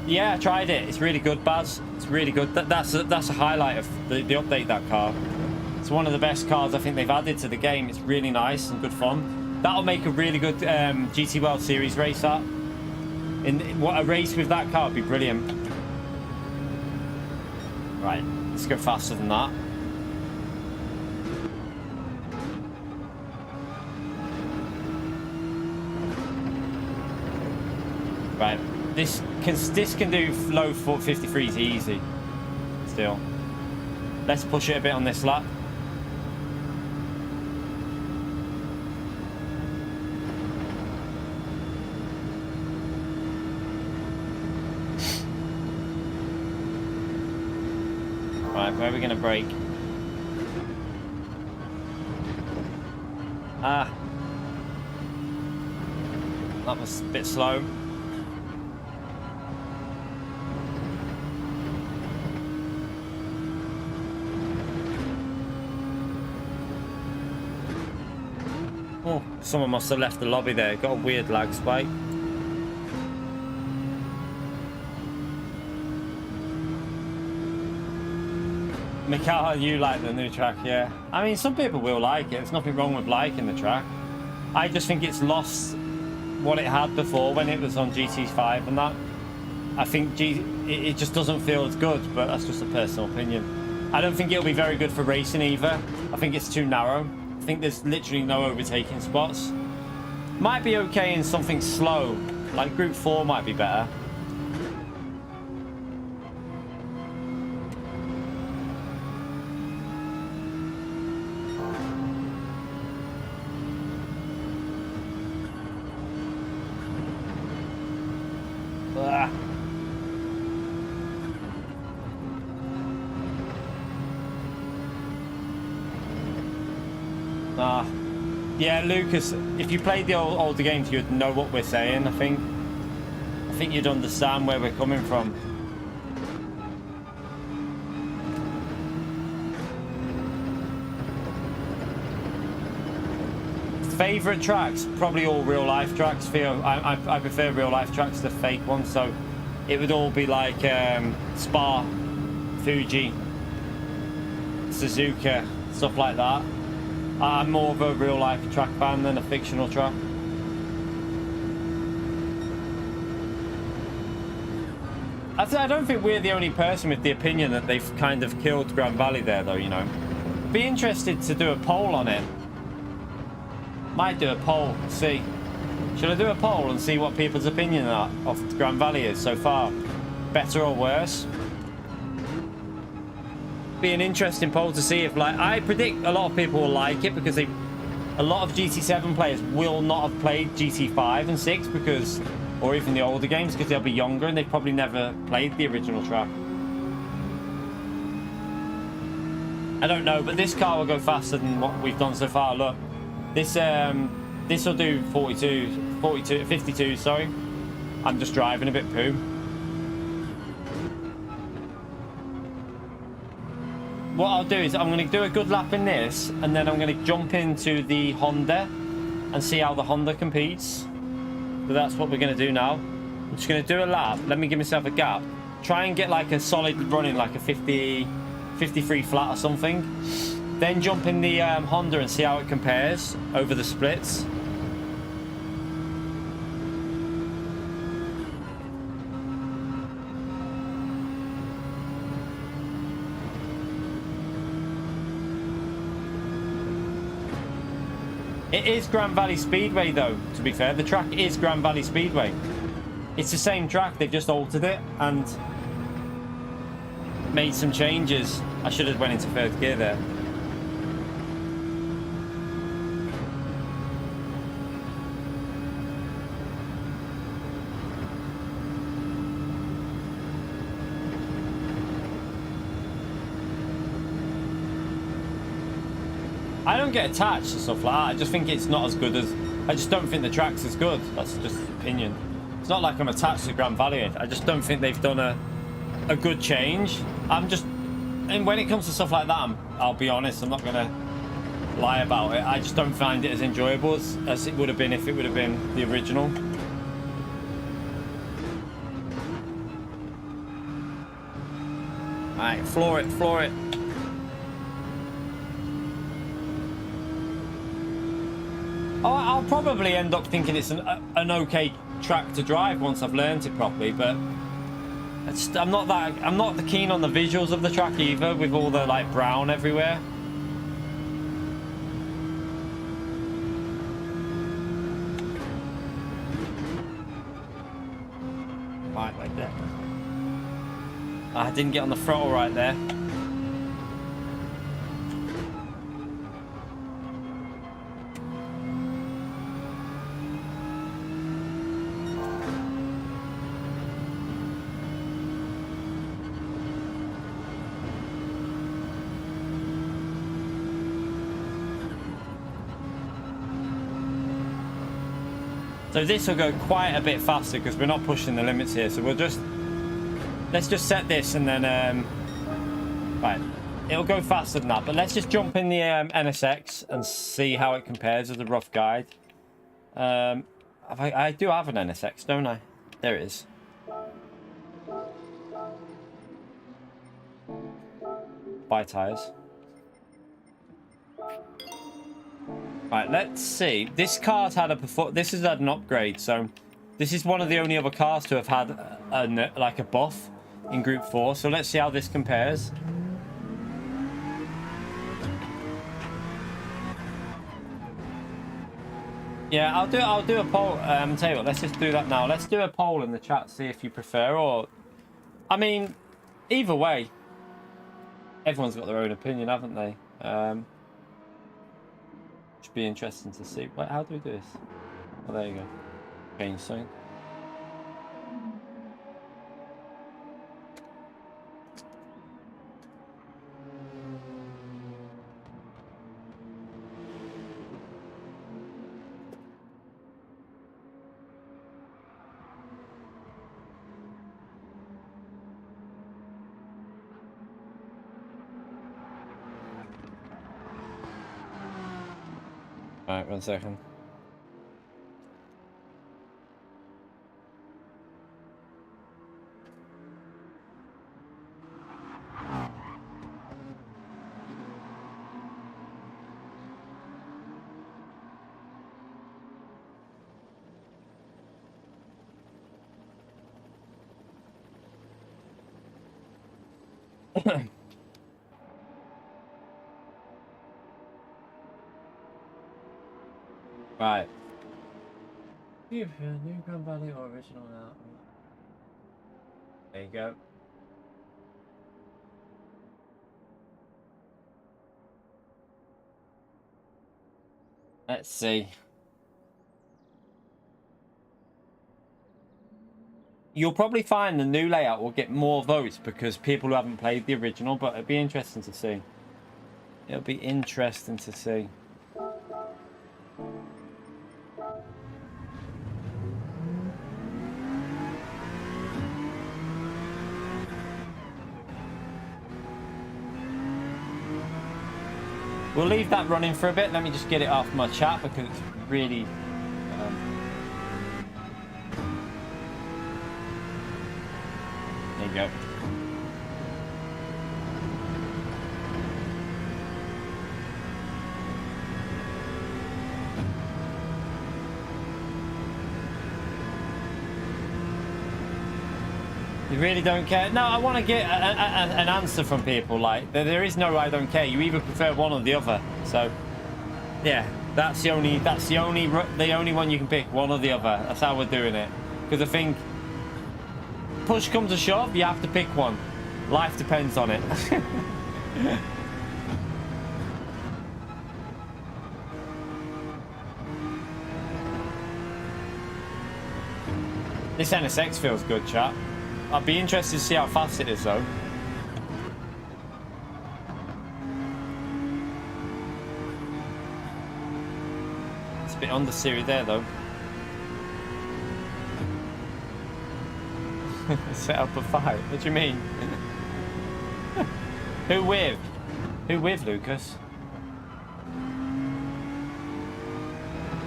Yeah, I tried it. It's really good, Baz. It's really good. That's a highlight of the update, that car. It's one of the best cars I think they've added to the game. It's really nice and good fun. That'll make a really good GT World Series race, that. What a race with that car would be brilliant. Right, let's go faster than that. Right, this can do low 53s easy. Still, let's push it a bit on this lap. Right, where are we going to brake? Ah, that was a bit slow. Oh, someone must have left the lobby there. Got a weird lag spike. Mikhail, you like the new track, yeah. I mean, some people will like it. There's nothing wrong with liking the track. I just think it's lost what it had before when it was on GT5 and that. I think it just doesn't feel as good, but that's just a personal opinion. I don't think it'll be very good for racing either. I think it's too narrow. I think there's literally no overtaking spots. Might be okay in something slow, like Group 4 might be better. Yeah, Lucas, if you played the older games, you'd know what we're saying, I think. I think you'd understand where we're coming from. Favourite tracks? Probably all real-life tracks. I prefer real-life tracks to fake ones, so it would all be like Spa, Fuji, Suzuka, stuff like that. I'm more of a real-life track fan than a fictional track. I don't think we're the only person with the opinion that they've kind of killed Grand Valley there, though, you know. Be interested to do a poll on it. Might do a poll, see. Should I do a poll and see what people's opinion of Grand Valley is so far? Better or worse? Be an interesting poll to see if, like, I predict a lot of people will like it because a lot of GT7 players will not have played GT5 and 6 because, or even the older games, because they'll be younger and they've probably never played the original track. I don't know, but this car will go faster than what we've done so far. Look, this will do 52, sorry. I'm just driving a bit poo. What I'll do is I'm going to do a good lap in this, and then I'm going to jump into the Honda and see how the Honda competes. So that's what we're going to do now. I'm just going to do a lap. Let me give myself a gap. Try and get like a solid run in, like a 53 flat or something. Then jump in the Honda and see how it compares over the splits. It is Grand Valley Speedway though, to be fair. The track is Grand Valley Speedway. It's the same track, they've just altered it and made some changes. I should have went into third gear there. I don't get attached to stuff like that. I just think it's not as good as... I just don't think the track's as good. That's just opinion. It's not like I'm attached to Grand Valley. I just don't think they've done a good change. I'm just... And when it comes to stuff like that, I'll be honest, I'm not going to lie about it. I just don't find it as enjoyable as it would have been if it would have been the original. Alright, floor it, floor it. Oh, I'll probably end up thinking it's an okay track to drive once I've learned it properly, but I'm not keen on the visuals of the track either, with all the like brown everywhere. Right, like that. I didn't get on the throttle right there. So this will go quite a bit faster because we're not pushing the limits here. So let's just set this and then, right, it'll go faster than that. But let's just jump in the NSX and see how it compares as a rough guide. I do have an NSX, don't I? There it is. Buy tires. Right, let's see. This car's had this has had an upgrade, so this is one of the only other cars to have had like a buff in Group 4. So let's see how this compares. Yeah, I'll do a poll. Tell you what, let's just do that now. Let's do a poll in the chat, see if you prefer, or I mean, either way, everyone's got their own opinion, haven't they? Should be interesting to see. Wait, how do we do this? Oh, there you go. Change something. Alright, 1 second. Right. New Grand Valley or original now. There you go. Let's see. You'll probably find the new layout will get more votes because people who haven't played the original, but it'll be interesting to see. It'll be interesting to see. We'll leave that running for a bit. Let me just get it off my chat because it's really... There you go. You really don't care? No, I want to get an answer from people. Like, there is no I don't care. You either prefer one or the other. So, yeah, that's the only one you can pick, one or the other. That's how we're doing it. Because I think push comes to shove, you have to pick one. Life depends on it. This NSX feels good, chat. I'd be interested to see how fast it is, though. It's a bit under Siri there, though. Set up a fight. What do you mean? Who with? Who with, Lucas?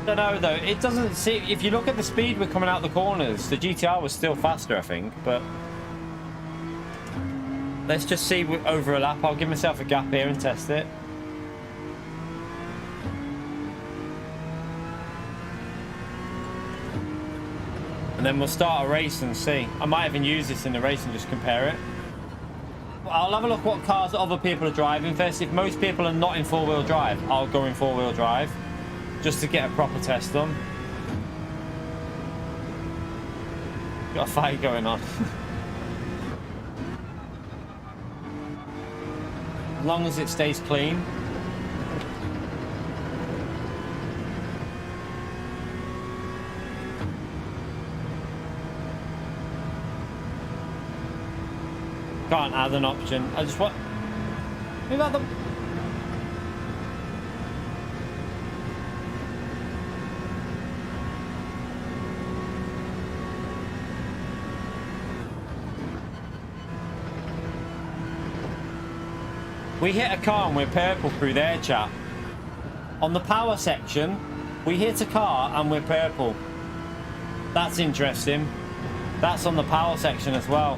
Don't know though. It doesn't see. If you look at the speed we're coming out the corners, the GTR was still faster, I think. But let's just see over a lap. I'll give myself a gap here and test it. And then we'll start a race and see. I might even use this in the race and just compare it. I'll have a look what cars other people are driving first. If most people are not in four-wheel drive, I'll go in four-wheel drive just to get a proper test done. Got a fight going on. As long as it stays clean. Can't add an option. I just want. Move out the. We hit a car and we're purple through there, chat. On the power section, we hit a car and we're purple. That's interesting. That's on the power section as well.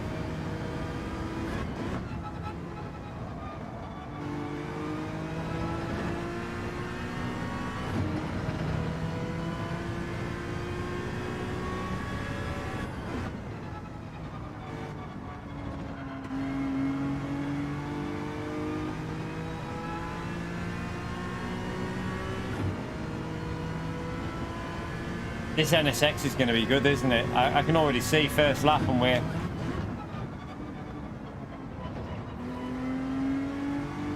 This NSX is going to be good, isn't it? I can already see first lap and we're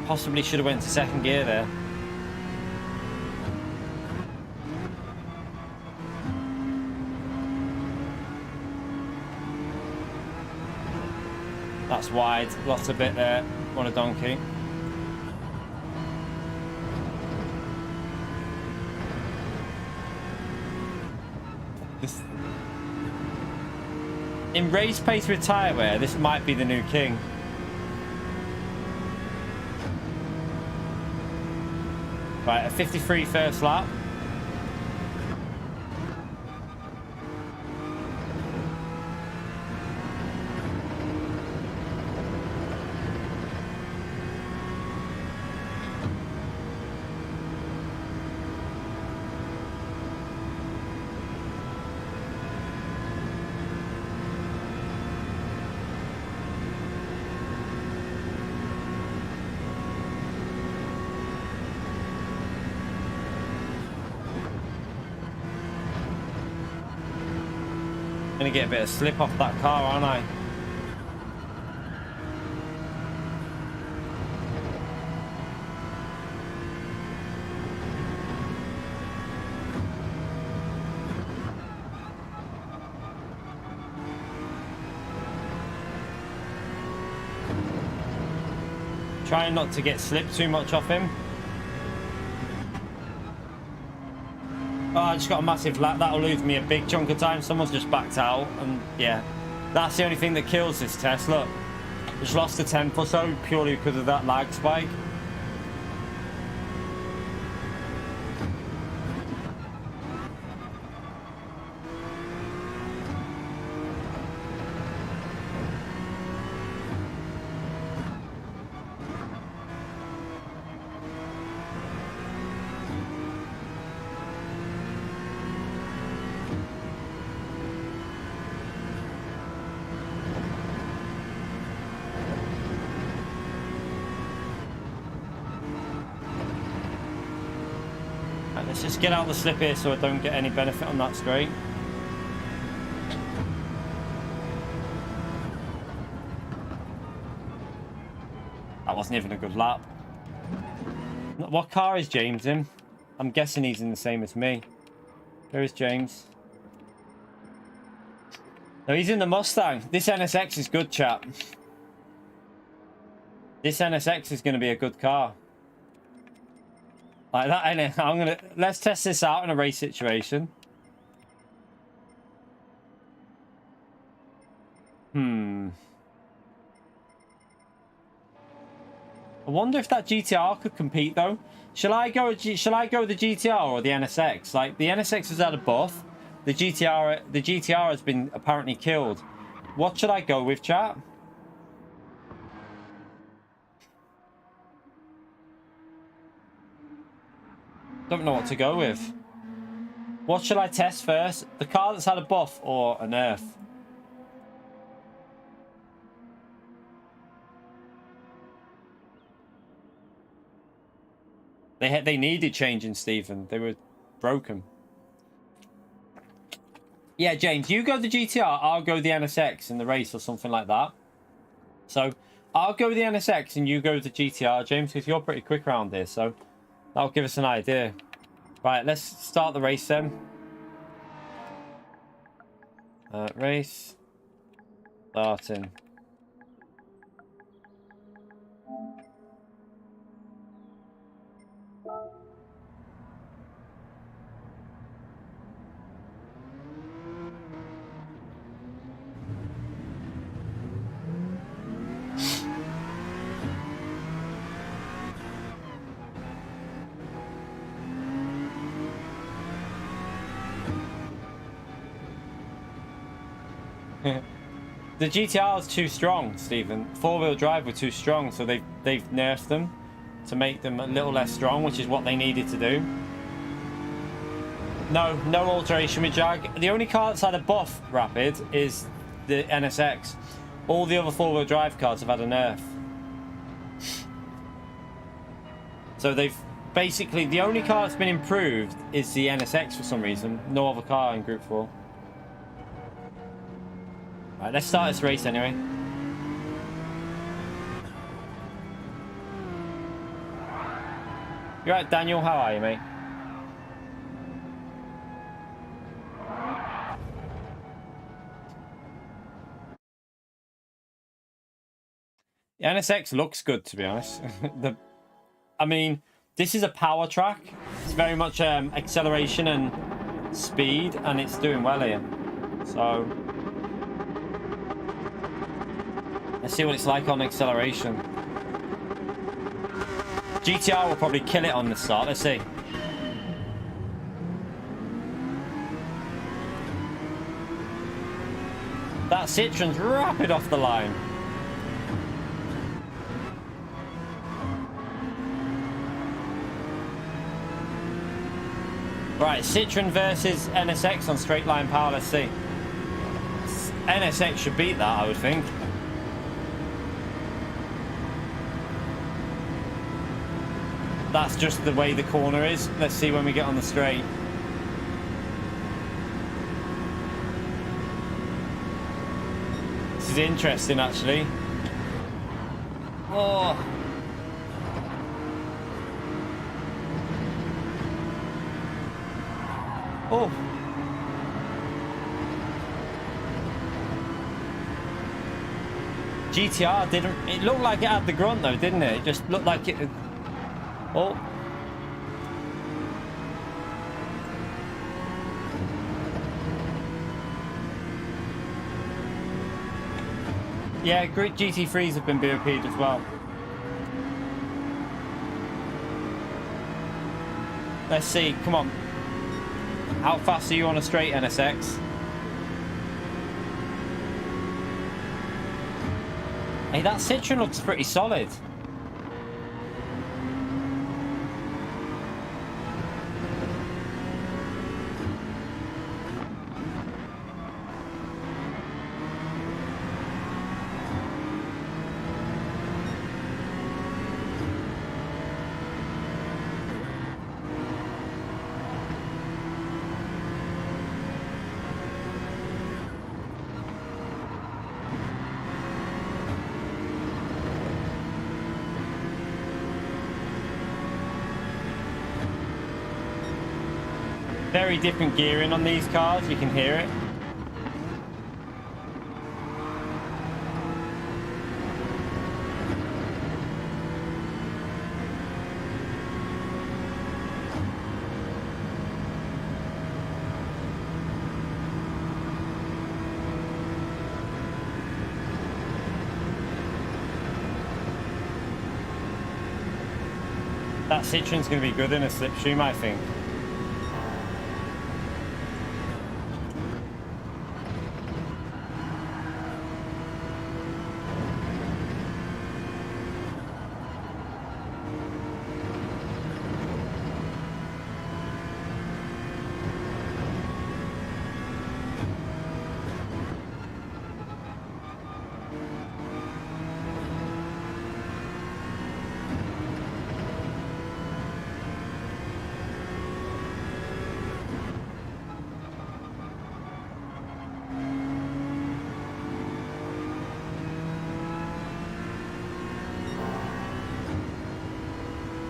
possibly should have went to second gear there. That's wide, lots of bit there. What a donkey. In race pace with tyre wear, this might be the new king. Right, a 53 first lap. Gonna get a bit of slip off that car, aren't I? Trying not to get slipped too much off him. Oh, I just got a massive lap. That'll lose me a big chunk of time. Someone's just backed out. And yeah, that's the only thing that kills this test. Look, just lost a tenth or so purely because of that lag spike. Let's just get out the slip here so I don't get any benefit on that straight. That wasn't even a good lap. What car is James in? I'm guessing he's in the same as me. Where is James? No, he's in the Mustang. This NSX is good, chap. This NSX is going to be a good car. Like that, innit? Let's test this out in a race situation. I wonder if that GTR could compete though. Shall I go with the GTR or the NSX? Like the NSX has had a buff. The GTR has been apparently killed. What should I go with, chat? Don't know what to go with. What should I test first? The car that's had a buff or a nerf? They needed changing, Stephen. They were broken. Yeah, James, you go the GTR, I'll go the NSX in the race or something like that. So I'll go the NSX and you go the GTR, James, because you're pretty quick around here. So that'll give us an idea. Right, let's start the race then. Race. Starting. The GTR is too strong, Stephen. Four-wheel drive were too strong, so they've nerfed them to make them a little less strong, which is what they needed to do. No alteration with Jag. The only car that's had a buff, Rapid, is the NSX. All the other four-wheel drive cars have had a nerf. So they've basically, the only car that's been improved is the NSX for some reason. No other car in Group 4. Right, let's start this race anyway. You right, Daniel? How are you, mate? The NSX looks good, to be honest. I mean, this is a power track. It's very much acceleration and speed, and it's doing well here. So let's see what it's like on acceleration. GTR will probably kill it on the start. Let's see. That Citroen's rapid off the line. Right, Citroen versus NSX on straight line power. Let's see. NSX should beat that, I would think. That's just the way the corner is. Let's see when we get on the straight. This is interesting, actually. Oh. Oh. GTR didn't... It looked like it had the grunt, though, didn't it? It just looked like it... Oh. Yeah, great GT3s have been BOP'd as well. Let's see, come on. How fast are you on a straight, NSX? Hey, that Citroen looks pretty solid. Very different gearing on these cars, you can hear it. That Citroen's going to be good in a slipstream, I think.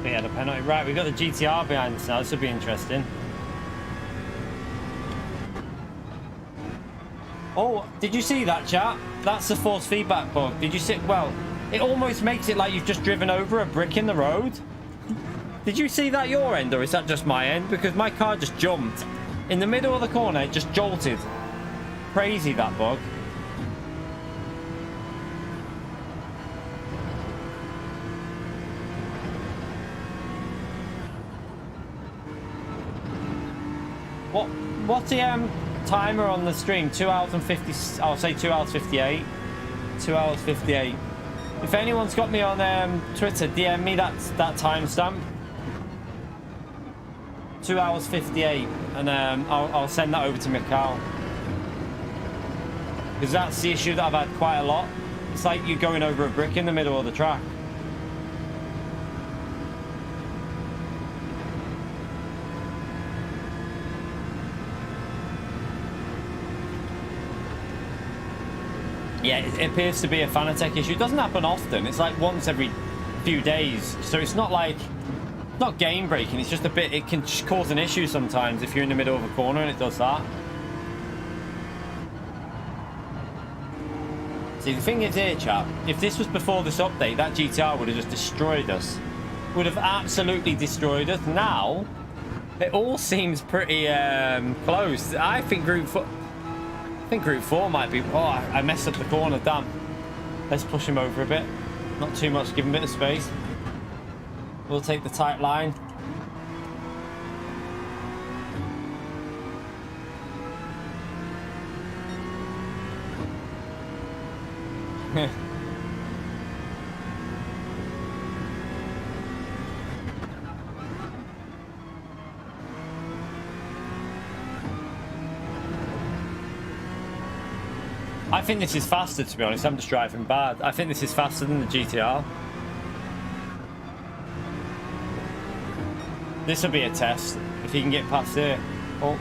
Yeah, the penalty. Right, we've got the GTR behind us now. This will be interesting. Oh, did you see that, chat? That's the force feedback bug. Did you see? Well, it almost makes it like you've just driven over a brick in the road. Did you see that your end, or is that just my end? Because my car just jumped. In the middle of the corner, it just jolted. Crazy, that bug. What's the timer on the stream? 2 hours and 50. I'll say 2 hours 58. 2 hours 58. If anyone's got me on Twitter, DM me that timestamp. 2 hours 58, and I'll send that over to Mikhail. Because that's the issue that I've had quite a lot. It's like you're going over a brick in the middle of the track. Yeah, it appears to be a Fanatec issue. It doesn't happen often. It's like once every few days. So it's not like, not game breaking. It's just a bit, it can cause an issue sometimes if you're in the middle of a corner and it does that. See, the thing is here, chap, if this was before this update, that GTR would have just destroyed us. Would have absolutely destroyed us. Now, it all seems pretty close. I think Group 4 might be... Oh, I messed up the corner, damn. Let's push him over a bit. Not too much, give him a bit of space. We'll take the tight line. I think this is faster, to be honest. I'm just driving bad. I think this is faster than the GTR. This will be a test if he can get past here. Oh.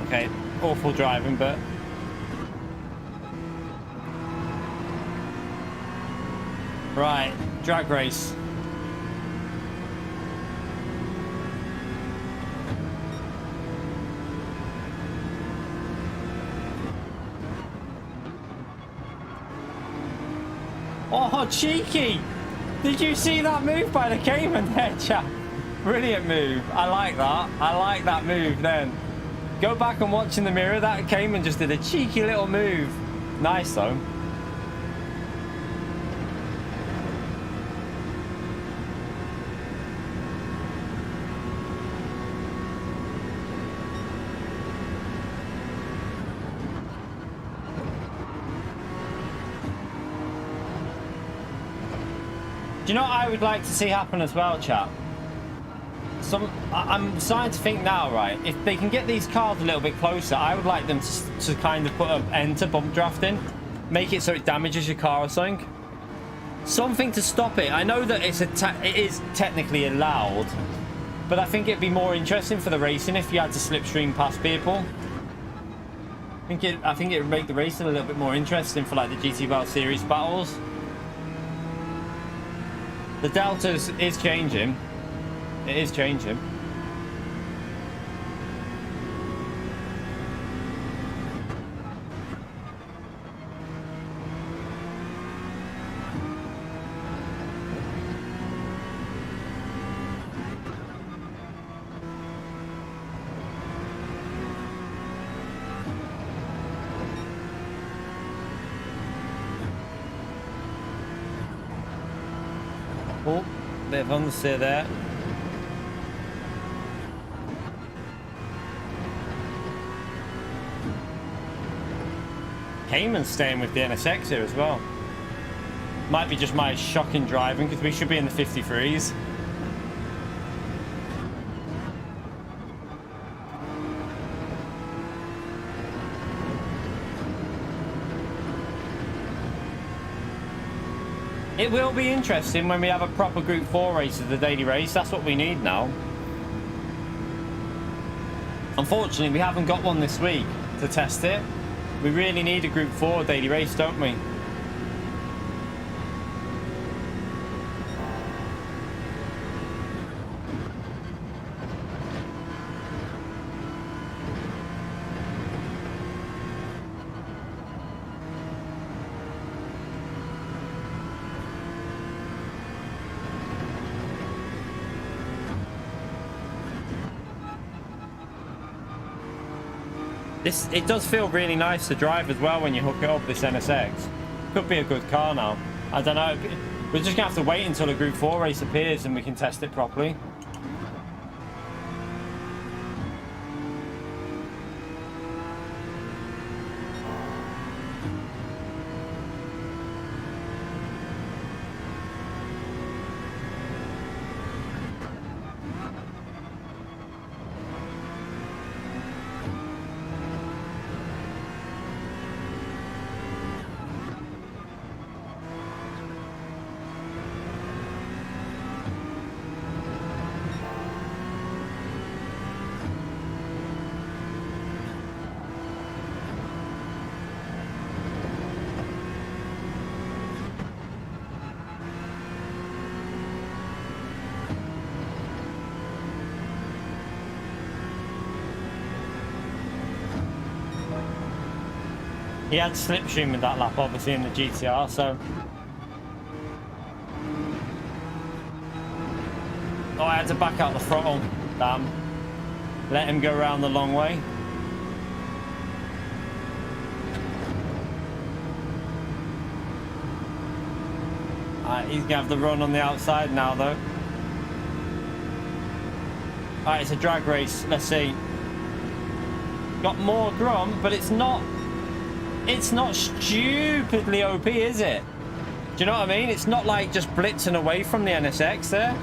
Okay, awful driving, but... Right, drag race. Oh, cheeky! Did you see that move by the Cayman there, chap? Brilliant move. I like that. I like that move then. Go back and watch in the mirror. That Cayman just did a cheeky little move. Nice, though. Do you know what I would like to see happen as well, chat? I'm starting to think now, right? If they can get these cars a little bit closer, I would like them to kind of put an end to bump drafting. Make it so it damages your car or something. Something to stop it. I know that it is technically allowed, but I think it'd be more interesting for the racing if you had to slipstream past people. I think it would make the racing a little bit more interesting for like the GT World Series battles. The Delta is changing. It is changing. Bit of understeer there. Cayman's staying with the NSX here as well. Might be just my shocking driving because we should be in the 53s. It will be interesting when we have a proper Group 4 race as the daily race. That's what we need now. Unfortunately, we haven't got one this week to test it. We really need a Group 4 daily race, don't we? It does feel really nice to drive as well when you hook it up, this NSX. Could be a good car now. I don't know. We're just going to have to wait until a Group 4 race appears and we can test it properly. He had slipstream with that lap, obviously, in the GTR, so... Oh, I had to back out the throttle. Damn. Let him go around the long way. Alright, he's going to have the run on the outside now, though. Alright, it's a drag race. Let's see. Got more grum, but it's not... It's not stupidly OP, is it? Do you know what I mean? It's not like just blitzing away from the NSX there.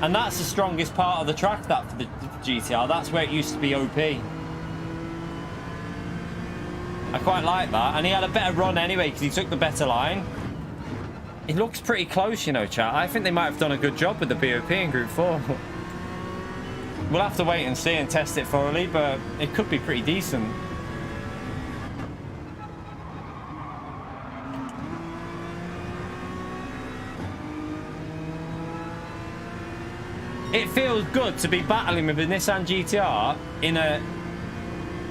And that's the strongest part of the track, that for the GTR. That's where it used to be OP. I quite like that. And he had a better run anyway because he took the better line. It looks pretty close, you know, chat. I think they might have done a good job with the BOP in Group 4. We'll have to wait and see and test it thoroughly, but it could be pretty decent. It feels good to be battling with a Nissan GTR in a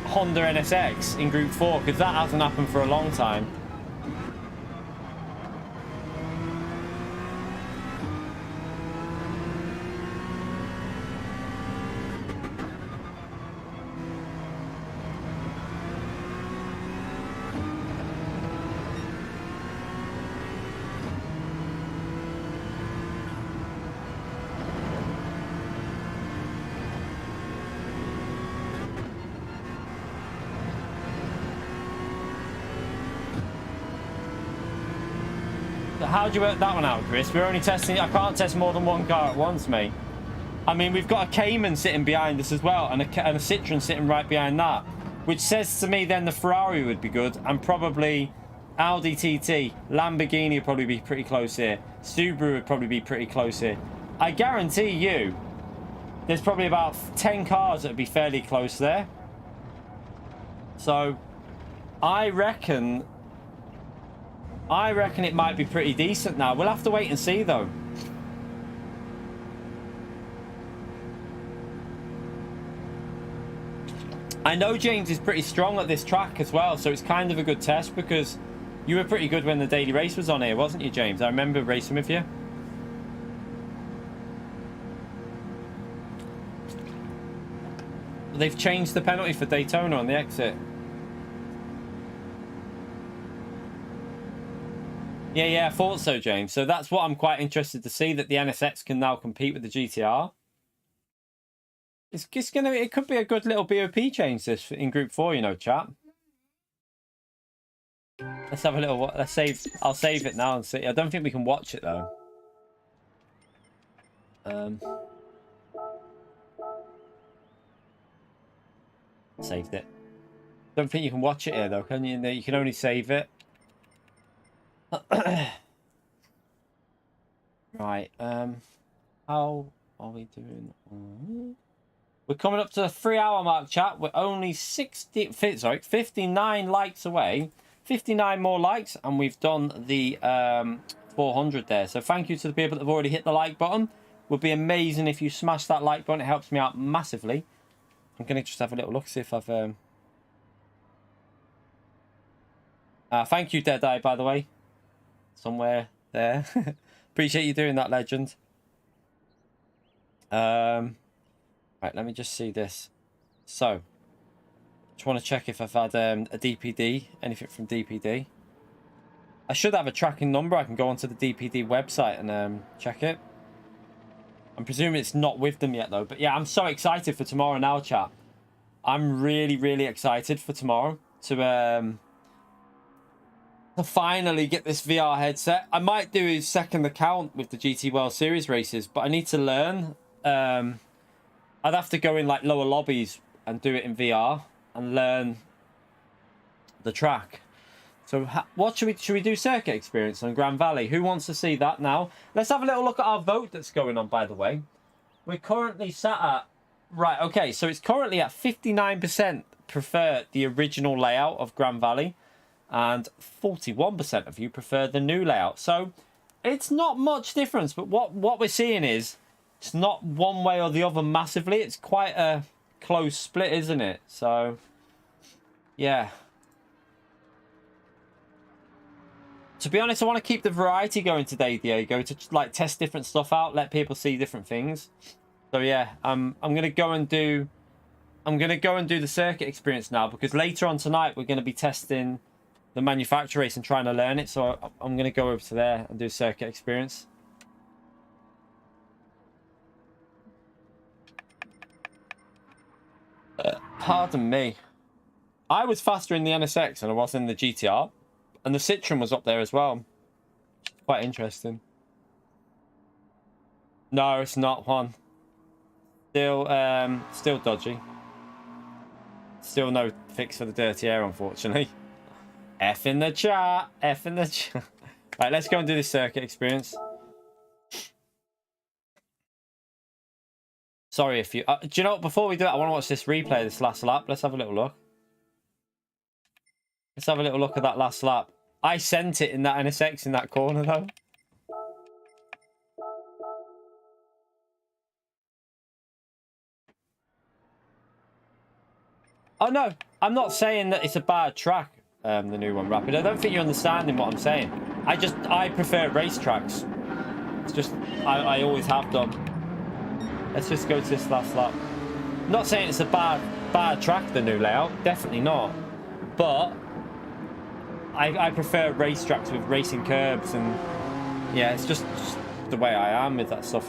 Honda NSX in Group 4 because that hasn't happened for a long time. How'd you work that one out, Chris? We're only testing... I can't test more than one car at once, mate. I mean, we've got a Cayman sitting behind us as well, and a Citroen sitting right behind that, which says to me then the Ferrari would be good, and probably Audi TT, Lamborghini would probably be pretty close here. Subaru would probably be pretty close here. I guarantee you, there's probably about 10 cars that would be fairly close there. So, I reckon it might be pretty decent now. We'll have to wait and see, though. I know James is pretty strong at this track as well, so it's kind of a good test because you were pretty good when the daily race was on here, wasn't you, James? I remember racing with you. They've changed the penalty for Daytona on the exit. Yeah, I thought so, James. So that's what I'm quite interested to see, that the NSX can now compete with the GTR. It's gonna. It could be a good little BOP change this in Group 4, you know, chat. Let's have a little. Let's save. I'll save it now and see. I don't think we can watch it though. Saved it. Don't think you can watch it here though, can you? You can only save it. Right. How are we doing? We're coming up to the 3-hour mark, chat. We're only 59 likes away. 59 more likes, and we've done the 400 there. So thank you to the people that have already hit the like button. Would be amazing if you smash that like button. It helps me out massively. I'm going to just have a little look, see if I've... thank you, Deadeye, by the way. Somewhere there. Appreciate you doing that, legend. Right, let me just see this. So, just want to check if I've had a DPD, anything from DPD. I should have a tracking number. I can go onto the DPD website and check it. I'm presuming it's not with them yet, though. But yeah, I'm so excited for tomorrow now, chat. I'm really, really excited for tomorrow to finally get this VR headset. I might do a second account with the GT World Series races, but I need to learn. I'd have to go in like lower lobbies and do it in VR and learn the track. So what should we do? Circuit experience on Grand Valley. Who wants to see that now? Let's have a little look at our vote that's going on, by the way. We're currently sat at... Right, okay, so it's currently at 59% prefer the original layout of Grand Valley, and 41% of you prefer the new layout. So it's not much difference, but what we're seeing is it's not one way or the other massively. It's quite a close split, isn't it? So, yeah. To be honest, I want to keep the variety going today, Diego, to like test different stuff out, let people see different things. So yeah, I'm gonna go and do the circuit experience now, because later on tonight we're gonna be testing the manufacturer race and trying to learn it. So I'm gonna go over to there and do circuit experience. Pardon me. I was faster in the NSX than I was in the GTR. And the Citroen was up there as well. Quite interesting. No, it's not one. Still dodgy. Still no fix for the dirty air, unfortunately. F in the chat. F in the chat. Right, let's go and do this circuit experience. Sorry if you... do you know what? Before we do it, I want to watch this replay, this last lap. Let's have a little look. Let's have a little look at that last lap. I sent it in that NSX in that corner, though. Oh, no. I'm not saying that it's a bad track, the new one, Rapid. I don't think you're understanding what I'm saying. I prefer racetracks. It's just... I always have done. Let's just go to this last lap. I'm not saying it's a bad track, the new layout. Definitely not. But... I prefer racetracks with racing curbs, and yeah, it's just the way I am with that stuff.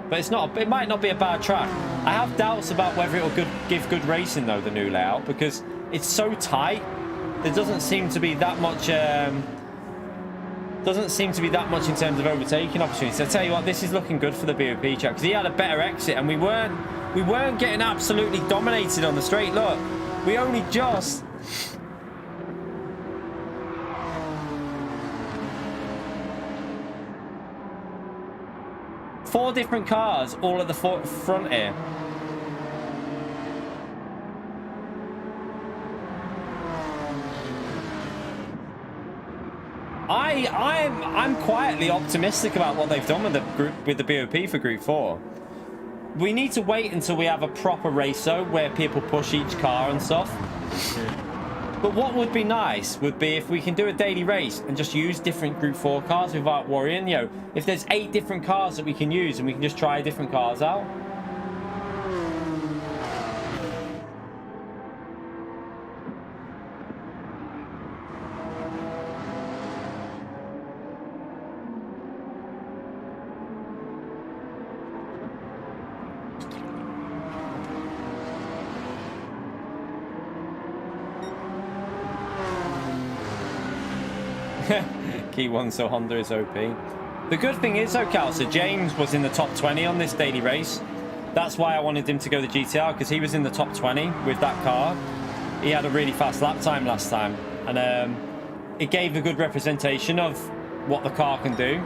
But it's not. It might not be a bad track. I have doubts about whether it'll give good racing though, the new layout, because it's so tight. There doesn't seem to be that much. Doesn't seem to be that much in terms of overtaking opportunities. I tell you what, this is looking good for the BOP track, because he had a better exit, and we weren't getting absolutely dominated on the straight. Look, we only just. Four different cars, all at the front here. I'm quietly optimistic about what they've done with the BOP for Group 4. We need to wait until we have a proper race though, where people push each car and stuff. But what would be nice would be if we can do a daily race and just use different Group 4 cars without worrying. You know, if there's 8 different cars that we can use and we can just try different cars out. Key one, so Honda is OP. The good thing is, though, Cal, so James was in the top 20 on this daily race. That's why I wanted him to go the GTR, because he was in the top 20 with that car. He had a really fast lap time last time. And it gave a good representation of what the car can do.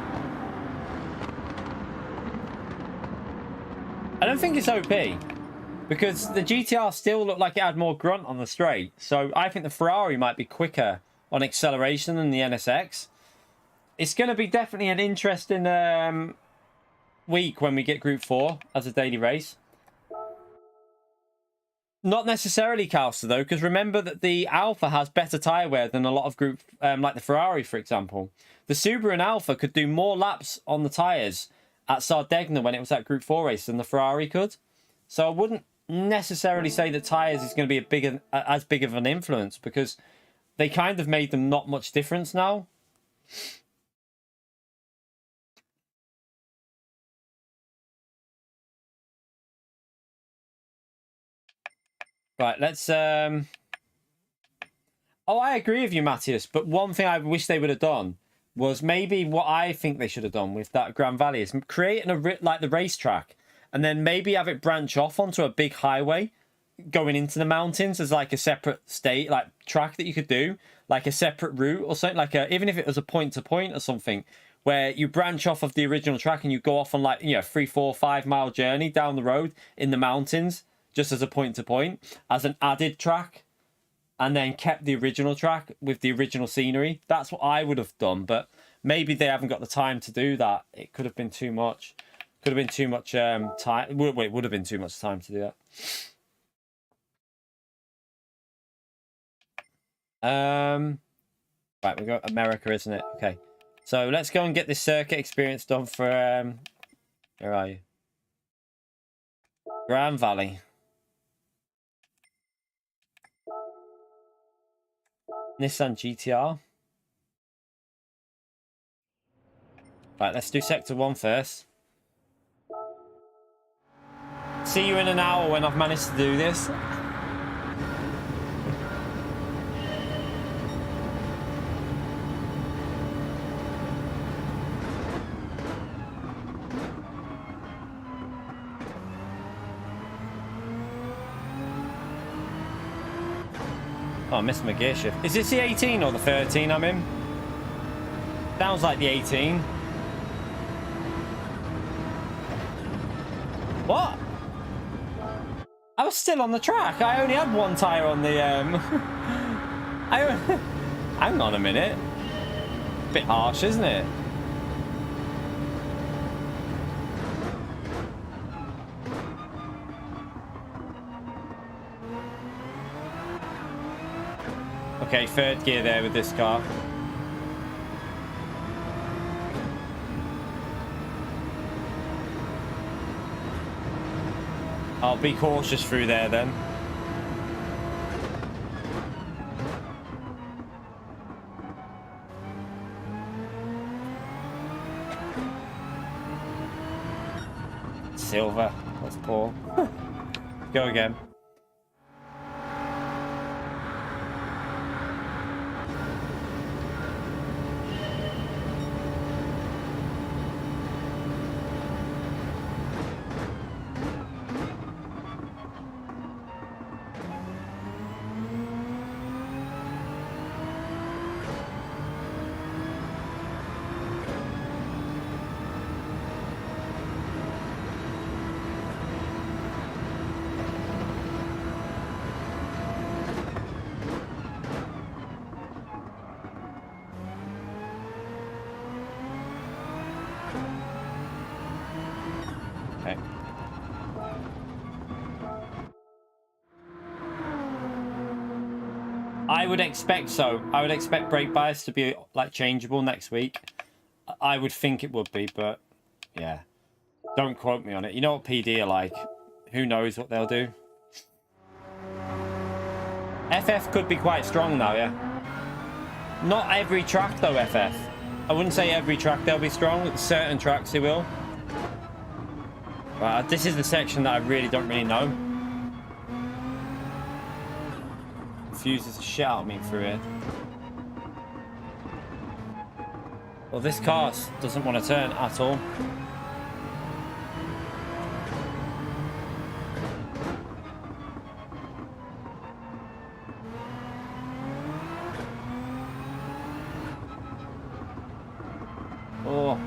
I don't think it's OP, because the GTR still looked like it had more grunt on the straight. So I think the Ferrari might be quicker on acceleration than the NSX. It's going to be definitely an interesting week when we get Group 4 as a daily race. Not necessarily Calster, though, because remember that the Alpha has better tyre wear than a lot of group, like the Ferrari, for example. The Subaru and Alpha could do more laps on the tyres at Sardegna when it was that Group 4 race than the Ferrari could. So I wouldn't necessarily say that tyres is going to be as big of an influence, because they kind of made them not much difference now. Right, let's... Oh, I agree with you, Matthias, but one thing I wish they would have done was maybe what I think they should have done with that Grand Valley is creating like the racetrack, and then maybe have it branch off onto a big highway going into the mountains as like a separate track that you could do, like a separate route or something, like even if it was a point-to-point or something, where you branch off of the original track and you go off on 3, 4, 5 mile journey down the road in the mountains, just as a point-to-point, as an added track, and then kept the original track with the original scenery. That's what I would have done, but maybe they haven't got the time to do that. It could have been too much. Could have been too much time. It would have been too much time to do that. Right, we got America, isn't it? Okay. So let's go and get this circuit experience done for... where are you? Grand Valley. Nissan GTR. Right, let's do Sector 1 first. See you in an hour when I've managed to do this. Oh, I missed my gear shift. Is this the 18 or the 13 I'm in? Sounds like the 18. What? I was still on the track. I only had one tyre on the... Hang on a minute. Bit harsh, isn't it? Okay, third gear there with this car. I'll be cautious through there then. Silver. That's poor. Go again. I would expect so. I would expect brake bias to be like changeable next week. I would think it would be, but yeah. Don't quote me on it. You know what PD are like. Who knows what they'll do. FF could be quite strong now, yeah. Not every track though, FF. I wouldn't say every track they'll be strong. With certain tracks they will. Right, this is the section that I really don't know. Confuses the shit out of me through here. Well, this car doesn't want to turn at all. Oh.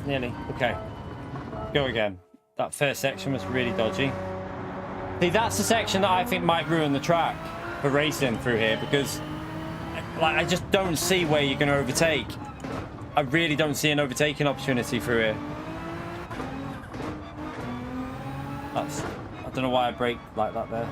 Nearly. Okay. Go again. That first section was really dodgy. See, that's the section that I think might ruin the track for racing through here, because like, I just don't see where you're going to overtake. I really don't see an overtaking opportunity through here. I don't know why I brake like that there.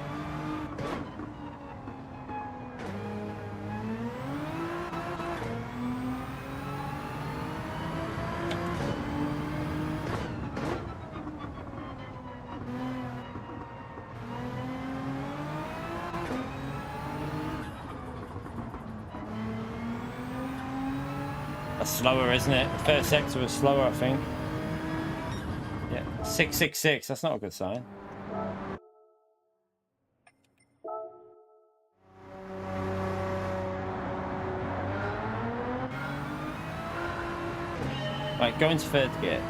That's slower, isn't it? The first sector was slower, I think. Yeah, 666. That's not a good sign. Right, go into third gear.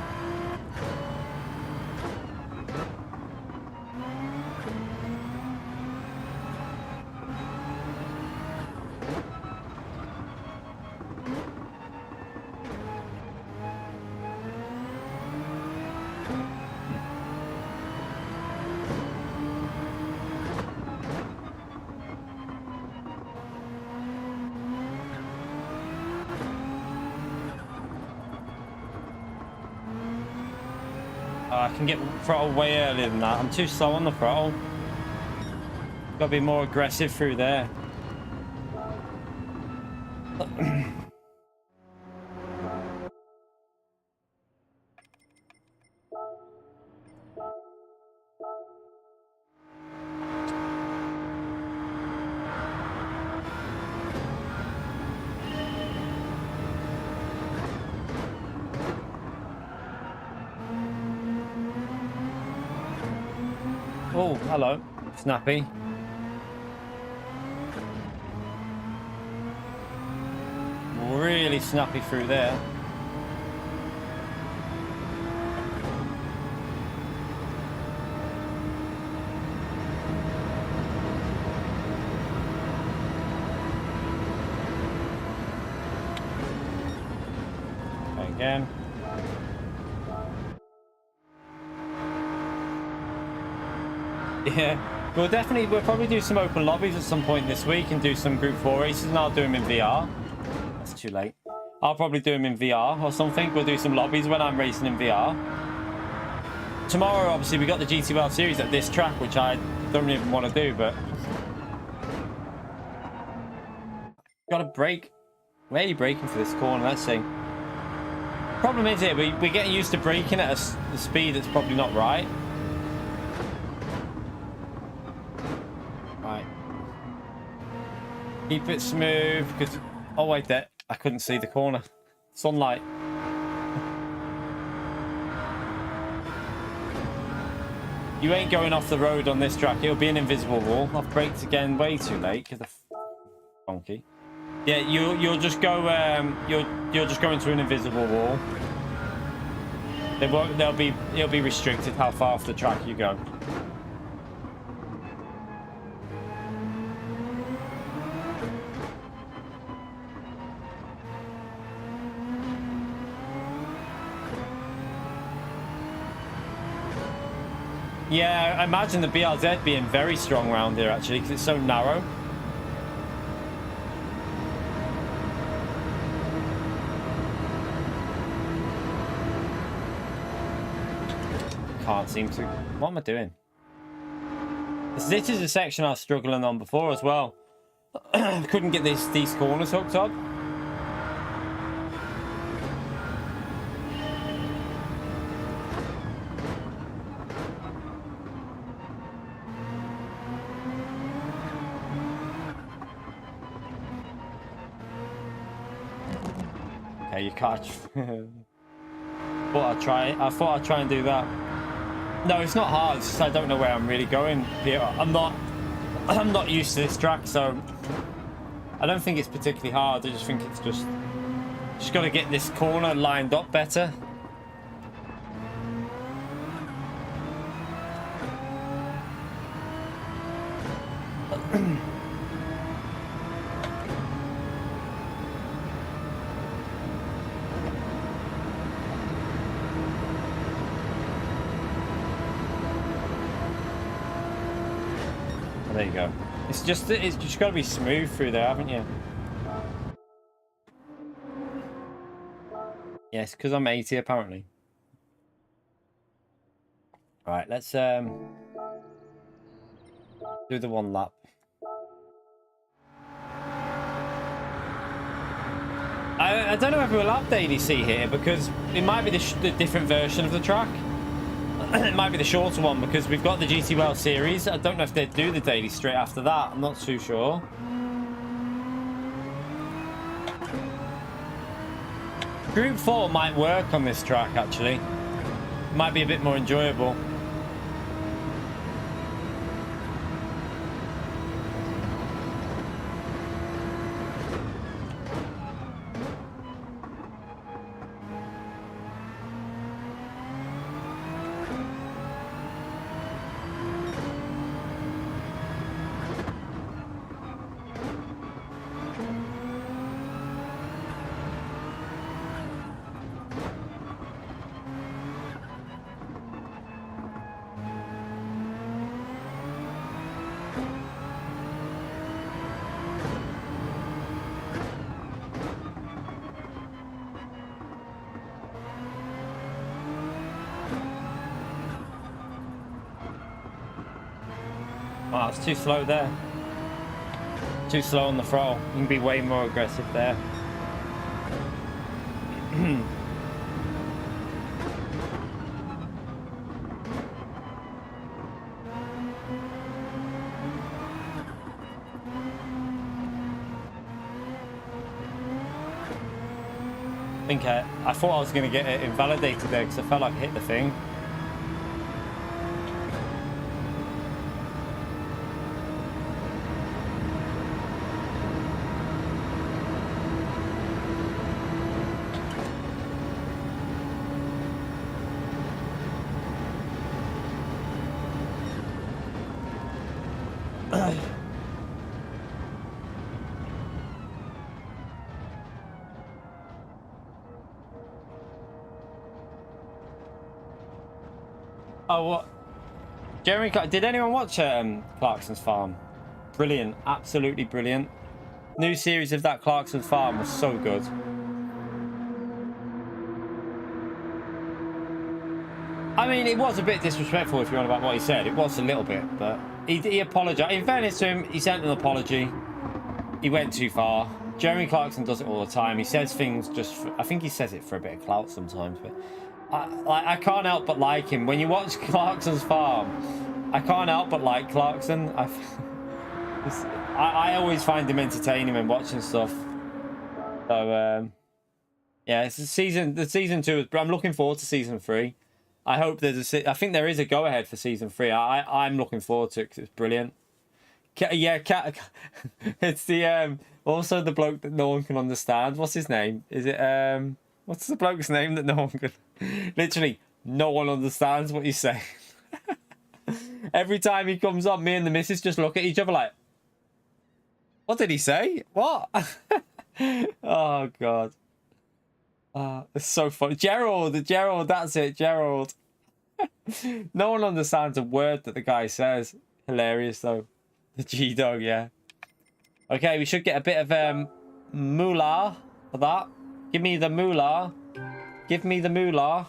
I can get throttle way earlier than that. I'm too slow on the throttle. Got to be more aggressive through there. Oh, hello. Snappy. Really snappy through there. Again. Yeah, we'll probably do some open lobbies at some point this week and do some Group 4 races, and I'll do them in VR. That's too late. I'll probably do them in VR or something. We'll do some lobbies when I'm racing in VR. Tomorrow, obviously, we got the GT World Series at this track, which I don't even want to do, but... Got to brake. Where are you braking for this corner? Let's see. Problem is here, we're getting used to braking at a speed that's probably not right. Keep it smooth, because... Oh, wait, there. I couldn't see the corner. Sunlight. You ain't going off the road on this track. It'll be an invisible wall. I've braked again way too late, because they're funky. Yeah, you'll just go... you'll just go into an invisible wall. It'll be restricted how far off the track you go. Yeah, I imagine the BRZ being very strong around here, actually, because it's so narrow. Can't seem to... What am I doing? This is a section I was struggling on before as well. Couldn't get these corners hooked up. You catch. I thought I'd try and do that. No, it's not hard. It's just I don't know where I'm really going here. I'm not I'm not used to this track, so I don't think it's particularly hard. I just think it's just got to get this corner lined up better. There you go. It's just got to be smooth through there, haven't you? Yes, because I'm 80 apparently. All right, let's do the one lap. I don't know if we'll have the ADC here because it might be the different version of the track. It might be the shorter one because we've got the GT World Series. I don't know if they'd do the daily straight after that. I'm not too sure. Group 4 might work on this track, actually. Might be a bit more enjoyable. Oh, it's too slow there. Too slow on the throttle. You can be way more aggressive there. I thought I was going to get it invalidated there because I felt like I hit the thing. Oh, what? Jeremy, did anyone watch Clarkson's Farm? Brilliant, absolutely brilliant. New series of that Clarkson's Farm was so good. I mean, it was a bit disrespectful if you're on about what he said. It was a little bit, but he apologized. In fairness to him, he sent an apology. He went too far. Jeremy Clarkson does it all the time. He says things just for, I think he says it for a bit of clout sometimes, but I can't help but like him. When you watch Clarkson's Farm, I can't help but like Clarkson. I always find him entertaining when watching stuff. So yeah, it's the season 2. But I'm looking forward to season 3. I hope there's I think there is a go ahead for season 3. I'm looking forward to it because it's brilliant. Yeah, it's the also the bloke that no one can understand. What's his name? Is it what's the bloke's name that no one can? Literally, no one understands what he's saying. Every time he comes on, me and the missus just look at each other like, what did he say? What? Oh, God. It's so funny. Gerald, that's it, Gerald. No one understands a word that the guy says. Hilarious, though. The G-Dog, yeah. Okay, we should get a bit of moolah for that. Give me the moolah. Give me the moolah.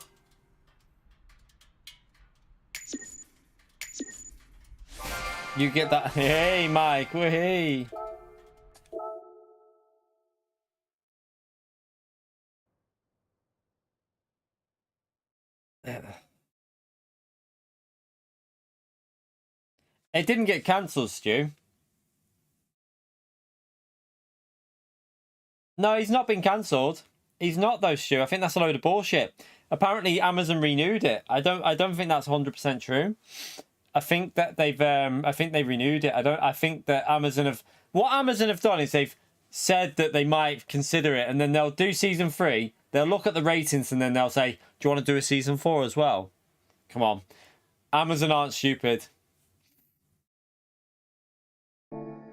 You get that. Hey, Mike. Hey. It didn't get cancelled, Stu. No, he's not been cancelled. He's not though, Stu. I think that's a load of bullshit. Apparently, Amazon renewed it. I don't think that's 100% true. I think that they've I think they renewed it. I think that Amazon have what Amazon have done is they've said that they might consider it, and then they'll do season 3. They'll look at the ratings, and then they'll say, "Do you want to do a season 4 as well?" Come on, Amazon aren't stupid.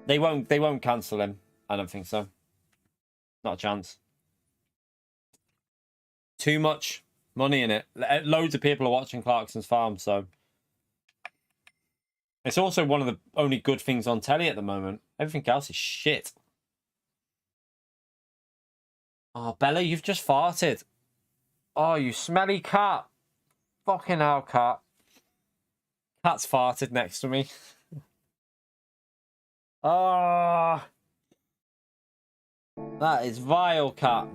They won't cancel him. I don't think so. Not a chance. Too much money in it. Loads of people are watching Clarkson's Farm, so it's also one of the only good things on telly at the moment. Everything else is shit. Oh, Bella, you've just farted. Oh, you smelly cat. Fucking hell, cat. Cat's farted next to me. Oh, that is vile, cat.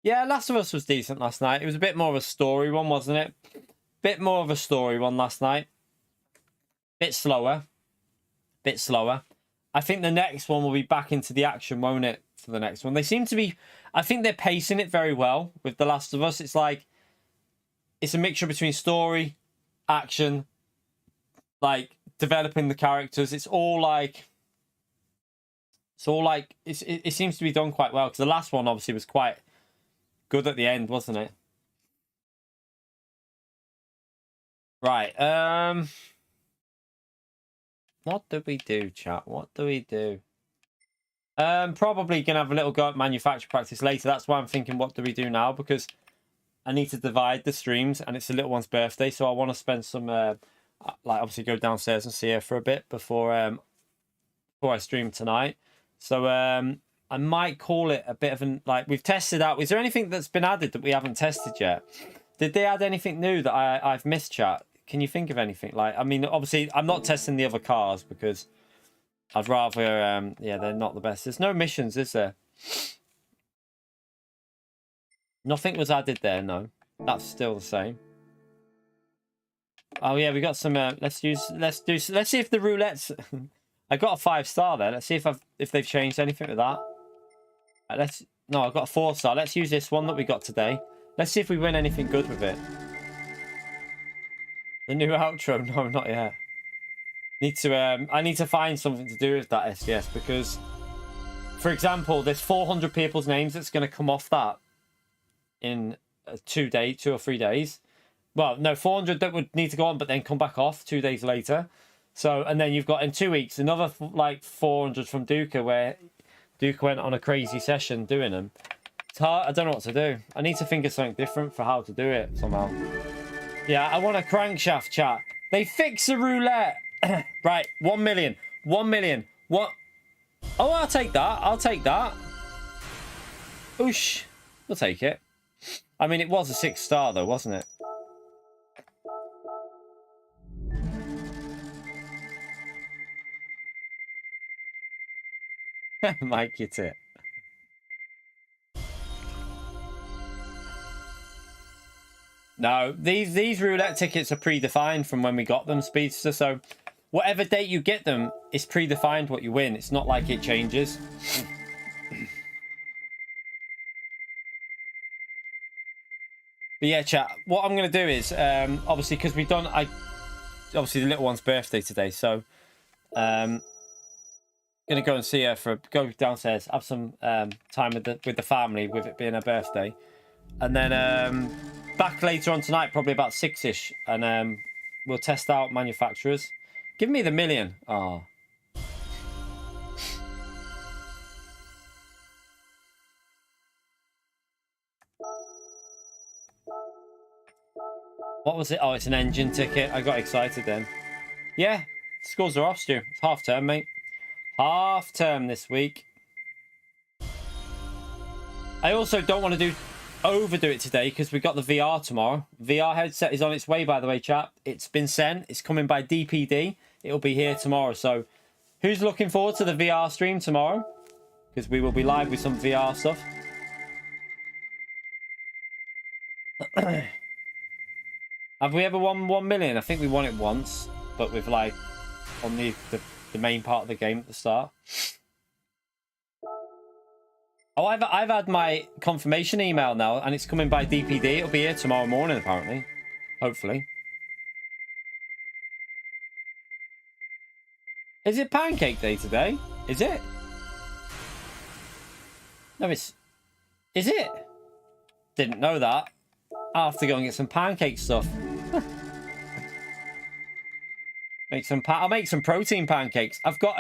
Yeah, Last of Us was decent last night. It was a bit more of a story one, wasn't it? Bit more of a story one last night. Bit slower. Bit slower. I think the next one will be back into the action, won't it? For the next one. They seem to be... I think they're pacing it very well with The Last of Us. It's like... It's a mixture between story, action, like, developing the characters. It's all like... It's all like... It seems to be done quite well. Because the last one, obviously, was quite good at the end, wasn't it? Right. What do we do, chat? What do we do? Probably gonna have a little go at manufacture practice later. That's why I'm thinking, what do we do now? Because I need to divide the streams, and it's the little one's birthday, so I want to spend some, like, obviously go downstairs and see her for a bit before I stream tonight. So I might call it a bit of an, like, we've tested out. Is there anything that's been added that we haven't tested yet? Did they add anything new that I've missed, chat? Can you think of anything? Like, I mean, obviously, I'm not testing the other cars because I'd rather, yeah, they're not the best. There's no missions, is there? Nothing was added there, no. That's still the same. Oh yeah, we got some. Let's see if the roulettes. I got a 5-star there. Let's see if they've changed anything with that. No, I've got a 4-star. Let's use this one that we got today. Let's see if we win anything good with it. The new outro? No, not yet. I need to find something to do with that SDS because, for example, there's 400 people's names that's going to come off that in 2 or 3 days. Well, no, 400 that would need to go on, but then come back off 2 days later. So, and then you've got in 2 weeks another like 400 from Duca, where Duca went on a crazy session doing them. It's hard. I don't know what to do. I need to think of something different for how to do it somehow. Yeah, I want a crankshaft, chat. They fix the roulette. Right, 1 million. 1 million. What? Oh, I'll take that. I'll take that. Oosh. We'll take it. I mean, it was a 6-star though, wasn't it? Mike, it's it. No, these roulette tickets are predefined from when we got them, Speedster. So whatever date you get them, it's predefined what you win. It's not like it changes. But yeah, chat, what I'm going to do is, obviously, because we've done, obviously the little one's birthday today, so going to go and see her go downstairs, have some time with the family, with it being her birthday. And then back later on tonight, probably about 6-ish, and we'll test out manufacturers. Give me the million. Oh. What was it? Oh, it's an engine ticket. I got excited then. Yeah, schools are off, Stu. It's half term, mate. Half term this week. I also don't want to overdo it today because we got the VR tomorrow. VR headset is on its way, by the way, chat. It's been sent. It's coming by DPD. It'll be here tomorrow. So who's looking forward to the VR stream tomorrow? Because we will be live with some VR stuff. Have we ever won 1 million? I think we won it once, but with like on the main part of the game at the start. Oh, I've had my confirmation email now, and it's coming by DPD. It'll be here tomorrow morning, apparently. Hopefully. Is it pancake day today? Is it? No, it's... Is it? Didn't know that. I'll have to go and get some pancake stuff. I'll make some protein pancakes. I've got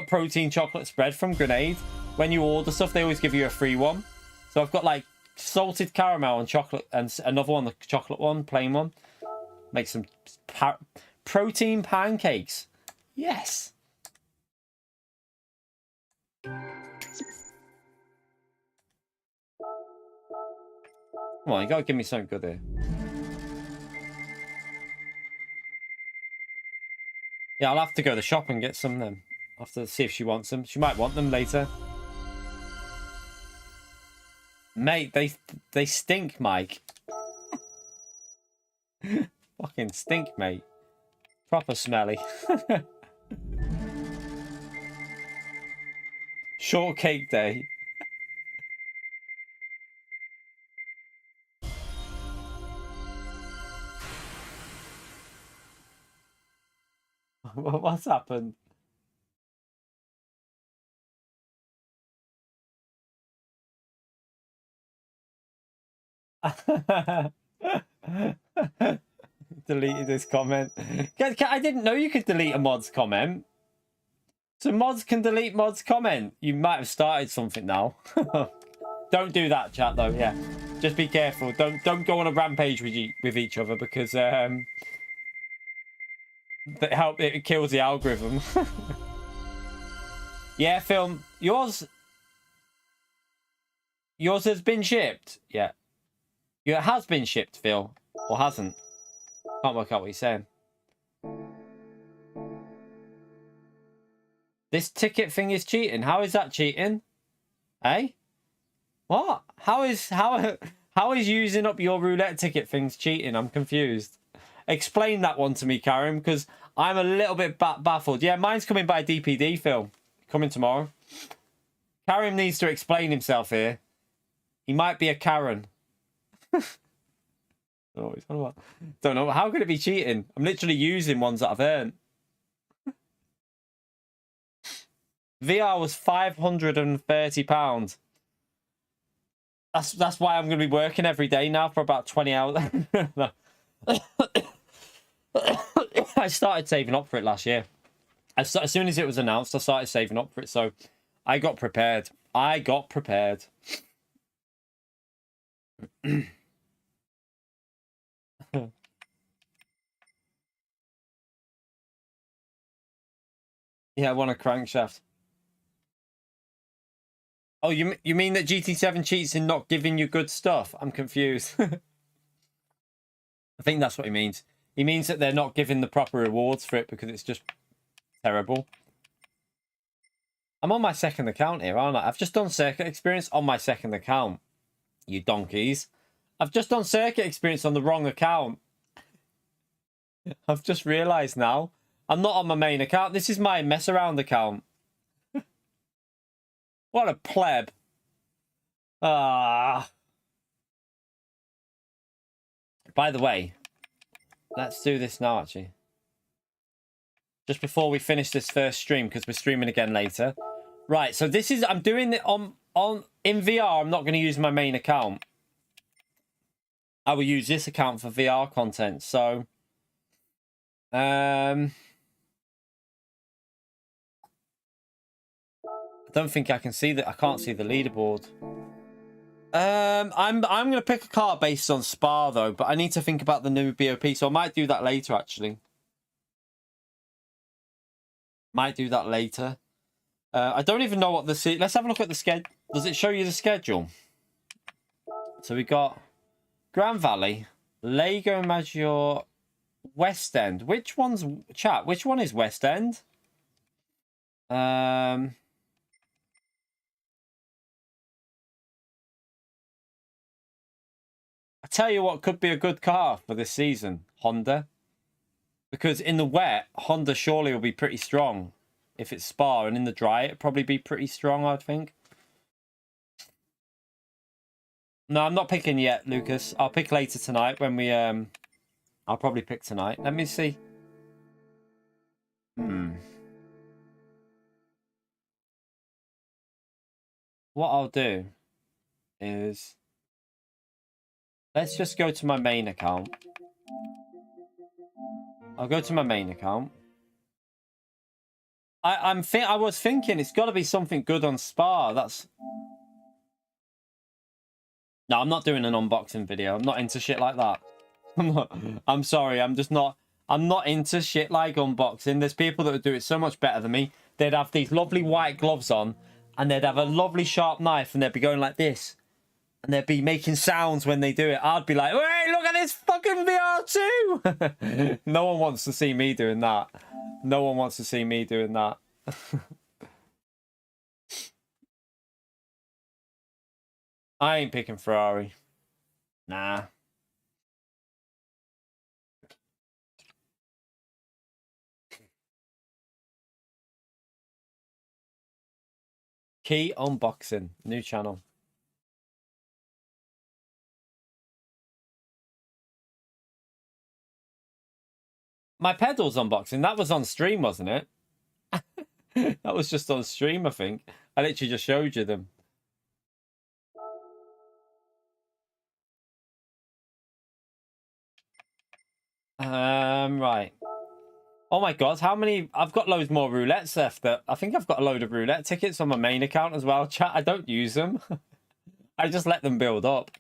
protein chocolate spread from Grenade. When you order stuff, they always give you a free one. So I've got like salted caramel and chocolate, and another one, the chocolate one, plain one. Make some protein pancakes. Yes. Come on, you gotta give me something good here. Yeah, I'll have to go to the shop and get some then. I'll have to see if she wants them. She might want them later. Mate, they stink, Mike. Fucking stink, mate. Proper smelly. Shortcake day. What's happened? Deleted this comment. I didn't know you could delete a mod's comment. So mods can delete mods' comment. You might have started something now. Don't do that, chat, though. Yeah, just be careful. Don't go on a rampage with each other, because it kills the algorithm. Yeah, film. Yours has been shipped. Yeah, it has been shipped, Phil, or hasn't? Can't work out what he's saying. This ticket thing is cheating. How is that cheating? Eh? What? How is using up your roulette ticket things cheating? I'm confused. Explain that one to me, Karim, because I'm a little bit baffled. Yeah, mine's coming by DPD, Phil. Coming tomorrow. Karim needs to explain himself here. He might be a Karen. Oh, don't know. How could it be cheating? I'm literally using ones that I've earned. VR was £530. That's why I'm going to be working every day now for about 20 hours. I started saving up for it last year. As soon as it was announced, I started saving up for it. So I got prepared. Yeah, I want a crankshaft. Oh, you mean that GT7 cheats in not giving you good stuff? I'm confused. I think that's what he means. He means that they're not giving the proper rewards for it because it's just terrible. I'm on my second account here, aren't I? I've just done circuit experience on my second account. You donkeys. I've just done circuit experience on the wrong account. I've just realised now. I'm not on my main account. This is my mess around account. What a pleb. By the way, let's do this now, actually. Just before we finish this first stream, because we're streaming again later. Right, so this is... I'm doing it in VR. I'm not going to use my main account. I will use this account for VR content. So... I don't think I can see that. I can't see the leaderboard. I'm gonna pick a car based on Spa though, but I need to think about the new BOP, so I might do that later actually. I don't even know what the let's have a look at the schedule. Does it show you the schedule? So we got Grand Valley, Lego Maggiore, West End. Which one's chat? Which one is West End? I tell you what could be a good car for this season, Honda. Because in the wet, Honda surely will be pretty strong. If it's Spa, and in the dry, it'd probably be pretty strong, I'd think. No, I'm not picking yet, Lucas. I'll pick later tonight when we I'll probably pick tonight. Let me see. What I'll do is... let's just go to my main account. I'll go to my main account. I was thinking it's got to be something good on Spa. That's... no, I'm not doing an unboxing video. I'm not into shit like that. I'm sorry. I'm just not... I'm not into shit like unboxing. There's people that would do it so much better than me. They'd have these lovely white gloves on, and they'd have a lovely sharp knife, and they'd be going like this. And they'd be making sounds when they do it. I'd be like, wait, look at this fucking VR2! No one wants to see me doing that. No one wants to see me doing that. I ain't picking Ferrari. Nah. Key unboxing. New channel. My pedals unboxing, that was on stream, wasn't it? That was just on stream, I think. I literally just showed you them. Right. Oh my god, how many... I've got loads more roulettes left. I think I've got a load of roulette tickets on my main account as well. Chat, I don't use them. I just let them build up.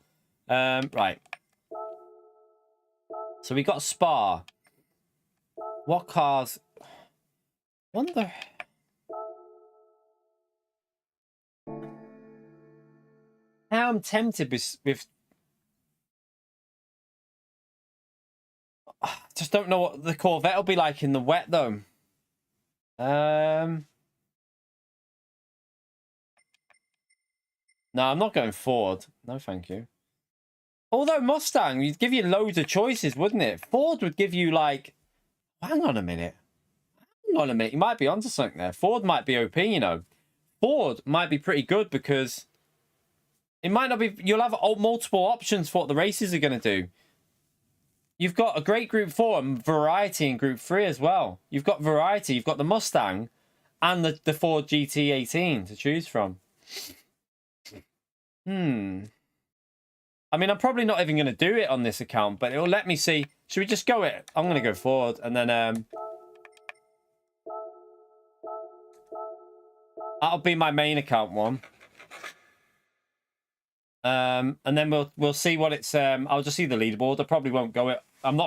Right. So we got Spa. What cars... wonder... now I'm tempted with... I just don't know what the Corvette will be like in the wet, though. No, I'm not going Ford. No, thank you. Although Mustang, would give you loads of choices, wouldn't it? Ford would give you, like... hang on a minute. Hang on a minute. You might be onto something there. Ford might be OP, you know. Ford might be pretty good because... it might not be... you'll have multiple options for what the races are going to do. You've got a great Group 4 and variety in Group 3 as well. You've got variety. You've got the Mustang and the Ford GT18 to choose from. I mean, I'm probably not even going to do it on this account, but it'll let me see. Should we just go it? I'm going to go Ford and then... that'll be my main account one. And then we'll see what it's... I'll just see the leaderboard. I probably won't go it. I'm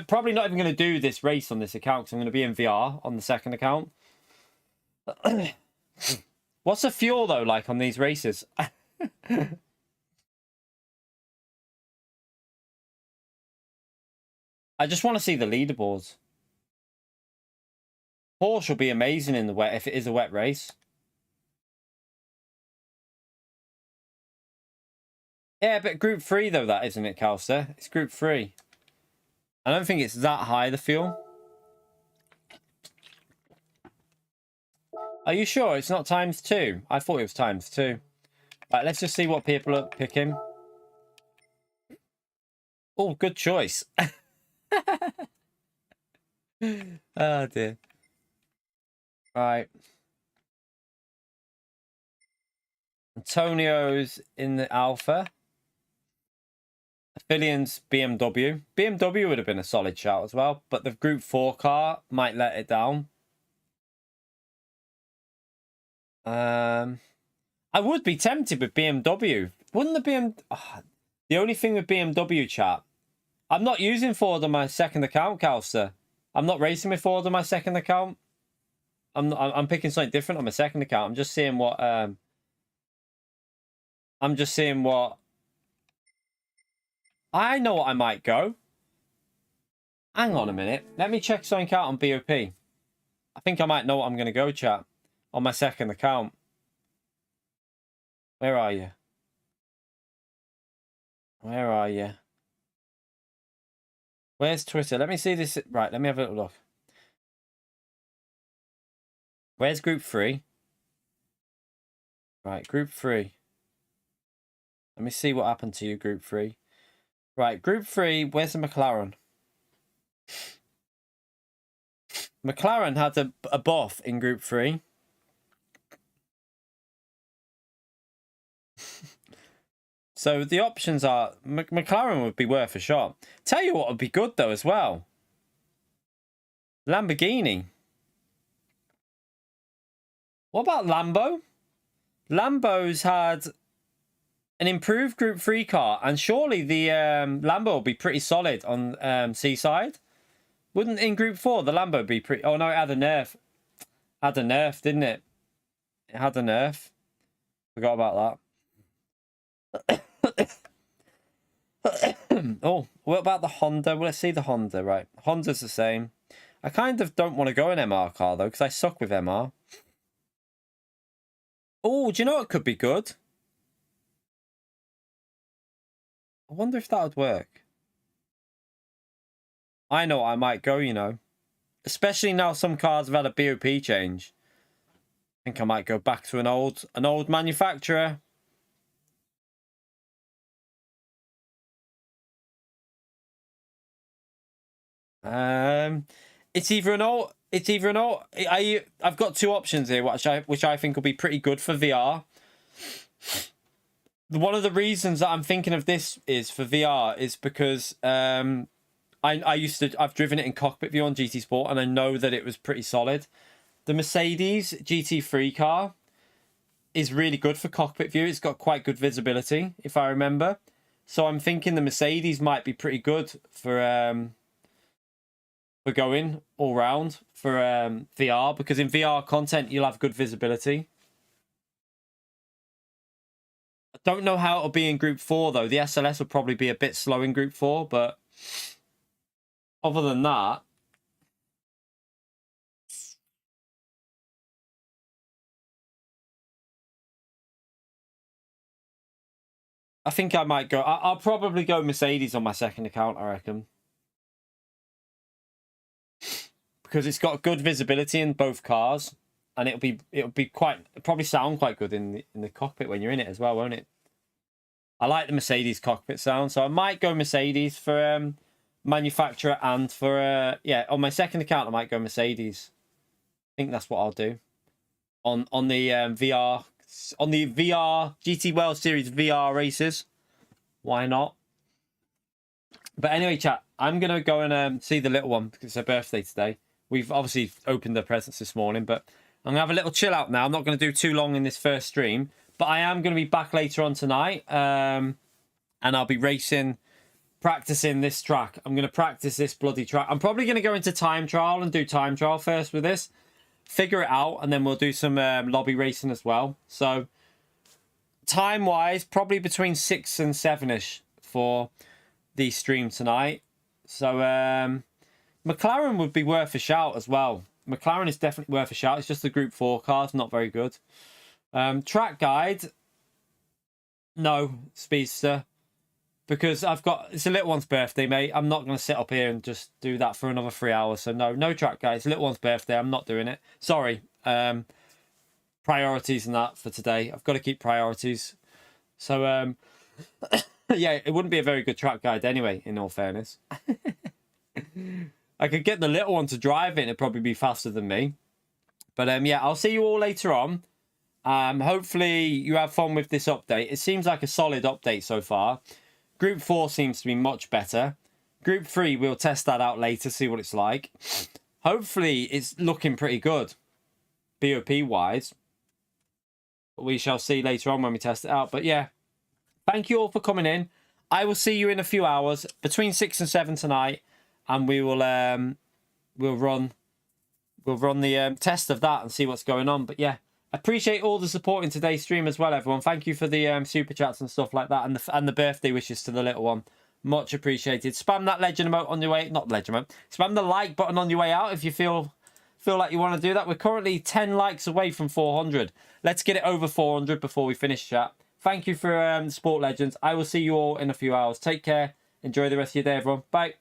probably not even going to do this race on this account because I'm going to be in VR on the second account. What's the fuel, though, like on these races? I just want to see the leaderboards. Porsche will be amazing in the wet if it is a wet race. Yeah, but Group 3, though, that isn't it, Calster? It's Group 3. I don't think it's that high, the fuel. Are you sure it's not ×2? I thought it was ×2. Right, let's just see what people are picking. Oh, good choice. Oh, dear. Right. Antonio's in the Alpha. Fillion's BMW. BMW would have been a solid shout as well, but the Group 4 car might let it down. I would be tempted with BMW. Wouldn't the the only thing with BMW, chat, I'm not using Ford on my second account, Calster. I'm not racing with Ford on my second account. I'm picking something different on my second account. I'm just seeing what I know what I might go. Hang on a minute. Let me check something out on BOP. I think I might know what I'm going to go, chat, on my second account. Where are you? Where are you? Where's Twitter? Let me see this. Right, let me have a little look. Where's Group 3? Right, Group 3. Let me see what happened to you, Group 3. Right, Group 3, where's the McLaren? McLaren had a buff in Group 3. So the options are McLaren would be worth a shot. Tell you what would be good though as well. Lamborghini. What about Lambo? Lambo's had an improved Group 3 car, and surely the Lambo will be pretty solid on Seaside. Wouldn't in Group 4 the Lambo be pretty... Oh no, it had a nerf. Had a nerf, didn't it? It had a nerf. Forgot about that. Oh, what about the Honda? Well, let's see the Honda, right. Honda's the same. I kind of don't want to go an MR car, though, because I suck with MR. Oh, do you know what could be good? I wonder if that would work. I know I might go, you know. Especially now some cars have had a BOP change. I think I might go back to an old manufacturer. It's either an old. I've got two options here, which I think will be pretty good for VR. One of the reasons that I'm thinking of this is for VR is because I've driven it in cockpit view on GT Sport, and I know that it was pretty solid. The Mercedes GT3 car is really good for cockpit view. It's got quite good visibility, if I remember. So I'm thinking the Mercedes might be pretty good for going all round for VR, because in VR content you'll have good visibility. I don't know how it'll be in Group 4 though. The SLS will probably be a bit slow in Group 4, but other than that, I think I might go. I'll probably go Mercedes on my second account, I reckon. Because it's got good visibility in both cars, and it'll probably sound quite good in the cockpit when you're in it as well, won't it? I like the Mercedes cockpit sound, so I might go Mercedes for manufacturer, and for yeah, on my second account I might go Mercedes. I think that's what I'll do on the VR GT World Series VR races. Why not? But anyway, chat, I'm gonna go and see the little one because it's her birthday today. We've obviously opened the presents this morning, but I'm gonna have a little chill out now. I'm not gonna do too long in this first stream, but I am gonna be back later on tonight, and I'll be racing, practicing this track. I'm gonna practice this bloody track. I'm probably gonna go into time trial and do time trial first with this, figure it out, and then we'll do some lobby racing as well. So time wise, probably between 6 and 7ish for the stream tonight. So McLaren would be worth a shout as well. McLaren is definitely worth a shout. It's just the Group 4 cars, not very good. Track guide, no, Speedster, because it's a little one's birthday, mate. I'm not going to sit up here and just do that for another 3 hours. So no track guide. It's a little one's birthday. I'm not doing it. Sorry. Priorities and that for today. I've got to keep priorities. So yeah, it wouldn't be a very good track guide anyway, in all fairness. I could get the little one to drive it and it'd probably be faster than me. But yeah, I'll see you all later on. Hopefully you have fun with this update. It seems like a solid update so far. Group 4 seems to be much better. Group 3, we'll test that out later, see what it's like. Hopefully it's looking pretty good, BOP-wise. But we shall see later on when we test it out. But yeah, thank you all for coming in. I will see you in a few hours, between 6 and 7 tonight, and we will we'll run the test of that and see what's going on. But yeah, appreciate all the support in today's stream as well, everyone. Thank you for the super chats and stuff like that, and the birthday wishes to the little one. Much appreciated. Spam that legend emote on your way, not legend emote. Spam the like button on your way out if you feel like you want to do that. We're currently 10 likes away from 400. Let's get it over 400 before we finish, chat. Thank you for Sport Legends. I will see you all in a few hours. Take care. Enjoy the rest of your day, everyone. Bye.